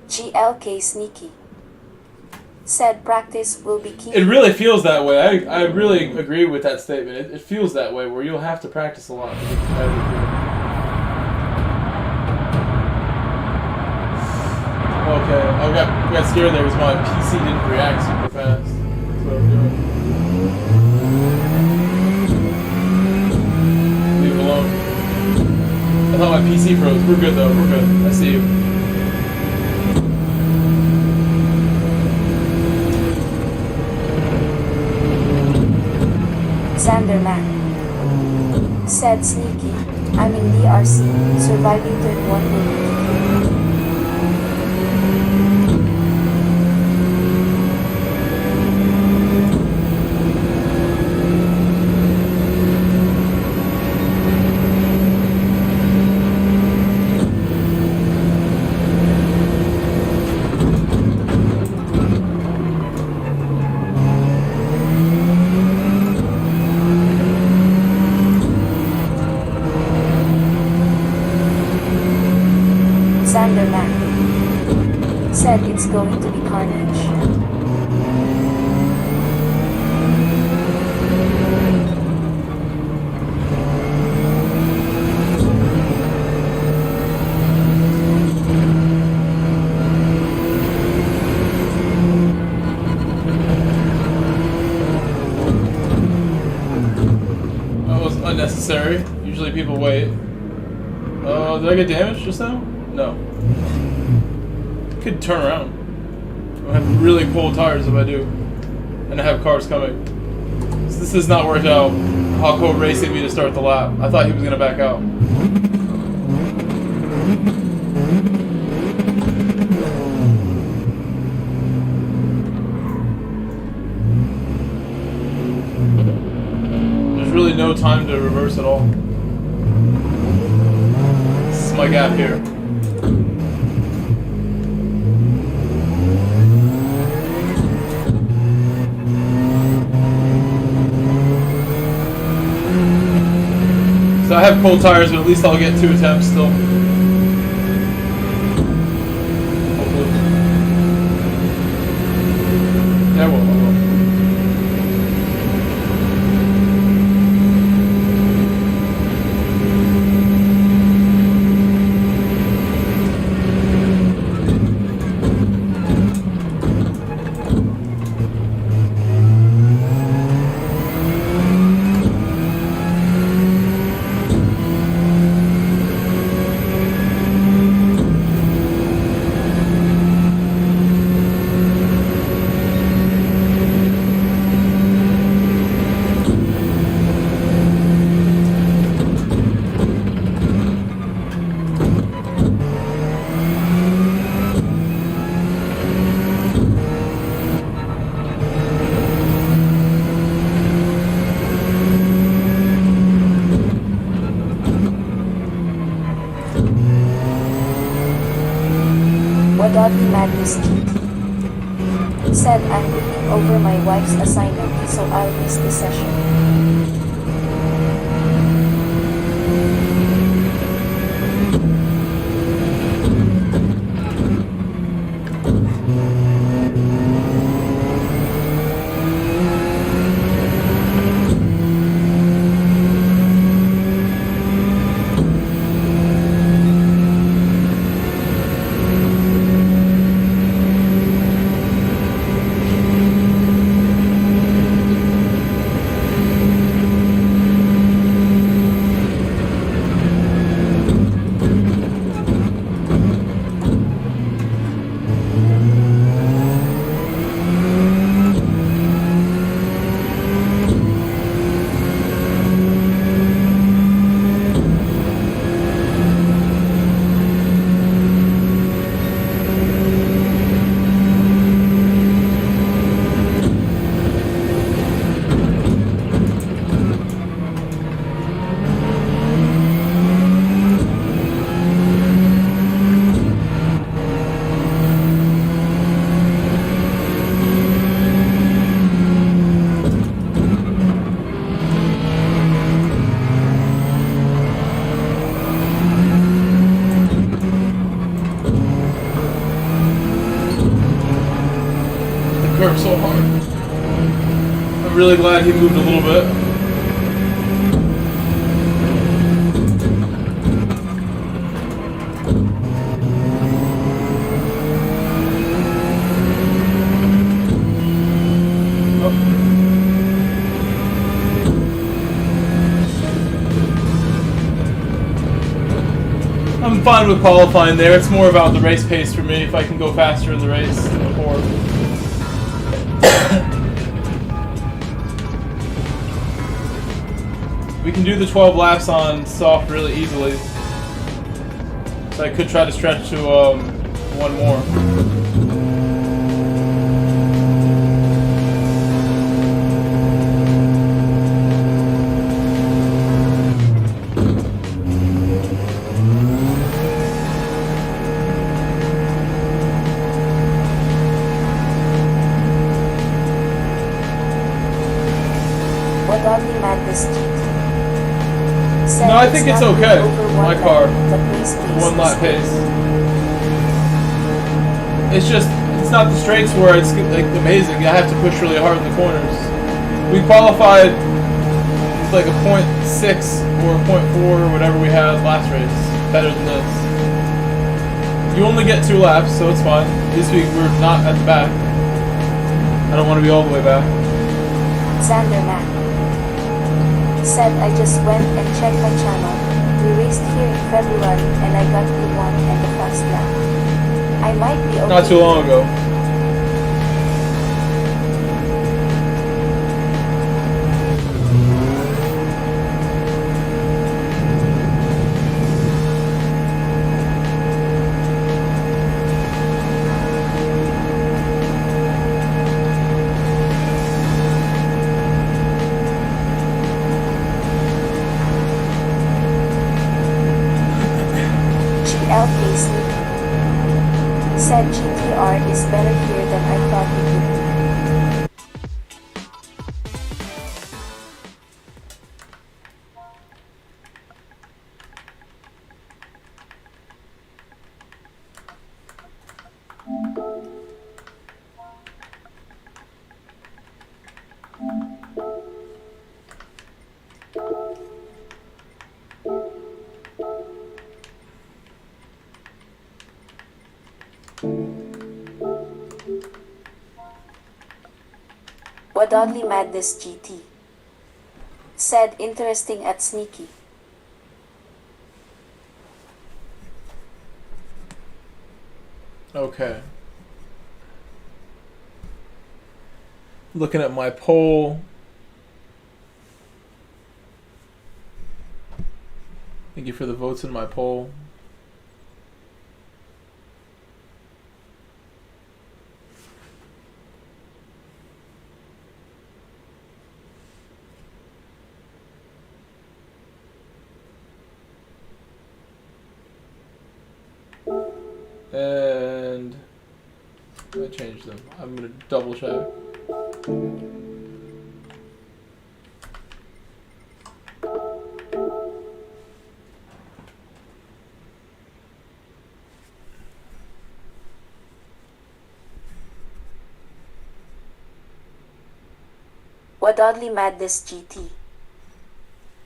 GLK Sneaky. Said practice will be key. It really feels that way. I really agree with that statement. It feels that way, where you'll have to practice a lot to get competitive. Okay, I got scared there because my PC didn't react super fast. That's what I'm doing. Leave it alone. I thought my PC froze. We're good though. We're good. I see you. Xander Mac. Said Sneaky. I'm in DRC. Surviving turn 1 will be key. Xander Mac. Said it's going to be carnage. That was unnecessary. Usually people wait. Oh, did I get damaged just now? No. Could turn around. I have really cold tires if I do. And I have cars coming. So this has not worked out. Hawko racing me to start the lap. I thought he was going to back out. There's really no time to reverse at all. This is my gap here. So I have cold tires, but at least I'll get 2 attempts still. Hopefully. Yeah, I will. Godly Madness Kid. Said I'm looking over my wife's assignment, so I'll miss the session. curve so hard. I'm really glad he moved a little bit. I'm fine with qualifying there. It's more about the race pace for me. If I can go faster in the race than before. We can do the 12 laps on soft really easily. So I could try to stretch to one more. No, I think it's okay. My car, one lap pace. It's just, it's not the straights where it's like amazing. I have to push really hard in the corners. We qualified with like a 0.6 or a 0.4 or whatever we had last race. Better than this. You only get 2 laps, so it's fine. This week we're not at the back. I don't want to be all the way back. Xander Mack said, I just went and checked my channel. We raced here in February and I got P1 and the fast lap. I might be okay. Not too long ago. Said GTR is better here than I thought it would Wadodly Madness GT said, interesting at sneaky. Okay. Looking at my poll. Thank you for the votes in my poll. And I changed them. I'm gonna double check. Wadodly Madness GT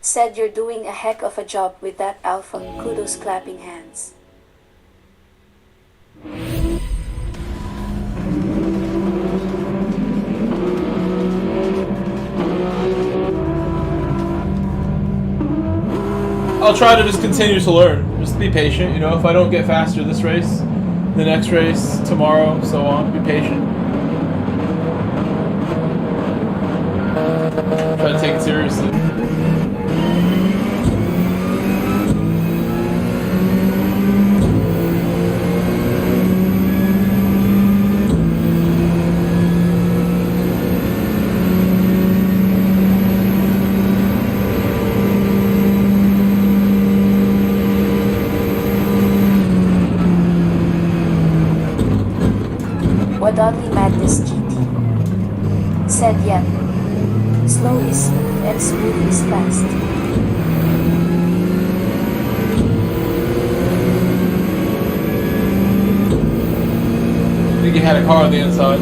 said, you're doing a heck of a job with that alpha. Kudos, clapping hands. I'll try to just continue to learn. Just be patient, you know. If I don't get faster this race, the next race, tomorrow, so on, be patient. Try to take it seriously. Wadodly Madness GT said, yeah, slow is smooth and smooth is fast. I think he had a car on the inside.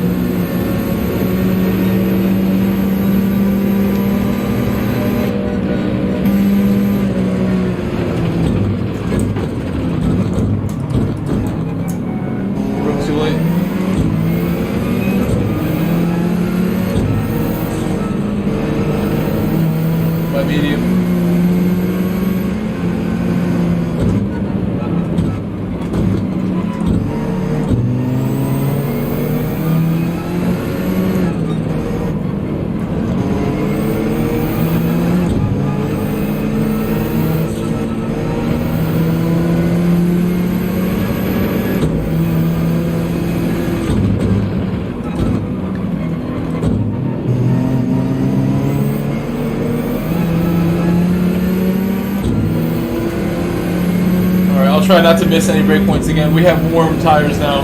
try not to miss any break points again. We have warm tires now.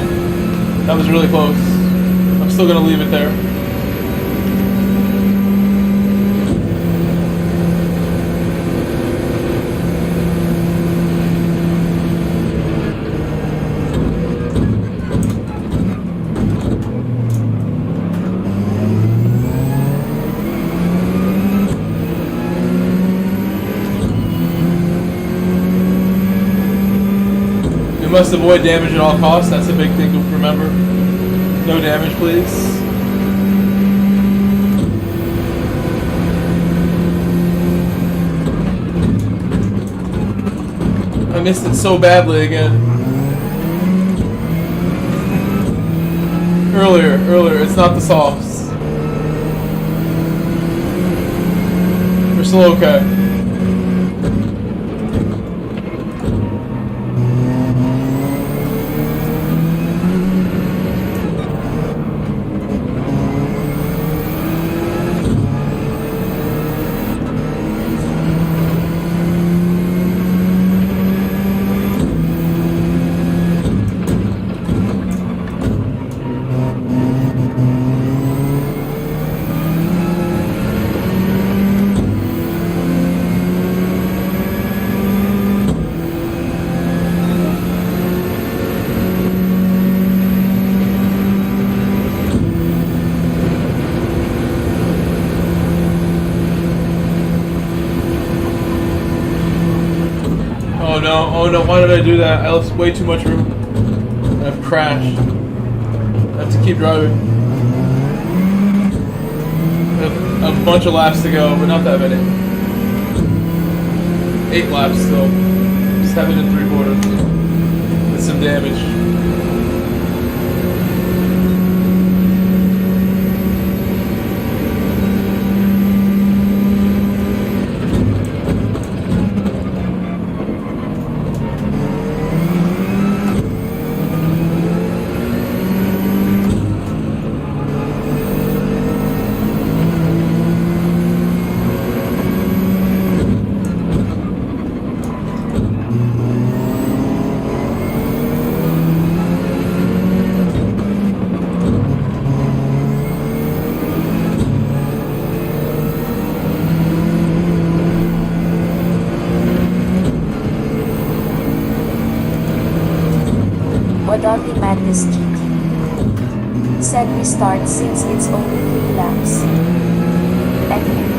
That was really close. I'm still gonna leave it there. We must avoid damage at all costs. That's a big thing to remember. No damage, please. I missed it so badly again. Earlier. It's not the softs. We're still okay. Oh no, why did I do that? I left way too much room. I've crashed. I have to keep driving. I have a bunch of laps to go, but not that many. 8 laps still. 7 3/4. With some damage. Wadonly Madness GT said restart since it's only 3 laps. Edwin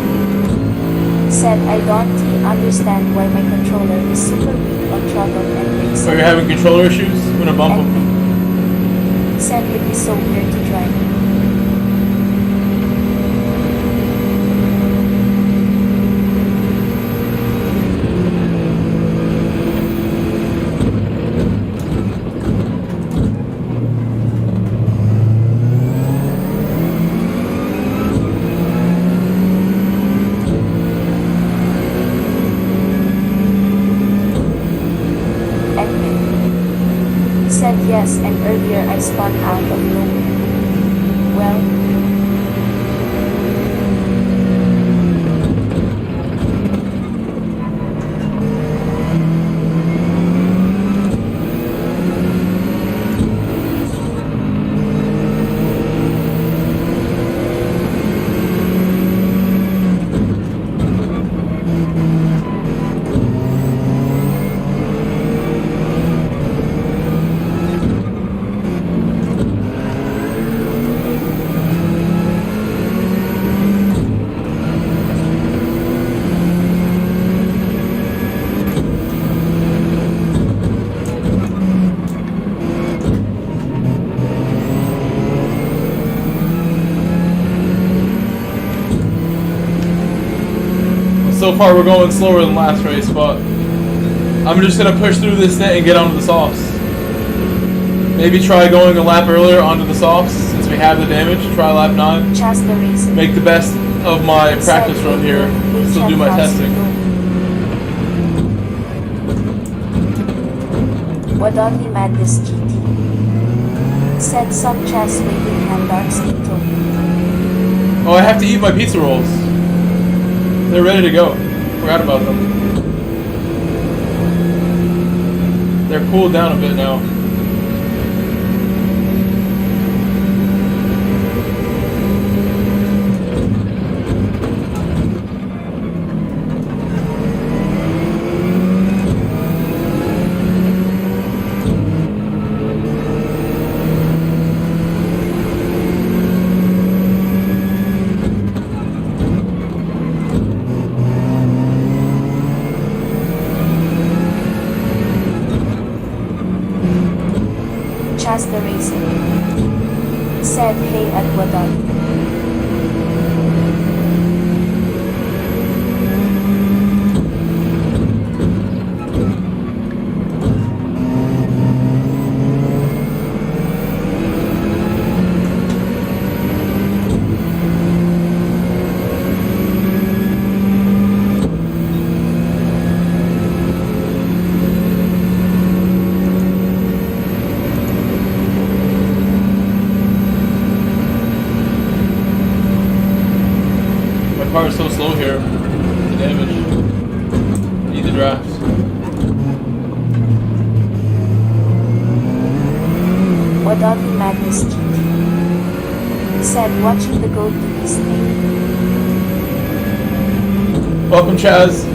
said I don't understand why my controller is super weak on throttle and brakes. So you're having controller issues? I'm gonna bump them. Edwin said it is so weird to drive. Said yes, and earlier I spun out of nowhere. Well, So far we're going slower than last race, but I'm just going to push through this net and get onto the softs. Maybe try going a lap earlier onto the softs since we have the damage. Try lap 9. Make the best of my practice run here. Still do my testing. Wadonly Madness GT said some chest waving handdarts into. Oh, I have to eat my pizza rolls. They're ready to go. Forgot about them. They're cooled down a bit now. The racing said hey at Wadon. The car is so slow here. The damage. Need the draft. Wadon Madness GT said watching the goat do his thing. Welcome, Chaz.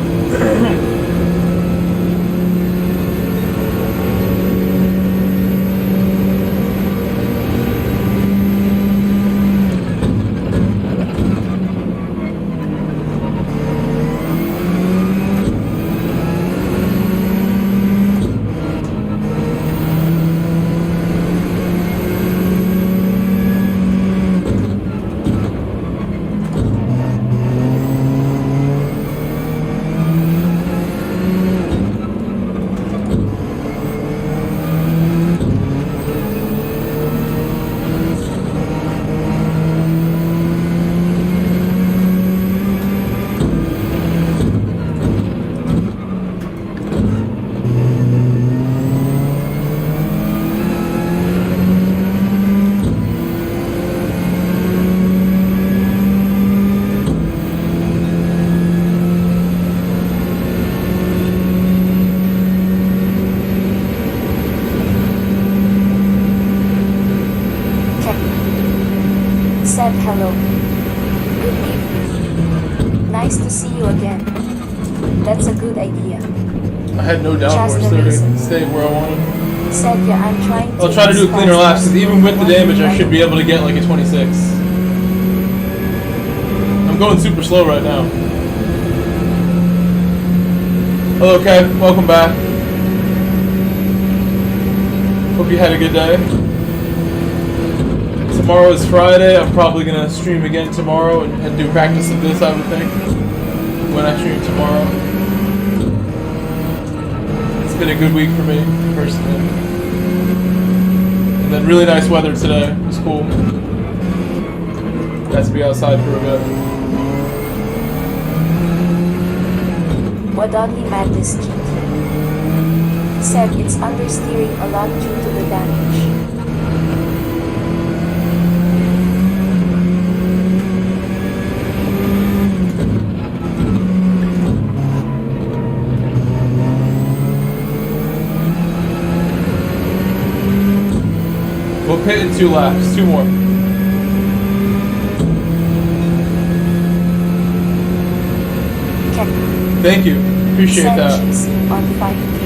Said hello. Good evening. Nice to see you again. That's a good idea. I had no downforce there to stay where I wanted. Said yeah, I'm trying to. I'll try to do cleaner laps because even with the damage, I should be able to get like a 26. I'm going super slow right now. Hello, Kev. Welcome back. Hope you had a good day. Tomorrow is Friday. I'm probably going to stream again tomorrow and do practice of this, I would think, when I stream tomorrow. It's been a good week for me, personally. And then really nice weather today. It was cool. Got to be outside for a bit. Wadon Madness GT said it's understeering a lot due to the damage. We'll pit in 2 laps, 2 more. Thank you, appreciate that. On 5K.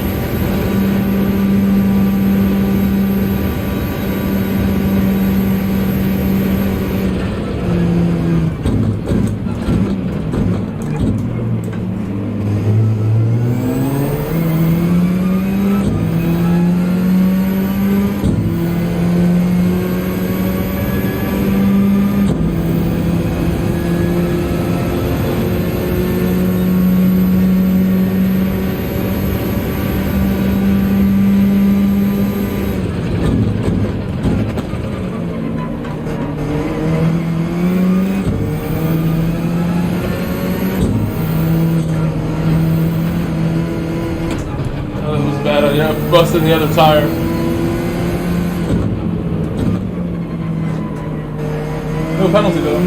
Yeah, busted the other tire. No penalty though.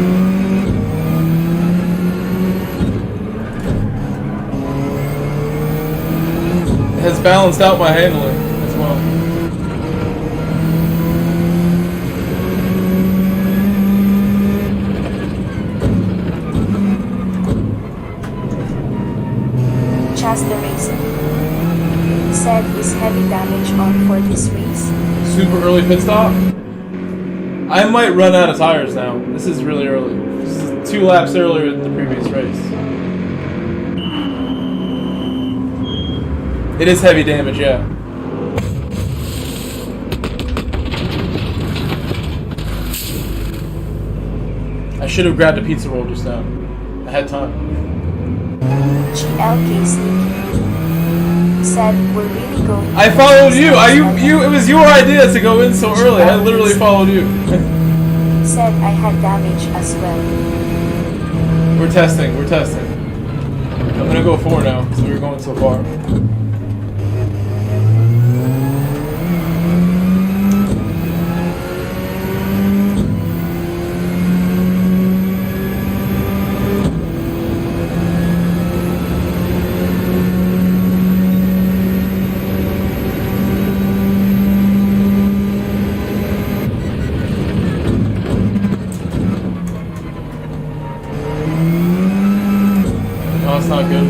It has balanced out my handling. well. Chasta Racing said is heavy damage on for this race. Super early pit stop? I might run out of tires now. This is really early. This is 2 laps earlier than the previous race. It is heavy damage, yeah. I should have grabbed a pizza roll just now. I had time. GLK Sneaky said we're really going. I followed you. It was your idea to go in so early. I literally followed you. Said I had damage as well. We're testing. We're testing. I'm gonna go 4 now because we were going so far. Not good.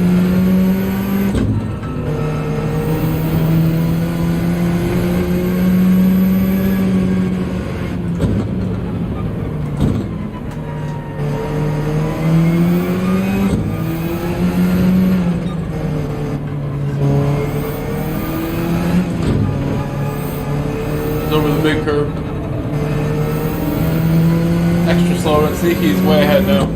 It's over the big curve. Extra slow and Sneaky's way ahead now.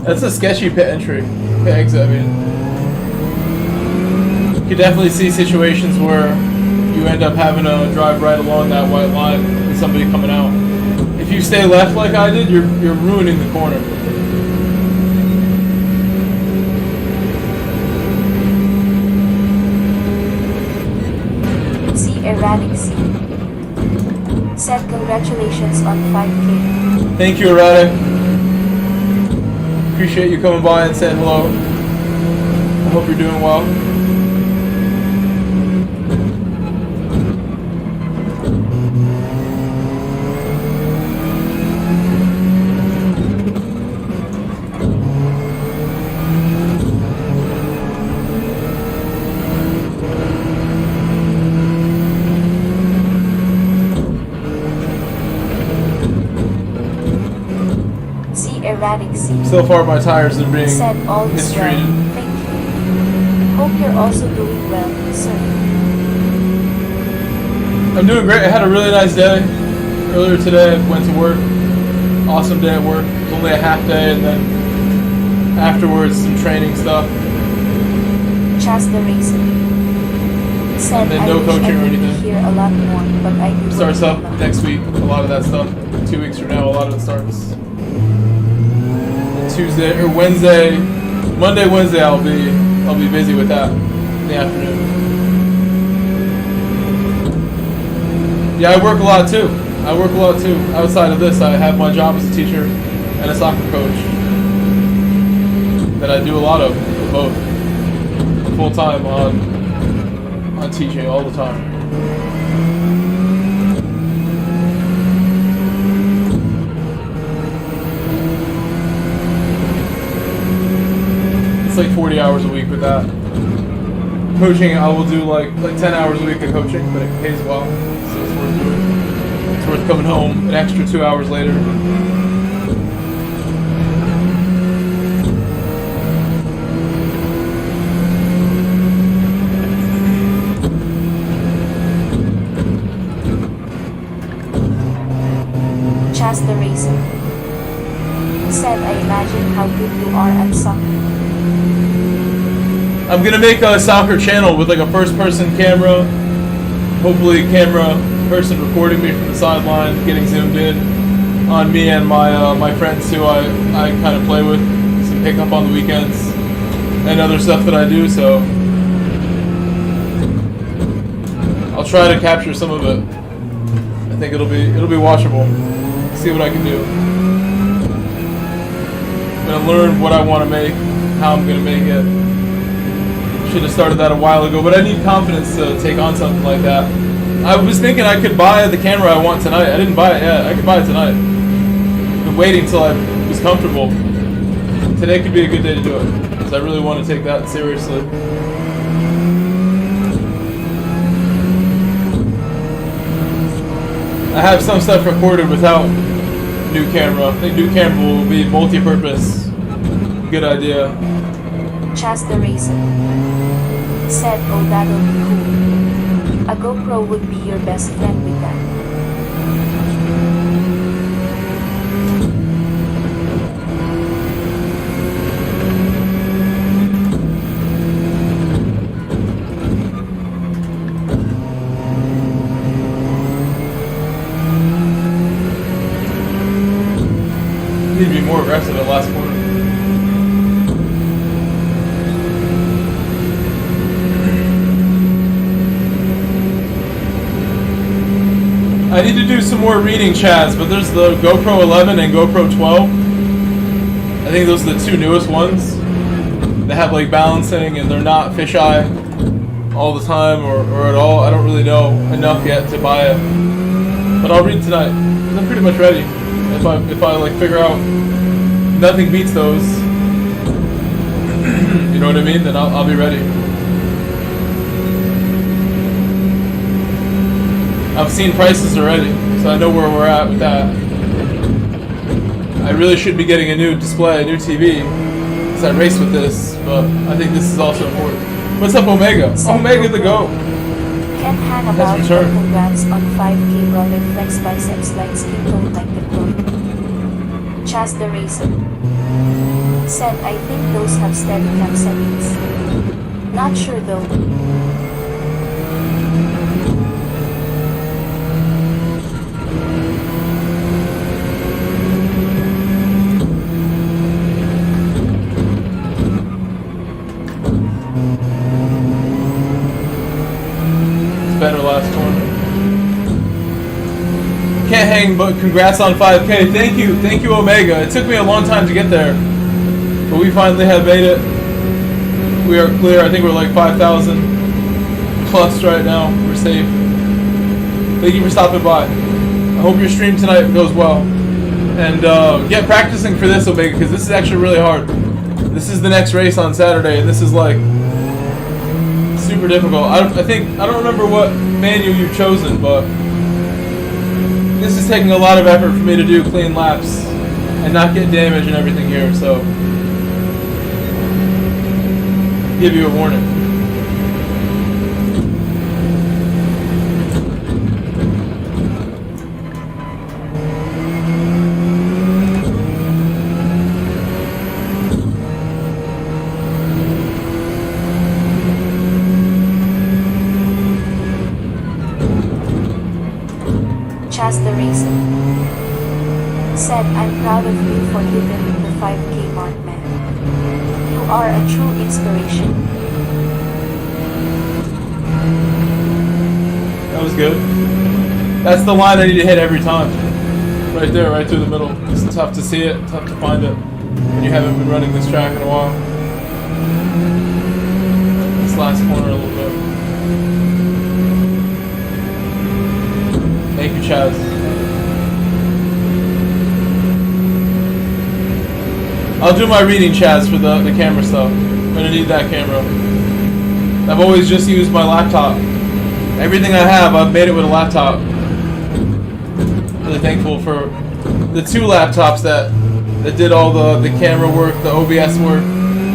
That's a sketchy pit entry, pit exit, I mean. You could definitely see situations where you end up having to drive right along that white line with somebody coming out. If you stay left like I did, you're ruining the corner. C. Erratic C. said congratulations on 5K. Thank you, Erratic. Appreciate you coming by and saying hello. I hope you're doing well. Erratic C. So far my tires are being said all is well. mistreated. Thank you. Hope you're also doing well, sir. I'm doing great. I had a really nice day. Earlier today I went to work. Awesome day at work. It was only a half day and then afterwards some training stuff. Chasta Racing said And then no coaching or anything. Hear a lot more, but I do Starts up next week. A lot of that stuff. 2 weeks from now a lot of it starts. Tuesday or Wednesday, Monday, Wednesday I'll be busy with that in the afternoon. Yeah, I work a lot too. Outside of this, I have my job as a teacher and a soccer coach that I do a lot of both. Full time on teaching all the time. Like 40 hours a week with that. Coaching, I will do like 10 hours a week of coaching, but it pays well, so it's worth doing. It's worth coming home an extra 2 hours later. Chasta Racing said, I imagine how good you are at soccer. I'm gonna make a soccer channel with like a first-person camera. Hopefully, camera person recording me from the sideline, getting zoomed in on me and my friends who I kind of play with, some pickup on the weekends, and other stuff that I do. So I'll try to capture some of it. I think it'll be watchable. See what I can do. I'm gonna learn what I want to make, how I'm gonna make it. Should have started that a while ago, but I need confidence to take on something like that. I was thinking I could buy the camera I want tonight. I didn't buy it yet. I could buy it tonight. I've been waiting till I was comfortable. Today could be a good day to do it, because I really want to take that seriously. I have some stuff recorded without new camera. I think new camera will be multi-purpose. Good idea. Chas the Racer said, "Oh, that'll be cool. A GoPro would be your best friend with that." Need to be more aggressive at last quarter. I need to do some more reading, Chaz, but there's the GoPro 11 and GoPro 12. I think those are the two newest ones. They have like balancing and they're not fisheye all the time or at all. I don't really know enough yet to buy it. But I'll read tonight. I'm pretty much ready. If I like figure out nothing beats those, you know what I mean, then I'll be ready. I've seen prices already, so I know where we're at with that. I really should be getting a new display, a new TV, because I race with this, but I think this is also important. What's up, Omega? Omega the GOAT! Can hang about and congrats on 5K brother flex biceps like skin tone like the pro. Chas the Racer said, "I think those have Steadicam settings. Not sure though." Better last corner. Can't hang, but congrats on 5K. Thank you, Omega. It took me a long time to get there, but we finally have made it. We are clear. I think we're like 5,000 plus right now. We're safe. Thank you for stopping by. I hope your stream tonight goes well, and get practicing for this, Omega, because this is actually really hard. This is the next race on Saturday, and this is like super difficult. I don't remember what manual you've chosen, but this is taking a lot of effort for me to do clean laps and not get damage and everything here, so give you a warning. Chas the Racer said, "I'm proud of you for hitting the 5K mark, man. You are a true inspiration." That was good. That's the line I need to hit every time. Right there, right through the middle. It's tough to see it, tough to find it when you haven't been running this track in a while. This last corner a little bit. Thank you, Chaz. I'll do my reading, Chaz, for the camera stuff. I'm gonna need that camera. I've always just used my laptop. Everything I have, I've made it with a laptop. Really thankful for the two laptops that did all the camera work, the OBS work,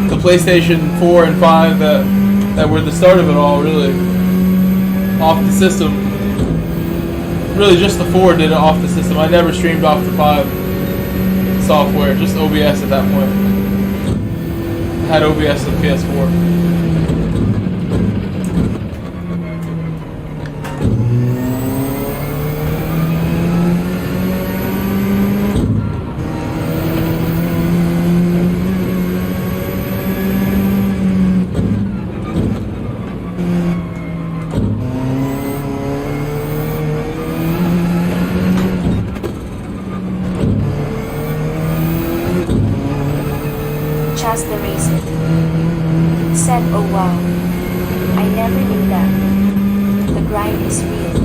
the PlayStation 4 and 5 that were the start of it all, really. Off the system. Really, just the 4 did it off the system. I never streamed off the 5 software, just OBS at that point. I had OBS on PS4. Said, oh wow. I never knew that. The grind is real.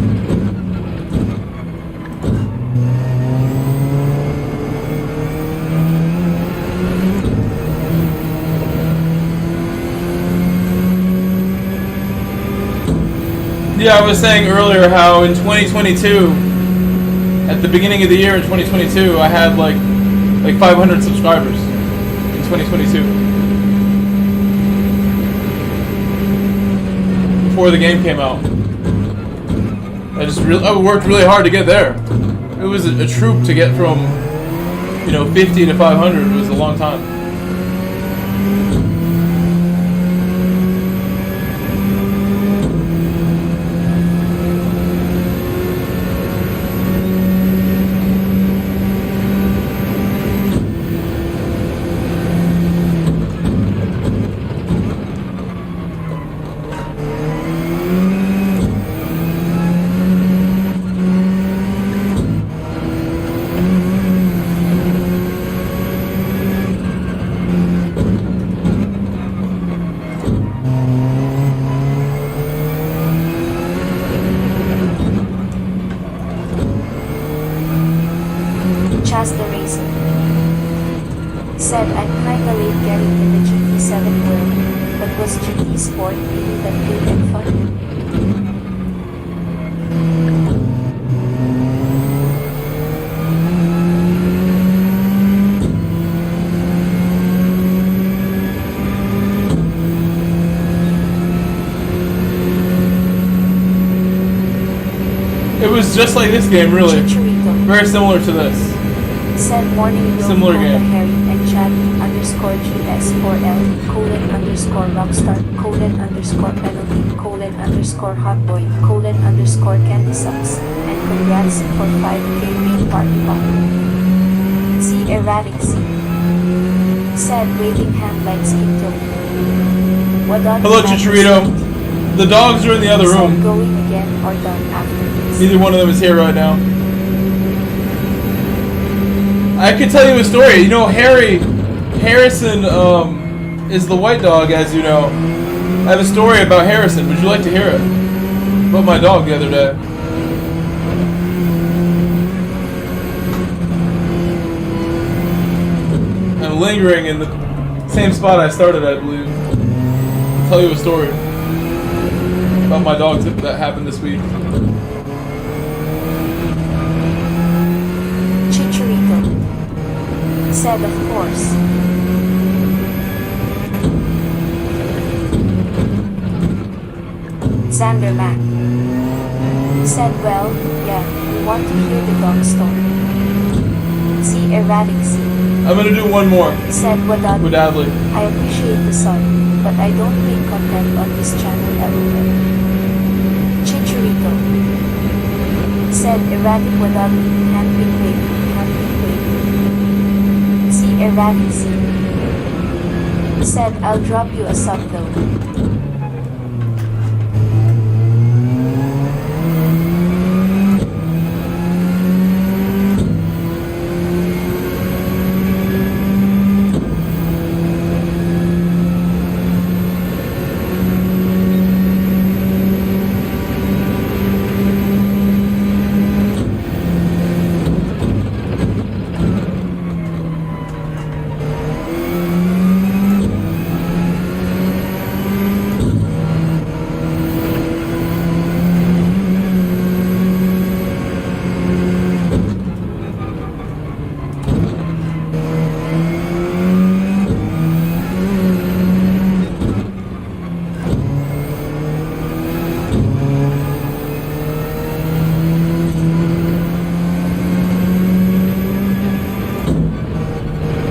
Yeah, I was saying earlier how in 2022, at the beginning of the year in 2022, I had like 500 subscribers in 2022. Before the game came out. I worked really hard to get there. It was a troop to get from, 50 to 500. It was a long time. The Racer said, I'm kinda late getting in the GT7 world, but was GT Sport really that good and fun? It was just like this game, really. Very similar to this. Said morning similar game. Harry and Chad _GS4L _Rockstar _penalty _hotboy _candy sucks and congrats for 5K main party bot. See erratic C. Said waving hand like skin tone. Hello Chicharito. The dogs are in the other room. Going again or done after this. Neither one of them is here right now. I could tell you a story. Harrison is the white dog, as you know. I have a story about Harrison. Would you like to hear it? About my dog the other day. I'm lingering in the same spot I started, I believe. I'll tell you a story about my dog that happened this week. Said of course. Xander Mac said, well, yeah, we want to hear the dog story. See erratic C. I'm gonna do one more. Said Wadadley. I appreciate the sun, but I don't make content on this channel ever. Chicharito said erratic Wadadley can't be waiting. Erratic C. Said, I'll drop you a sub though.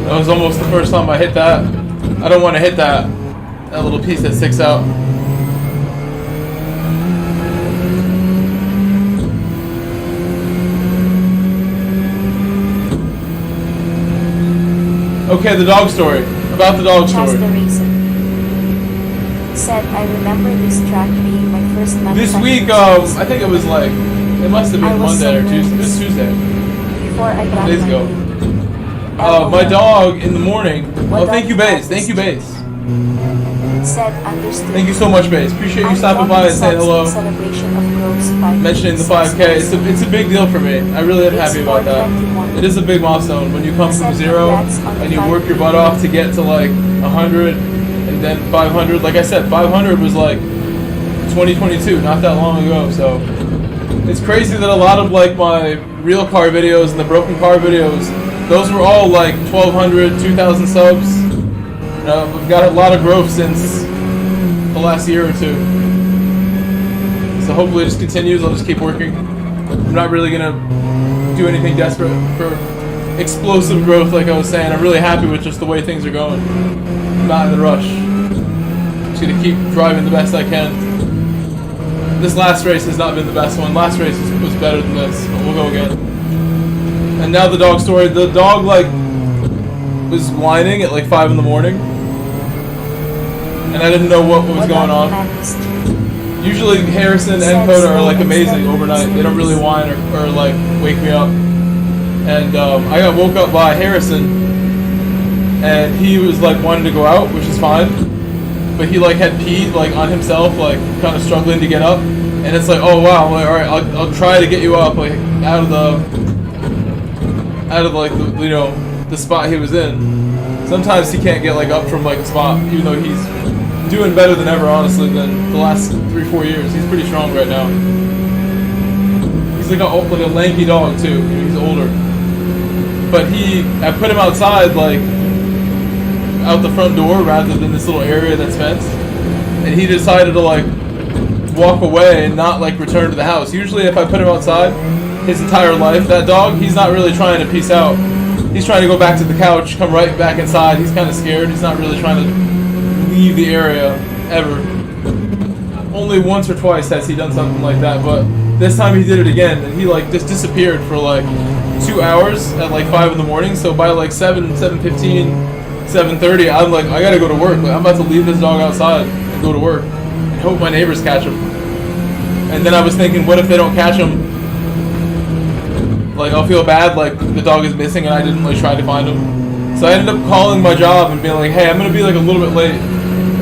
That was almost the first time I hit that. I don't want to hit that little piece that sticks out. Okay, the dog story. About the dog story. The reason. Said, I remember this track being my first This week, I think it was like, it must have been Monday or Tuesday. It was Tuesday. Before I got days ago. My dog in the morning. Oh, thank you, Bass. Thank you, Bass. Said understood. Thank you so much, Bass. Appreciate you stopping by and saying hello. Celebration of Grove's 5 Mentioning the 5K. It's a big deal for me. I really am happy about that. It is a big milestone when you come from 0 and you work your butt off to get to like 100 and then 500. Like I said, 500 was like 2022, not that long ago. So it's crazy that a lot of like my real car videos and the broken car videos, those were all like 1,200, 2,000 subs. We've got a lot of growth since the last year or two. So hopefully it just continues. I'll just keep working. I'm not really going to do anything desperate for explosive growth like I was saying. I'm really happy with just the way things are going. I'm not in the rush. I'm just going to keep driving the best I can. This last race has not been the best one. Last race was better than this, but we'll go again. And now the dog story. The dog like was whining at like 5 in the morning. And I didn't know what was going on. Usually Harrison and Coda are like amazing overnight. They don't really whine or like wake me up. And I got woke up by Harrison, and he was like wanting to go out, which is fine. But he like had peed like on himself, like kind of struggling to get up. And it's like, oh wow, like, all right, I'll try to get you up like out of like the spot he was in. Sometimes he can't get like up from like a spot, even though he's doing better than ever, honestly, than the last 3-4 years. He's pretty strong right now. He's like a lanky dog too. He's older. But I put him outside, like out the front door rather than this little area that's fenced. And he decided to like walk away and not like return to the house. Usually if I put him outside his entire life, that dog, he's not really trying to peace out. He's trying to go back to the couch, come right back inside. He's kind of scared. He's not really trying to leave the area ever. Only once or twice has he done something like that, but this time he did it again, and he like just disappeared for like 2 hours at like 5 in the morning. So by like 7:15, 7:30, I'm like, I gotta go to work. Like, I'm about to leave this dog outside and go to work and hope my neighbors catch him. And then I was thinking, what if they don't catch him? Like, I'll feel bad, like the dog is missing and I didn't like try to find him. So I ended up calling my job and being like, hey, I'm gonna be like a little bit late.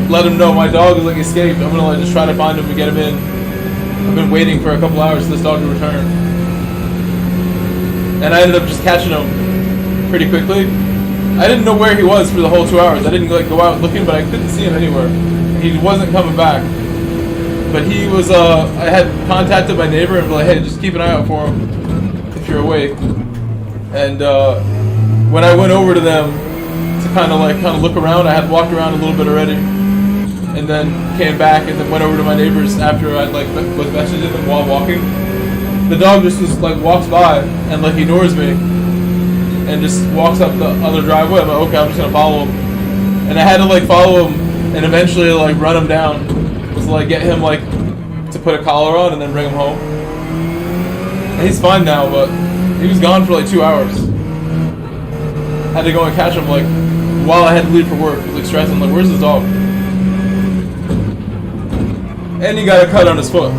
Let him know my dog is like escaped. I'm gonna like just try to find him and get him in. I've been waiting for a couple hours for this dog to return. And I ended up just catching him pretty quickly. I didn't know where he was for the whole 2 hours. I didn't like go out looking, but I couldn't see him anywhere. He wasn't coming back. But he was, I had contacted my neighbor and be like, hey, just keep an eye out for him if you're awake. And when I went over to them to kind of look around, I had walked around a little bit already. And then came back and then went over to my neighbors after I like was messaging them while walking. The dog just like walks by and like ignores me and just walks up the other driveway. I'm like, okay, I'm just gonna follow him. And I had to like follow him and eventually like run him down to like get him like to put a collar on and then bring him home. And he's fine now, but he was gone for like 2 hours. Had to go and catch him like while I had to leave for work. I was like stressing, like, where's the dog? And he got a cut on his foot.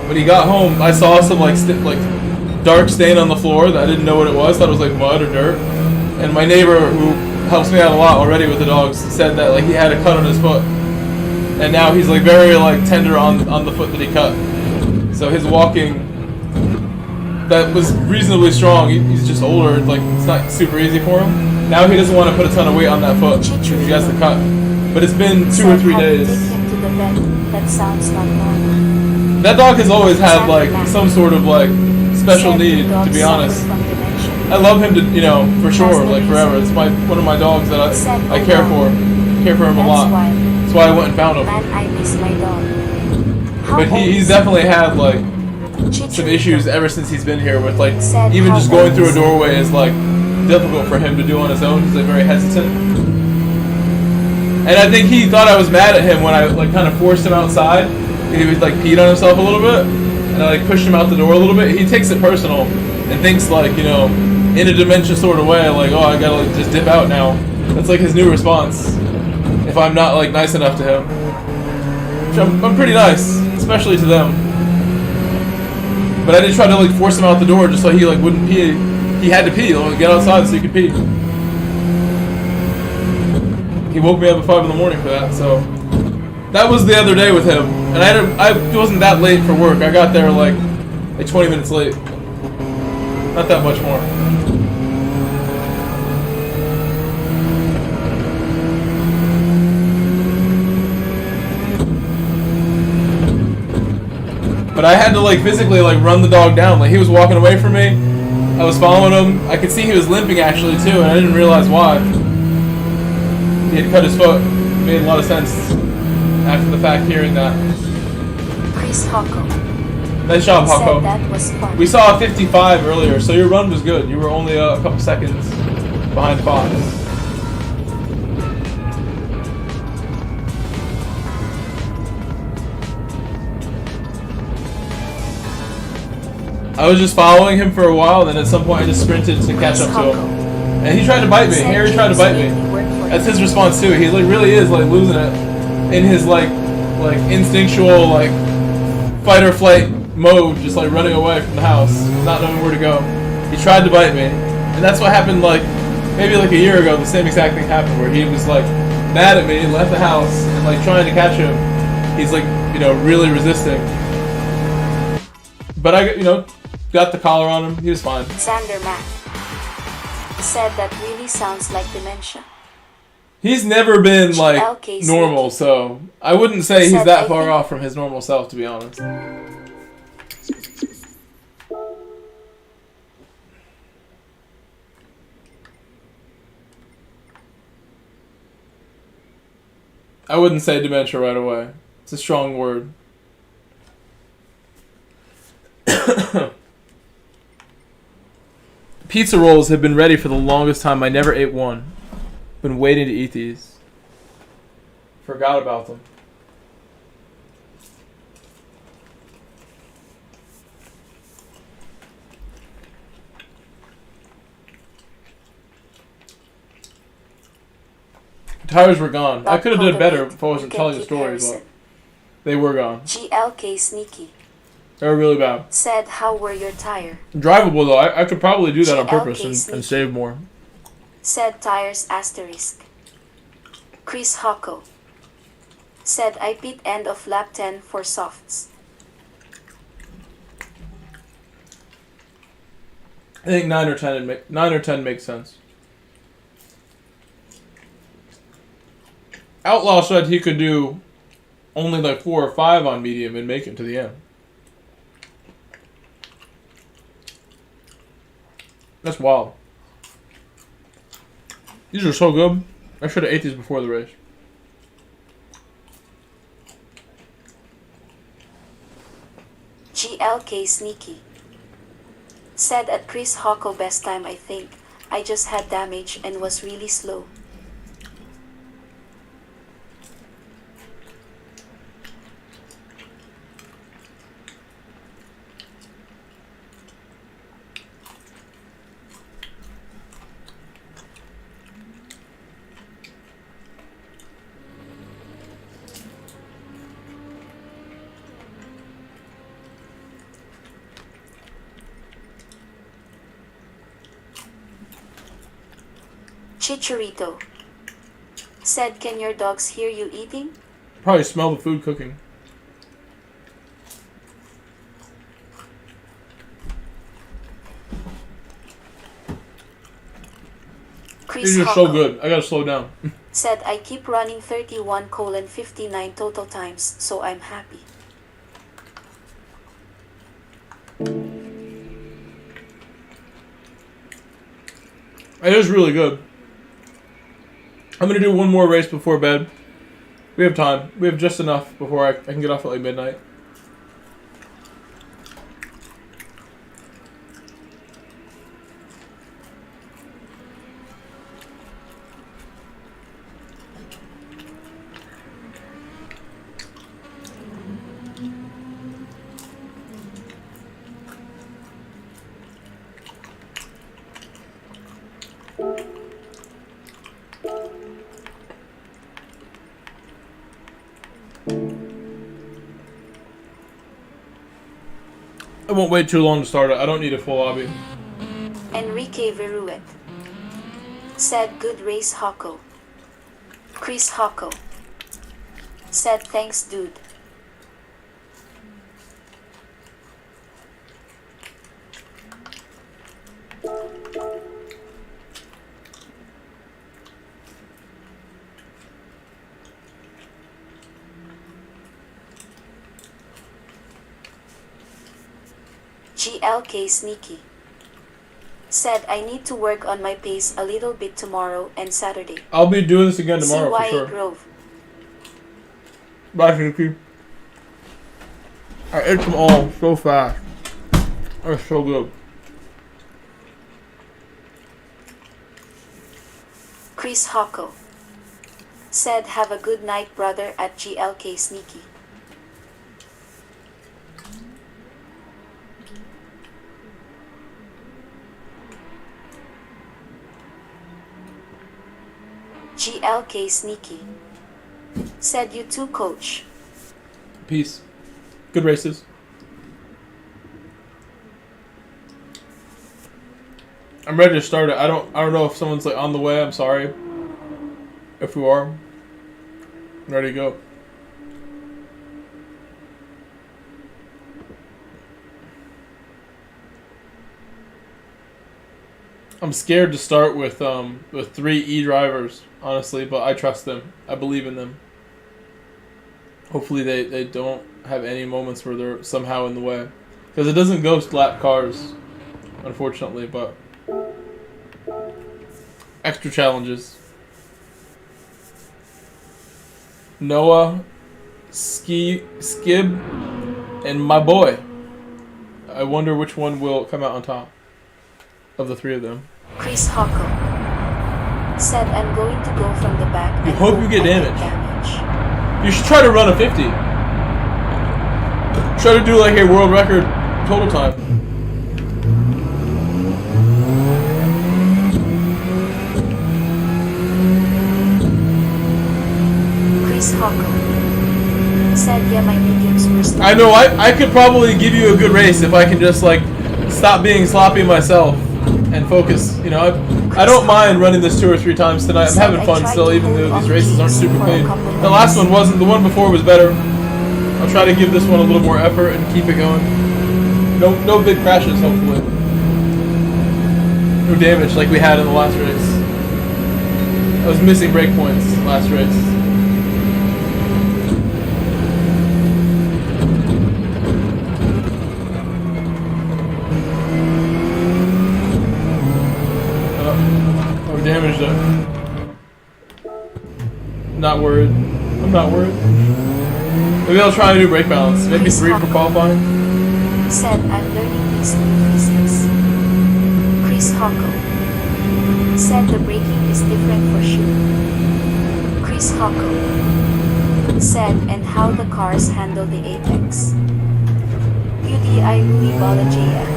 When he got home, I saw some like dark stain on the floor that I didn't know what it was. Thought it was like mud or dirt. And my neighbor, who helps me out a lot already with the dogs, said that like he had a cut on his foot. And now he's like very like tender on the foot that he cut. So his walking, that was reasonably strong. He's just older. Like it's not super easy for him. Now he doesn't want to put a ton of weight on that foot because he has the cut. But it's been 2 or 3 days. That sounds not normal. That dog has always had like some sort of like special need, to be honest. I love him to, for sure, like forever. It's one of my dogs that I care for. Care for him a lot. That's why I went and found him. I miss my dog. But he's definitely had like some issues ever since he's been here with like even just going through a doorway is like difficult for him to do on his own. He's like very hesitant. And I think he thought I was mad at him when I like kind of forced him outside. And he was like peed on himself a little bit. And I like pushed him out the door a little bit. He takes it personal and thinks like, in a dementia sort of way, like, oh, I gotta like just dip out now. That's like his new response. If I'm not like nice enough to him. Which I'm pretty nice, especially to them. But I did try to like force him out the door just so he like wouldn't pee. He had to pee, like, get outside so he could pee. he woke me up at 5 in the morning for that. So that was the other day with him, and I wasn't that late for work. I got there like 20 minutes late, not that much more. But I had to like physically like run the dog down. Like he was walking away from me. I was following him. I could see he was limping actually too, and I didn't realize why. He had cut his foot. It made a lot of sense after the fact hearing that. Chris Hocko. Nice job, Hocko. That was fun. We saw a 55 earlier, so your run was good. You were only a couple seconds behind Fox. I was just following him for a while, then at some point I just sprinted to catch up to him. And he tried to bite me. Harry tried to bite me. That's his response too. He like really is like losing it in his like instinctual like fight or flight mode, just like running away from the house, not knowing where to go. He tried to bite me, and that's what happened like maybe like a year ago. The same exact thing happened where he was like mad at me and left the house and like trying to catch him. He's like really resisting, but I got the collar on him. He was fine. Xander Mack said that really sounds like dementia. He's never been like normal, so I wouldn't say he's that far off from his normal self, to be honest. I wouldn't say dementia right away. It's a strong word. Pizza rolls have been ready for the longest time. I never ate one. Been waiting to eat these. Forgot about them. The tires were gone. I could have done better if I wasn't telling the stories, but they were gone. GLK Sneaky. They were really bad. Said, how were your tires? Drivable though. I could probably do that on purpose and save more. Said tires asterisk. Chris Hocko. Said I pit end of lap 10 for softs. I think 9 or 10 makes sense. Outlaw said he could do only like 4 or 5 on medium and make it to the end. That's wild. These are so good. I should have ate these before the race. GLK Sneaky. Said at Chris Hocko best time I think. I just had damage and was really slow. Chicharito. Said, can your dogs hear you eating? Probably smell the food cooking. These are so good. I gotta slow down. Said, I keep running 31:59 total times, so I'm happy. It is really good. I'm going to do one more race before bed. We have time. We have just enough before I can get off at like midnight. I won't wait too long to start it. I don't need a full lobby. Enrique Verruet. Said, good race, Hocko. Chris Hocko said thanks dude. GLK Sneaky said I need to work on my pace a little bit tomorrow and Saturday. I'll be doing this again tomorrow for CYA sure. Grove. Bye, Sneaky. I ate them all so fast. They're so good. Chris Hocko said have a good night brother at GLK Sneaky. GLK Sneaky said you too coach. Peace. Good races. I'm ready to start it. I don't know if someone's like on the way. I'm sorry. If you are, I'm ready to go. I'm scared to start with 3 E drivers, honestly, but I trust them. I believe in them. Hopefully they don't have any moments where they're somehow in the way. Because it doesn't ghost lap cars, unfortunately, but extra challenges. Noah, Skib, and my boy. I wonder which one will come out on top of the 3 of them. Chris Hocko said I'm going to go from the back. You hope you get damage. You should try to run a 50. Try to do like a world record total time. Chris Hocko said yeah my mediums were still. I know I could probably give you a good race if I can just like stop being sloppy myself and focus. You know, I don't mind running this 2 or 3 times tonight. I'm having fun still, even though these races aren't super clean. The last one wasn't. The one before was better. I'll try to give this one a little more effort and keep it going. No big crashes, hopefully. No damage like we had in the last race. I was missing brake points last race. Damaged it. Not worried. I'm not worried. Maybe I'll try a new brake balance. Maybe 3 for qualifying. Said I'm learning these new physics. Chris Hocko said the braking is different for sure. Chris Hocko said and how the cars handle the apex. UDI Rui Bala JM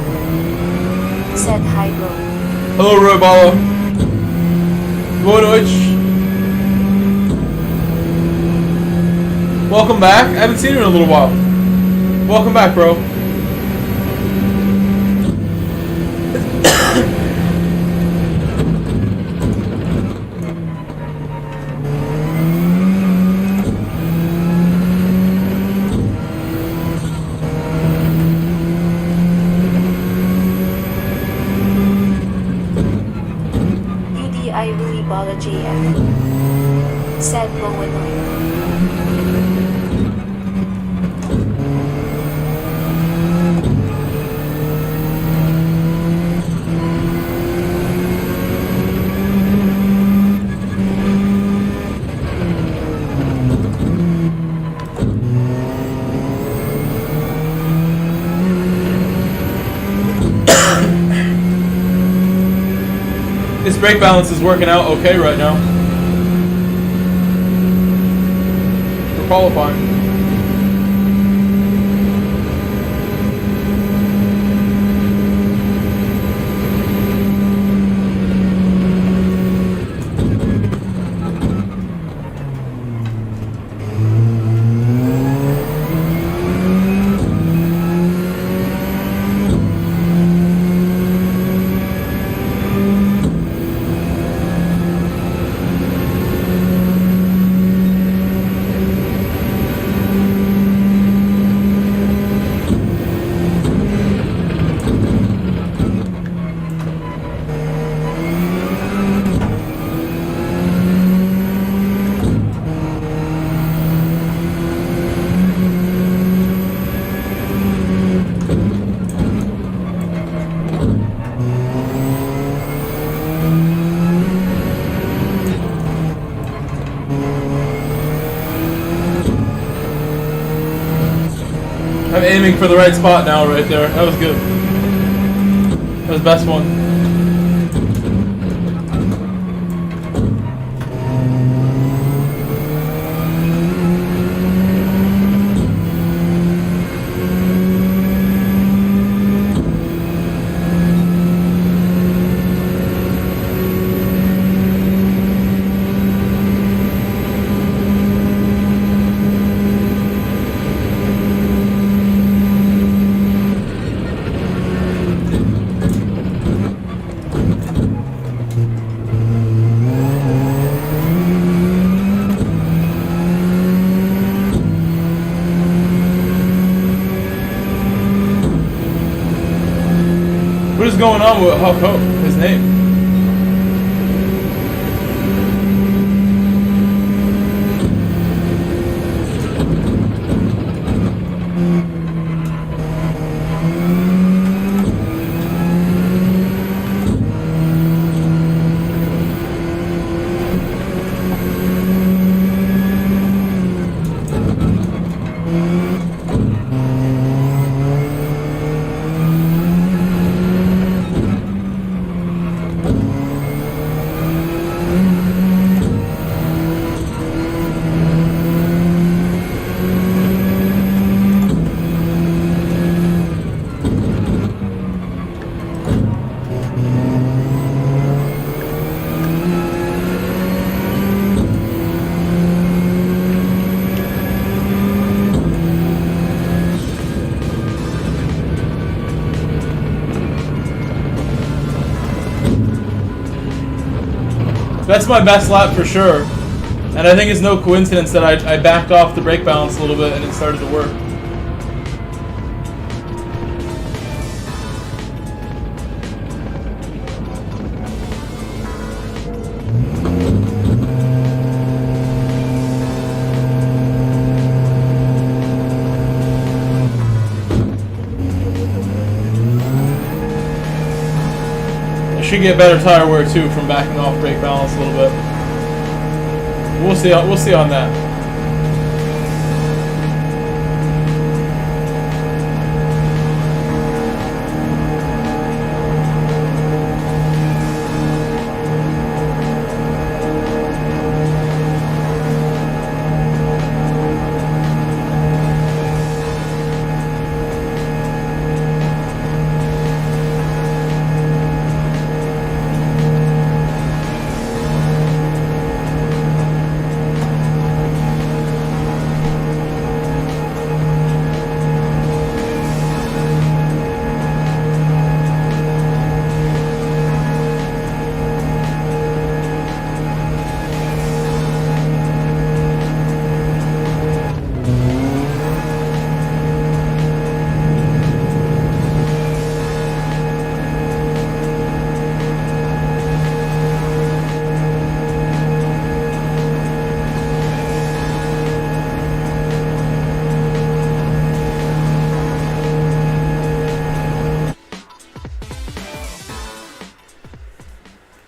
said hi bro. Hello Rui Bala. Boa noite. Welcome back. I haven't seen you in a little while. Welcome back, bro. JF said Bowen. This brake balance is working out okay right now. We're qualifying. I'm aiming for the right spot now, right there. That was good. That was the best one. What is going on with Huck Hope, his name? That's my best lap for sure. And I think it's no coincidence that I backed off the brake balance a little bit and it started to work. Should get better tire wear too from backing off brake balance a little bit. We'll see. We'll see on that.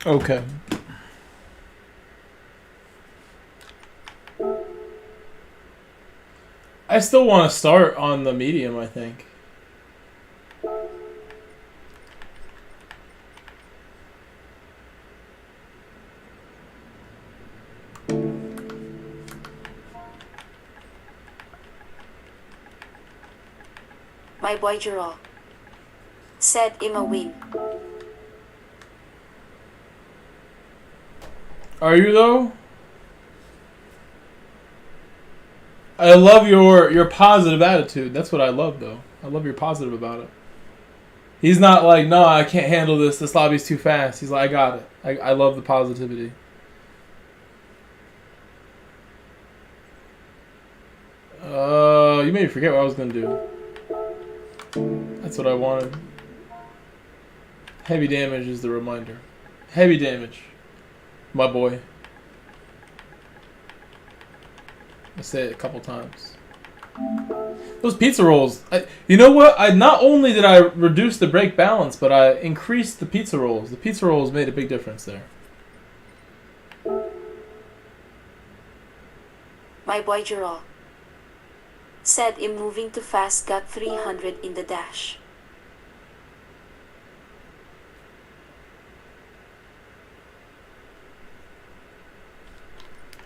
Okay. I still want to start on the medium, I think. My boy Juro said him a win. Are you though? I love your positive attitude. That's what I love though. I love your positive about it. He's not like, no, I can't handle this. This lobby's too fast. He's like, I got it. I love the positivity. You made me forget what I was gonna do. That's what I wanted. Heavy damage is the reminder. Heavy damage. My boy. I say it a couple times. Those pizza rolls. You know what? Not only did I reduce the brake balance, but I increased the pizza rolls. The pizza rolls made a big difference there. My boy Juro Said I'm moving too fast, got 300 in the dash.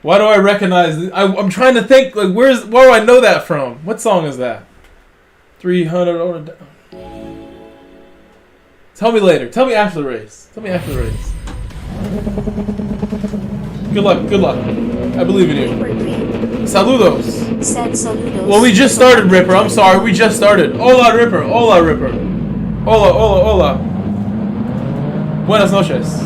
Why do I recognize this? I'm trying to think, like, where do I know that from? What song is that? 300 on a... Tell me later. Tell me after the race. Tell me after the race. Good luck. Good luck. I believe in you. Saludos. Said saludos. Well, we just started, Ripper. I'm sorry. We just started. Hola, Ripper. Hola, Ripper. Hola, hola, hola. Buenas noches.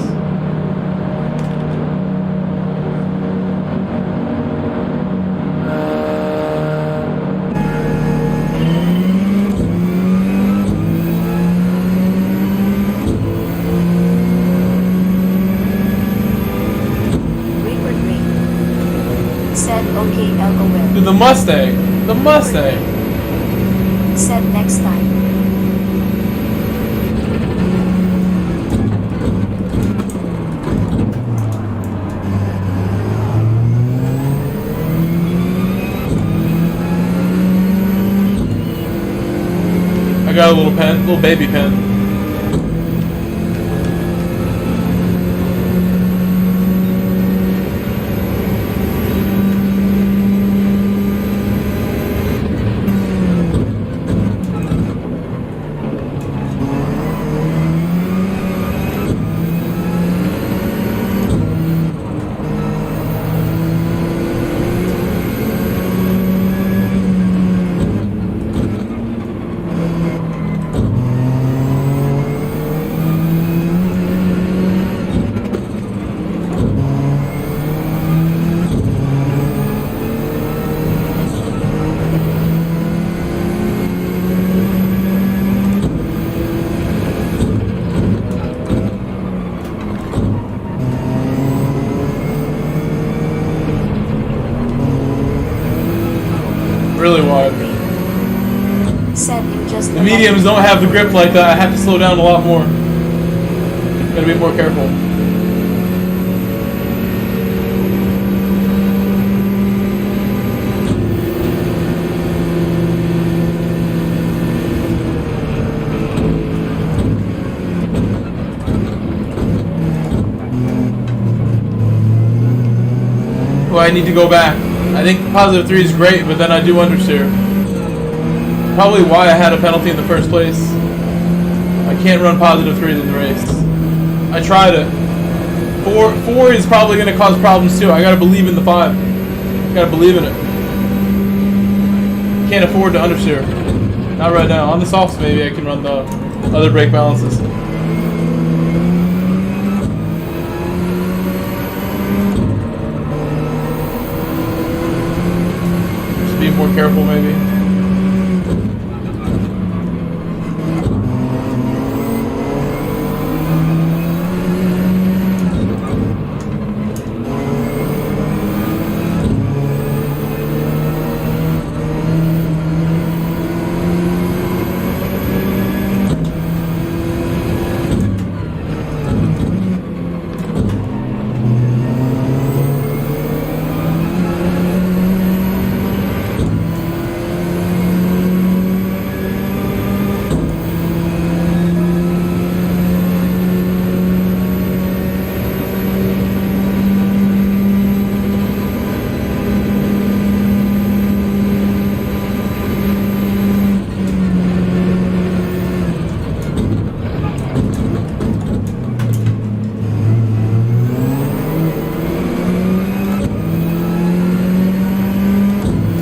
LOL. The Mustang. The Mustang. Said next time. I got a little pen, little baby pen. Really wide. The mediums don't have the grip like that. I have to slow down a lot more. Gotta be more careful. Oh, I need to go back. I think positive 3 is great, but then I do understeer. Probably why I had a penalty in the first place. I can't run positive 3s in the race. I tried it. 4 is probably going to cause problems too. I gotta believe in the 5. I gotta believe in it. Can't afford to understeer. Not right now. On the softs, maybe I can run the other brake balances. Be more careful, maybe.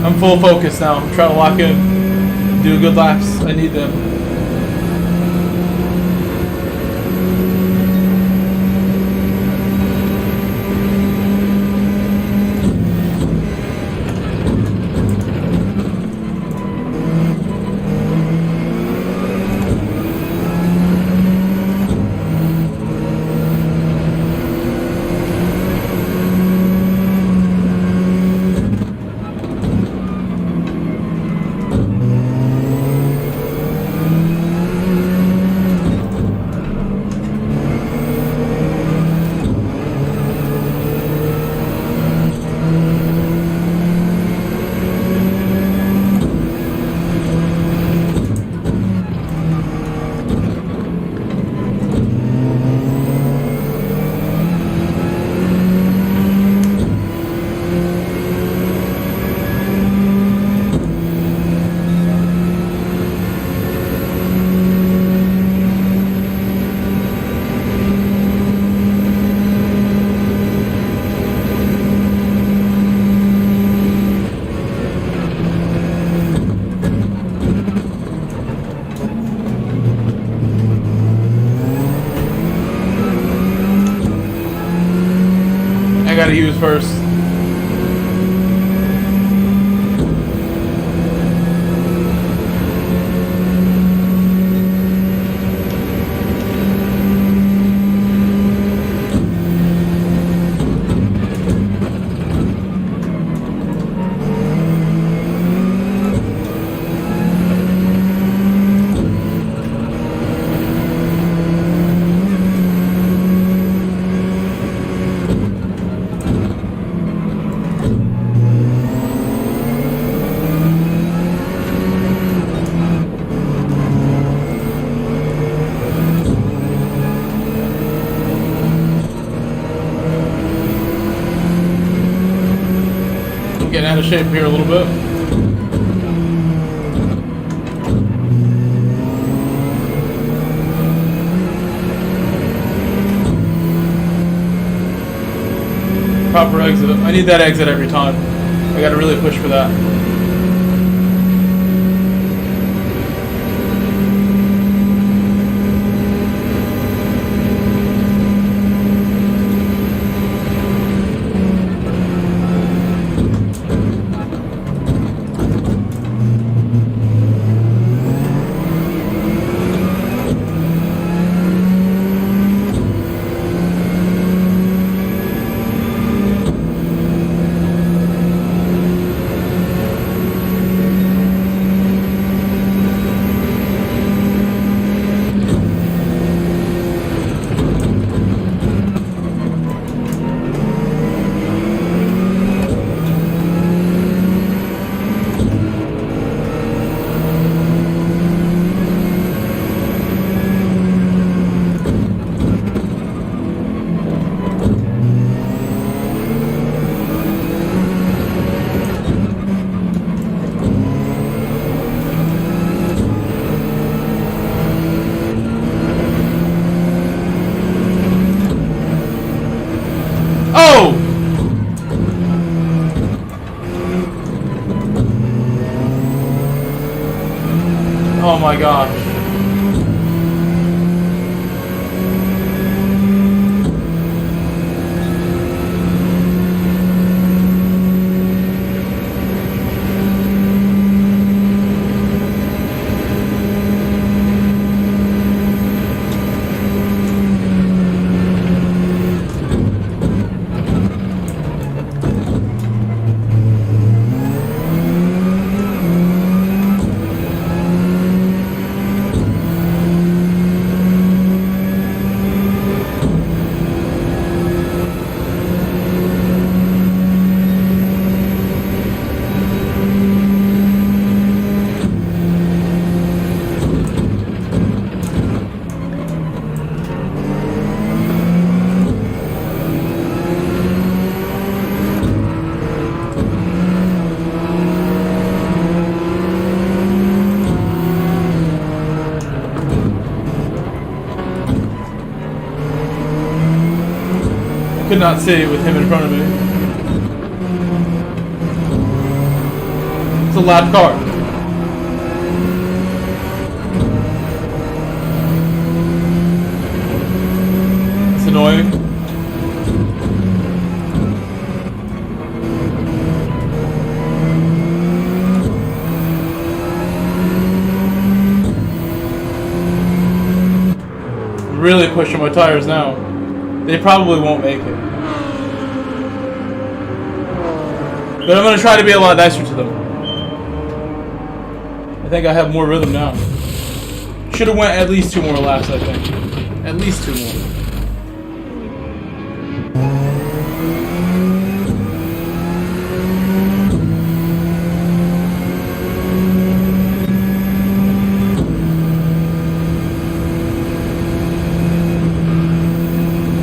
I'm full focus now. I'm trying to lock in. Do good laps. I need them. things first. Getting out of shape here a little bit. Proper exit. I need that exit every time. I gotta really push for that. Oh my gosh. Could not see with him in front of me. It's a loud car. It's annoying. I'm really pushing my tires now. They probably won't make it. But I'm going to try to be a lot nicer to them. I think I have more rhythm now. Should have went at least 2 more laps, I think. At least 2 more.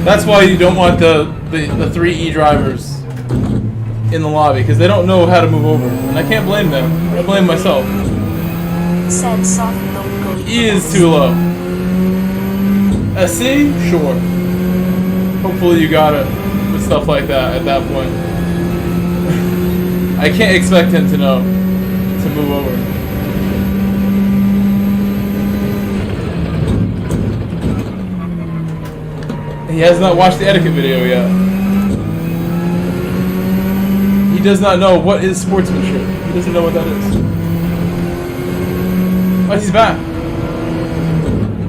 That's why you don't want the 3E drivers in the lobby, because they don't know how to move over. And I can't blame them. I blame myself. Said soft logo. E is too low. A C? Sure. Hopefully you got it with stuff like that at that point. I can't expect him to know to move over. He has not watched the etiquette video yet. does not know what is sportsmanship. He doesn't know what that is. Oh, he's back.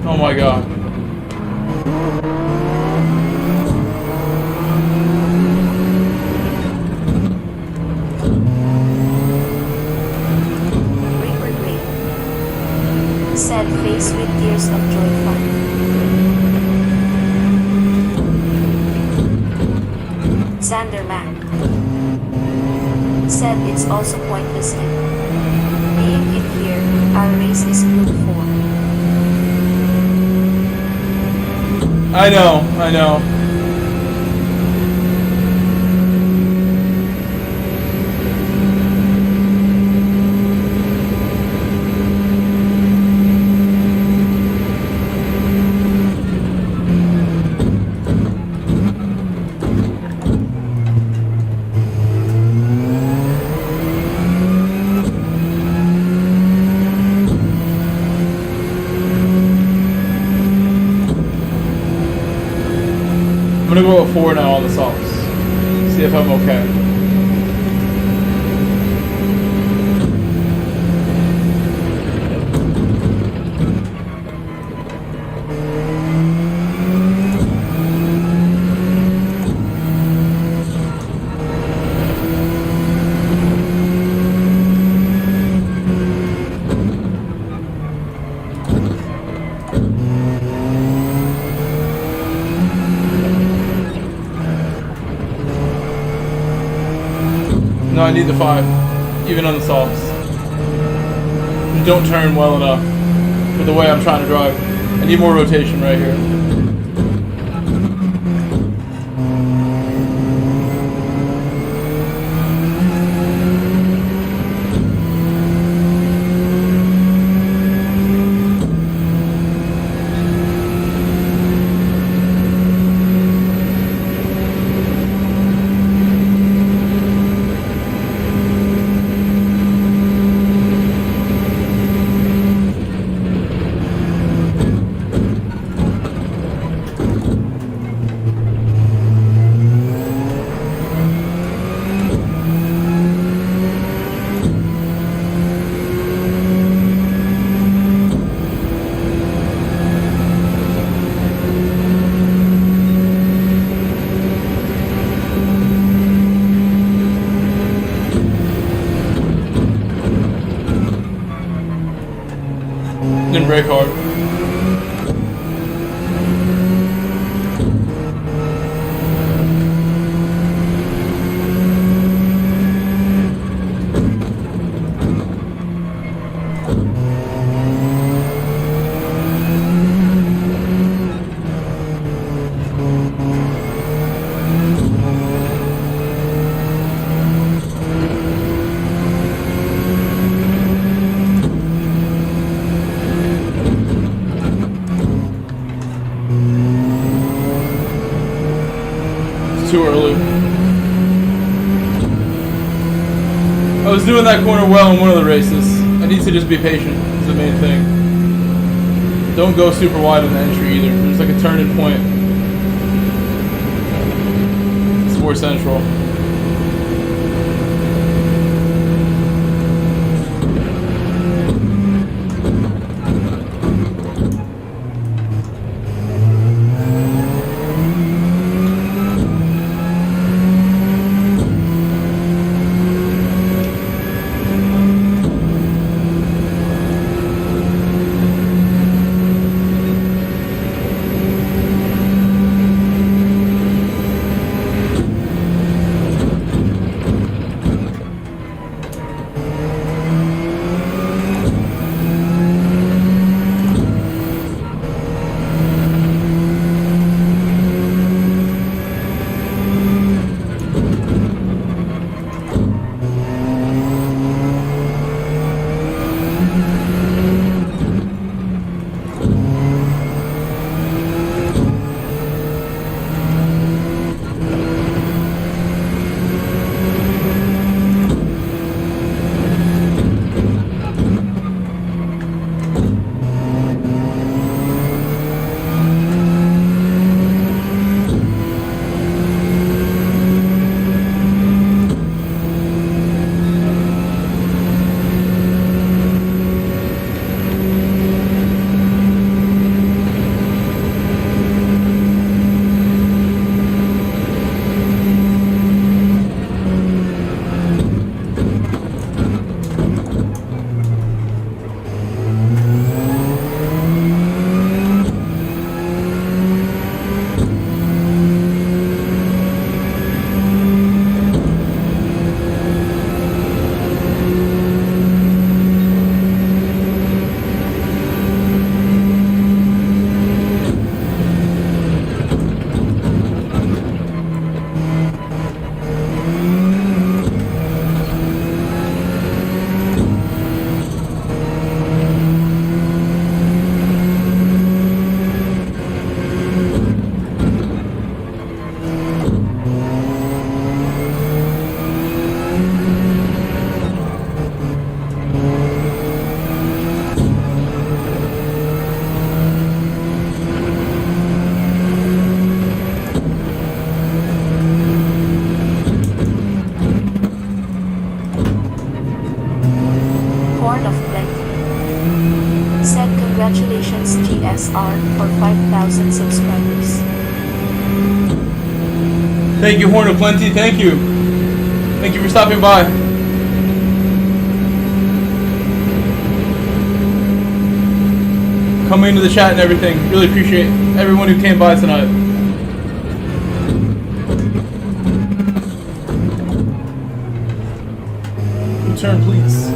Oh my god. Sad face with tears of joy fun. Xander Mac said it's also pointless in being in here, our race is group 4. I know. I'm gonna go at 4 now on the softs. See if I'm okay. No, I need the 5, even on the softs. Just don't turn well enough for the way I'm trying to drive. I need more rotation right here. Didn't brake hard. Too early. I was doing that corner well in one of the races. I need to just be patient is the main thing. Don't go super wide on the entry either. There's like a turning point. It's more central. one of plenty. Said congratulations GSR for 5,000 subscribers. Thank you, Horn of Plenty. Thank you. Thank you for stopping by. Coming into the chat and everything. Really appreciate everyone who came by tonight. Return, please.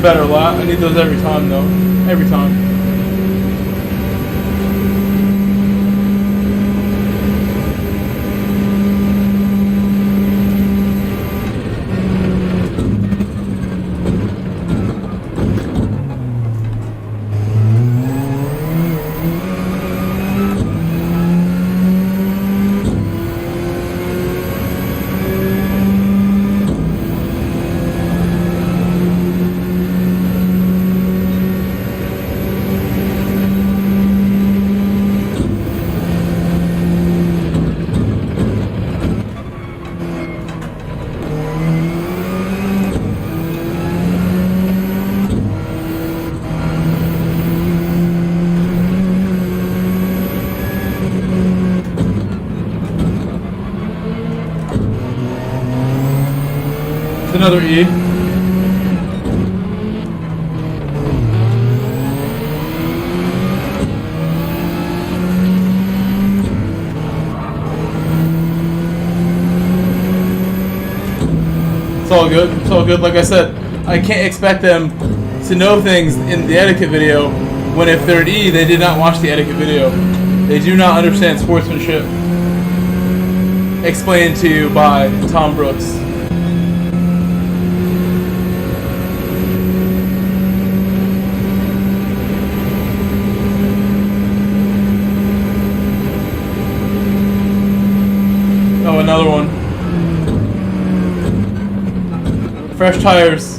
Better a lot. I need those every time though. Every time. Another E. It's all good. It's all good. Like I said, I can't expect them to know things in the etiquette video when if they're an E, they did not watch the etiquette video. They do not understand sportsmanship. Explained to you by Tom Brooks. Oh, another one. Fresh tires.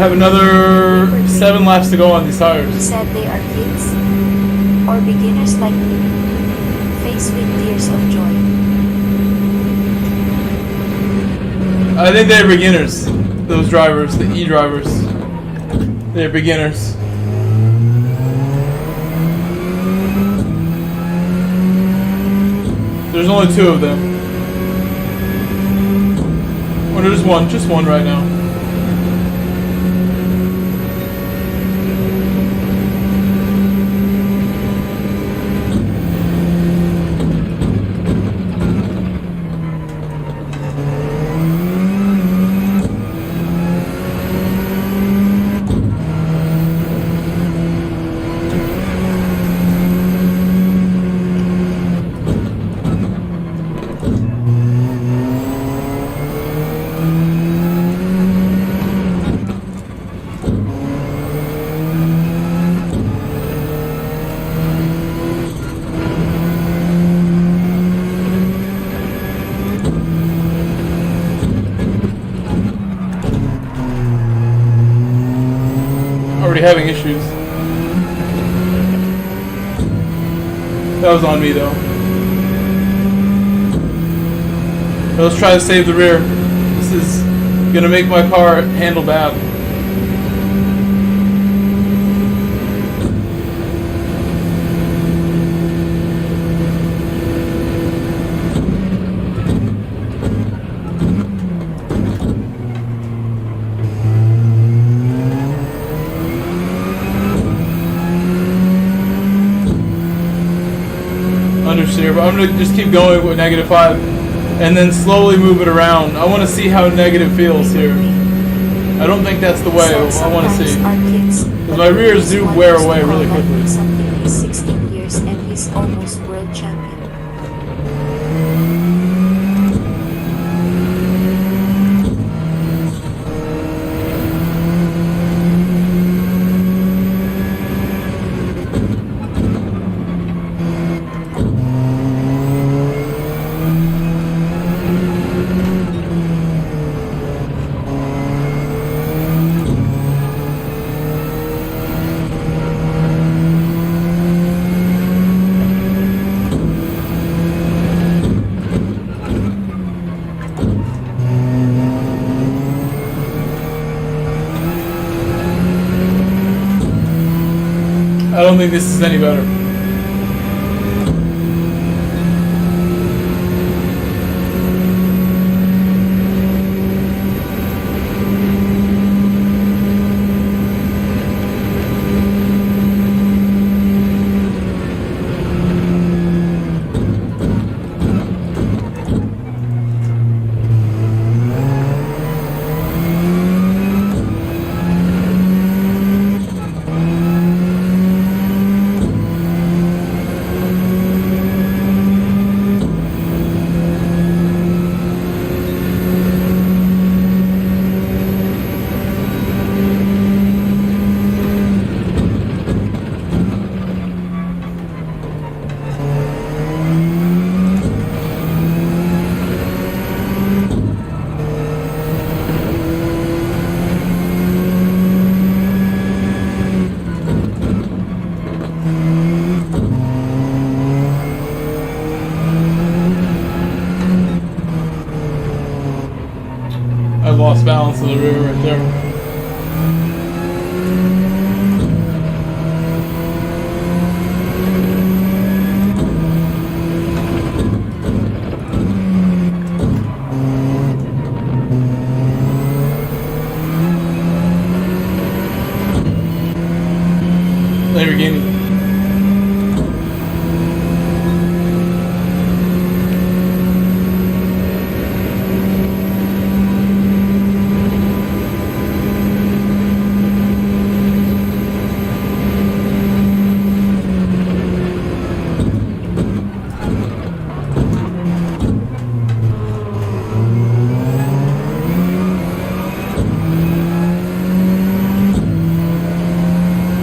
have another 7 laps to go on these He tires. said they are kids or beginners like me, faced with tears of joy. I think they're beginners. Those drivers, the E-drivers. They're beginners. There's only 2 of them. Or there's one, just one right now. Already having issues. That was on me though. But let's try to save the rear. This is gonna make my car handle bad. Understeer, but I'm gonna just keep going with -5 and then slowly move it around. I want to see how negative feels here. I don't think that's the way I want to see. Because my rears do wear away really quickly. Something is 16 years and he's almost world champion. I don't think this is any better. I lost balance in the rear right there. Lamborghini.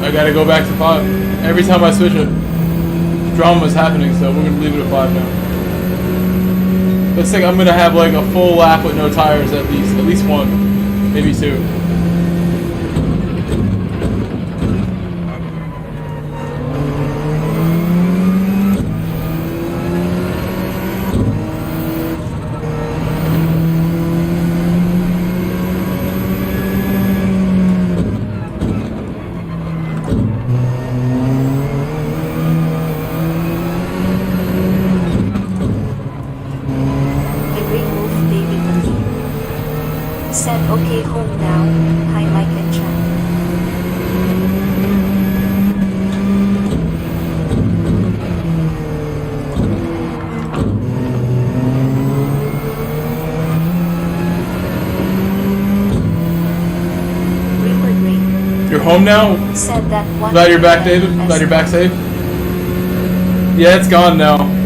I gotta go back to 5. Every time I switch it, drama is happening, so we're gonna leave it at 5 now. Looks like I'm gonna have like a full lap with no tires at least one, maybe 2. home now? Said that one. Glad you're back, David. Glad you're back safe. Yeah, it's gone now.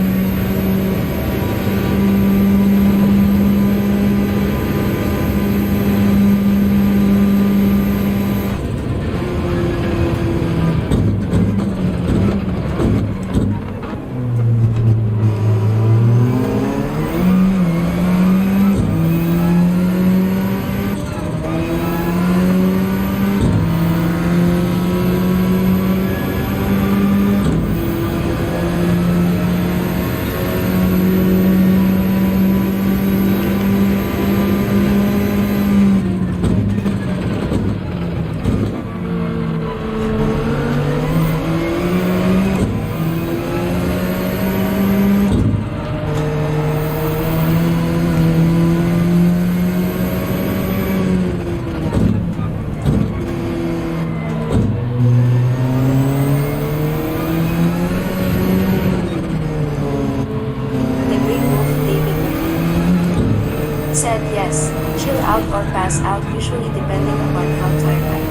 Said yes, chill out or pass out, usually depending upon how tired I am.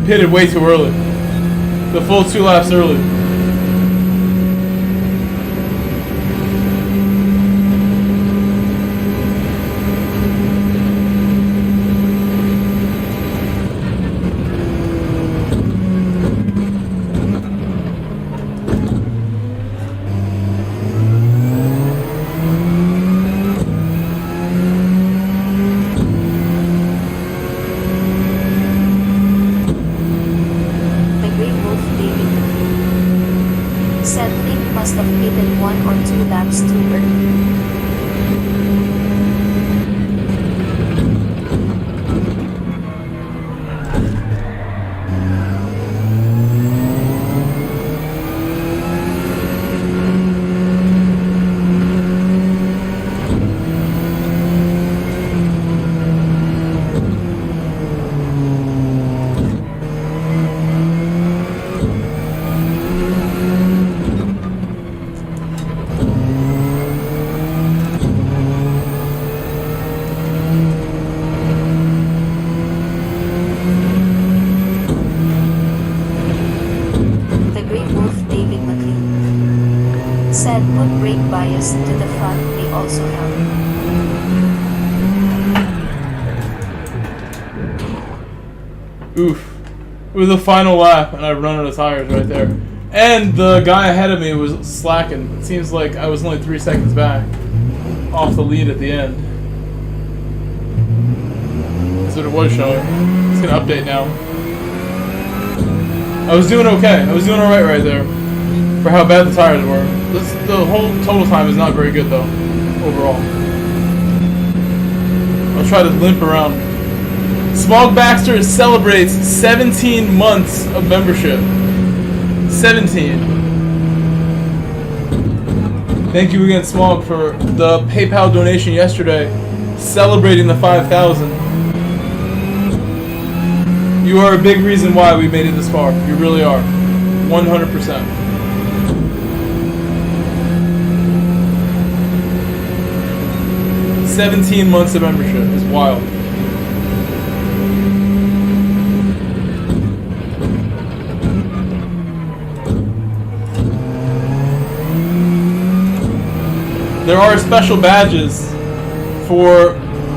Pitted way too early. The full 2 laps early. Said Link must have pitted 1 or 2 laps too early. Said put brake bias to the front may also help. Oof. It was the final lap and I run out of tires right there. And the guy ahead of me was slacking. It seems like I was only 3 seconds back off the lead at the end. That's what it was showing. It's gonna update now. I was doing okay. I was doing alright right there for how bad the tires were. The whole total time is not very good though, overall. I'll try to limp around. Smog Baxter celebrates 17 months of membership. 17. Thank you again, Smog, for the PayPal donation yesterday, celebrating the 5,000. You are a big reason why we made it this far. You really are. 100%. "17 months of membership is wild." There are special badges for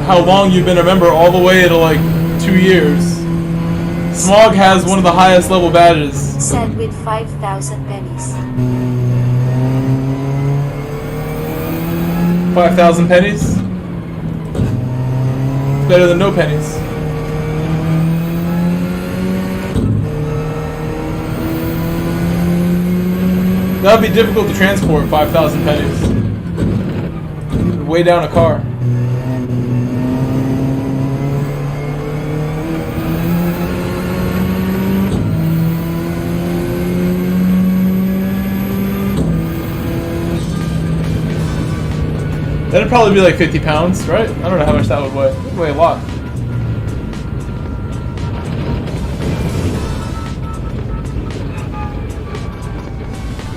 how long you've been a member, all the way to like 2 years. Smog has one of the highest level badges. Said with 5,000 pennies. 5,000 pennies? Better than no pennies. That would be difficult to transport, 5,000 pennies. Way down a car. That'd probably be like 50 pounds, right? I don't know how much that would weigh. It would weigh a lot.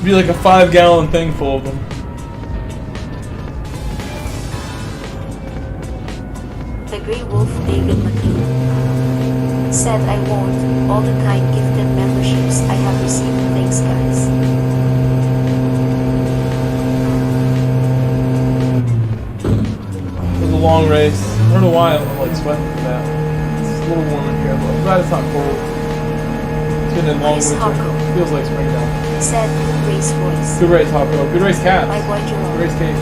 Be like a 5-gallon thing full of them. The Grey Wolf David McKee said, I won't. All the kind gifted memberships I have received. Thanks, guys. It was a long race. I don't know why I'm like sweating from that. It's a little warm in here, but I'm glad it's not cold. It's been a long winter. Feels like spring now. Said, good race, boys. Good race, Hopko. Good race, Cat. My boy Jerome. Good race, Kate.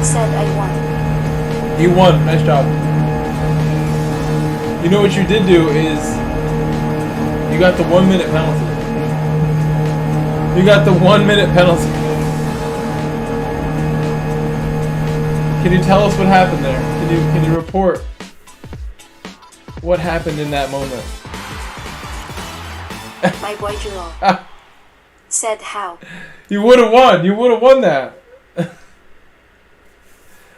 Said, I won. You won. Nice job. You know what you did do is you got the 1 minute penalty. You got the 1 minute penalty. Can you tell us what happened there? Can you report what happened in that moment? My boy Jerome said, how? You would have won. You would have won that.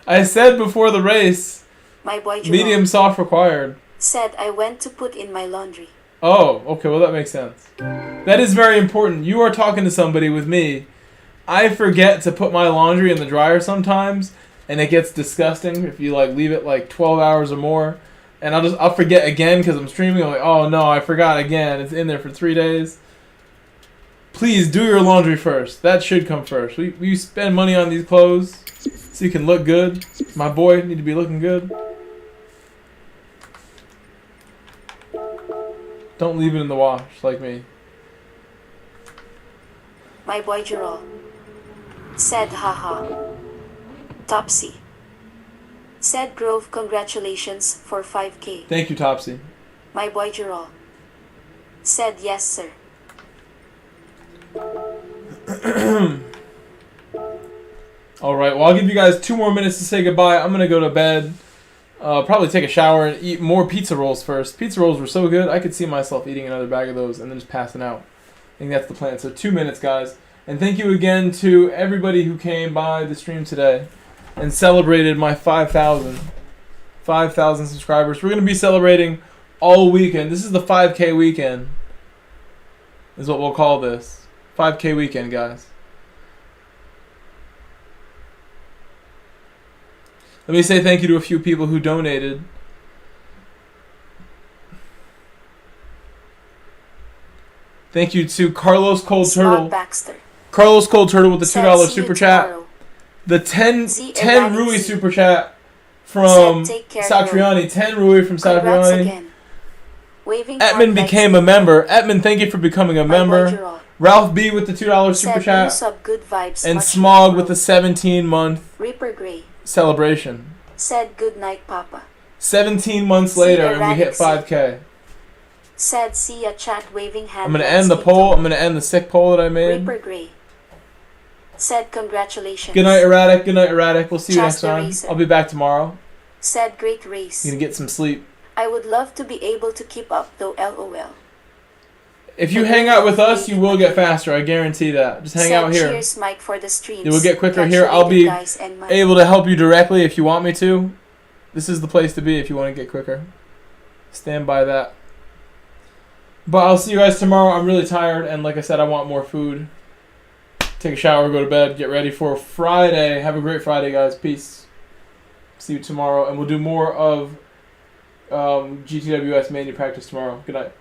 I said before the race, my boy Jerome medium soft required. Said, I went to put in my laundry. Oh, okay. Well, that makes sense. That is very important. You are talking to somebody with me. I forget to put my laundry in the dryer sometimes, and it gets disgusting if you like leave it like 12 hours or more. And I'll forget again because I'm streaming. I'm like, oh no, I forgot again. It's in there for 3 days. Please do your laundry first. That should come first. We spend money on these clothes so you can look good. My boy need to be looking good. Don't leave it in the wash like me. My boy Jerome said, haha. Topsy said, Grove, congratulations for 5K. Thank you, Topsy. My boy Jerome said, yes, sir. Alright, well, I'll give you guys 2 more minutes to say goodbye. I'm going to go to bed. Probably take a shower and eat more pizza rolls first. Pizza rolls were so good, I could see myself eating another bag of those and then just passing out. I think that's the plan. So 2 minutes, guys. And thank you again to everybody who came by the stream today and celebrated my 5,000 subscribers. We're going to be celebrating all weekend. This is the 5K weekend, is what we'll call this. 5K weekend, guys. Let me say thank you to a few people who donated. Thank you to Carlos Cold Turtle. Baxter Carlos Cold Turtle with the $2 super chat. Tomorrow. The 10 Rui super chat from Satriani. 10 Rui from Satriani. Etman became a member. Etman, thank you for becoming a member. Ralph B with the $2 super chat. Good vibes, and Smog with the 17-month Reaper Gray celebration. said, good night, Papa. 17 months later and we hit 5K. Said, see a chat waving hand. I'm going to end the poll. I'm going to end the sick poll that I made. Reaper Gray said, congratulations. Good night, Erratic. Good night, Erratic. We'll see you next time. Racer I'll be back tomorrow. said, great race. You can get some sleep. I would love to be able to keep up though, LOL. If you hang out with us, you will get faster. I guarantee that. Just hang out here. Cheers, Mike, for the streams. You will get quicker here. I'll be able to help you directly if you want me to. This is the place to be if you want to get quicker. Stand by that. But I'll see you guys tomorrow. I'm really tired, and like I said, I want more food. Take a shower, go to bed, get ready for Friday. Have a great Friday, guys. Peace. See you tomorrow, and we'll do more of GTWS Mania practice tomorrow. Good night.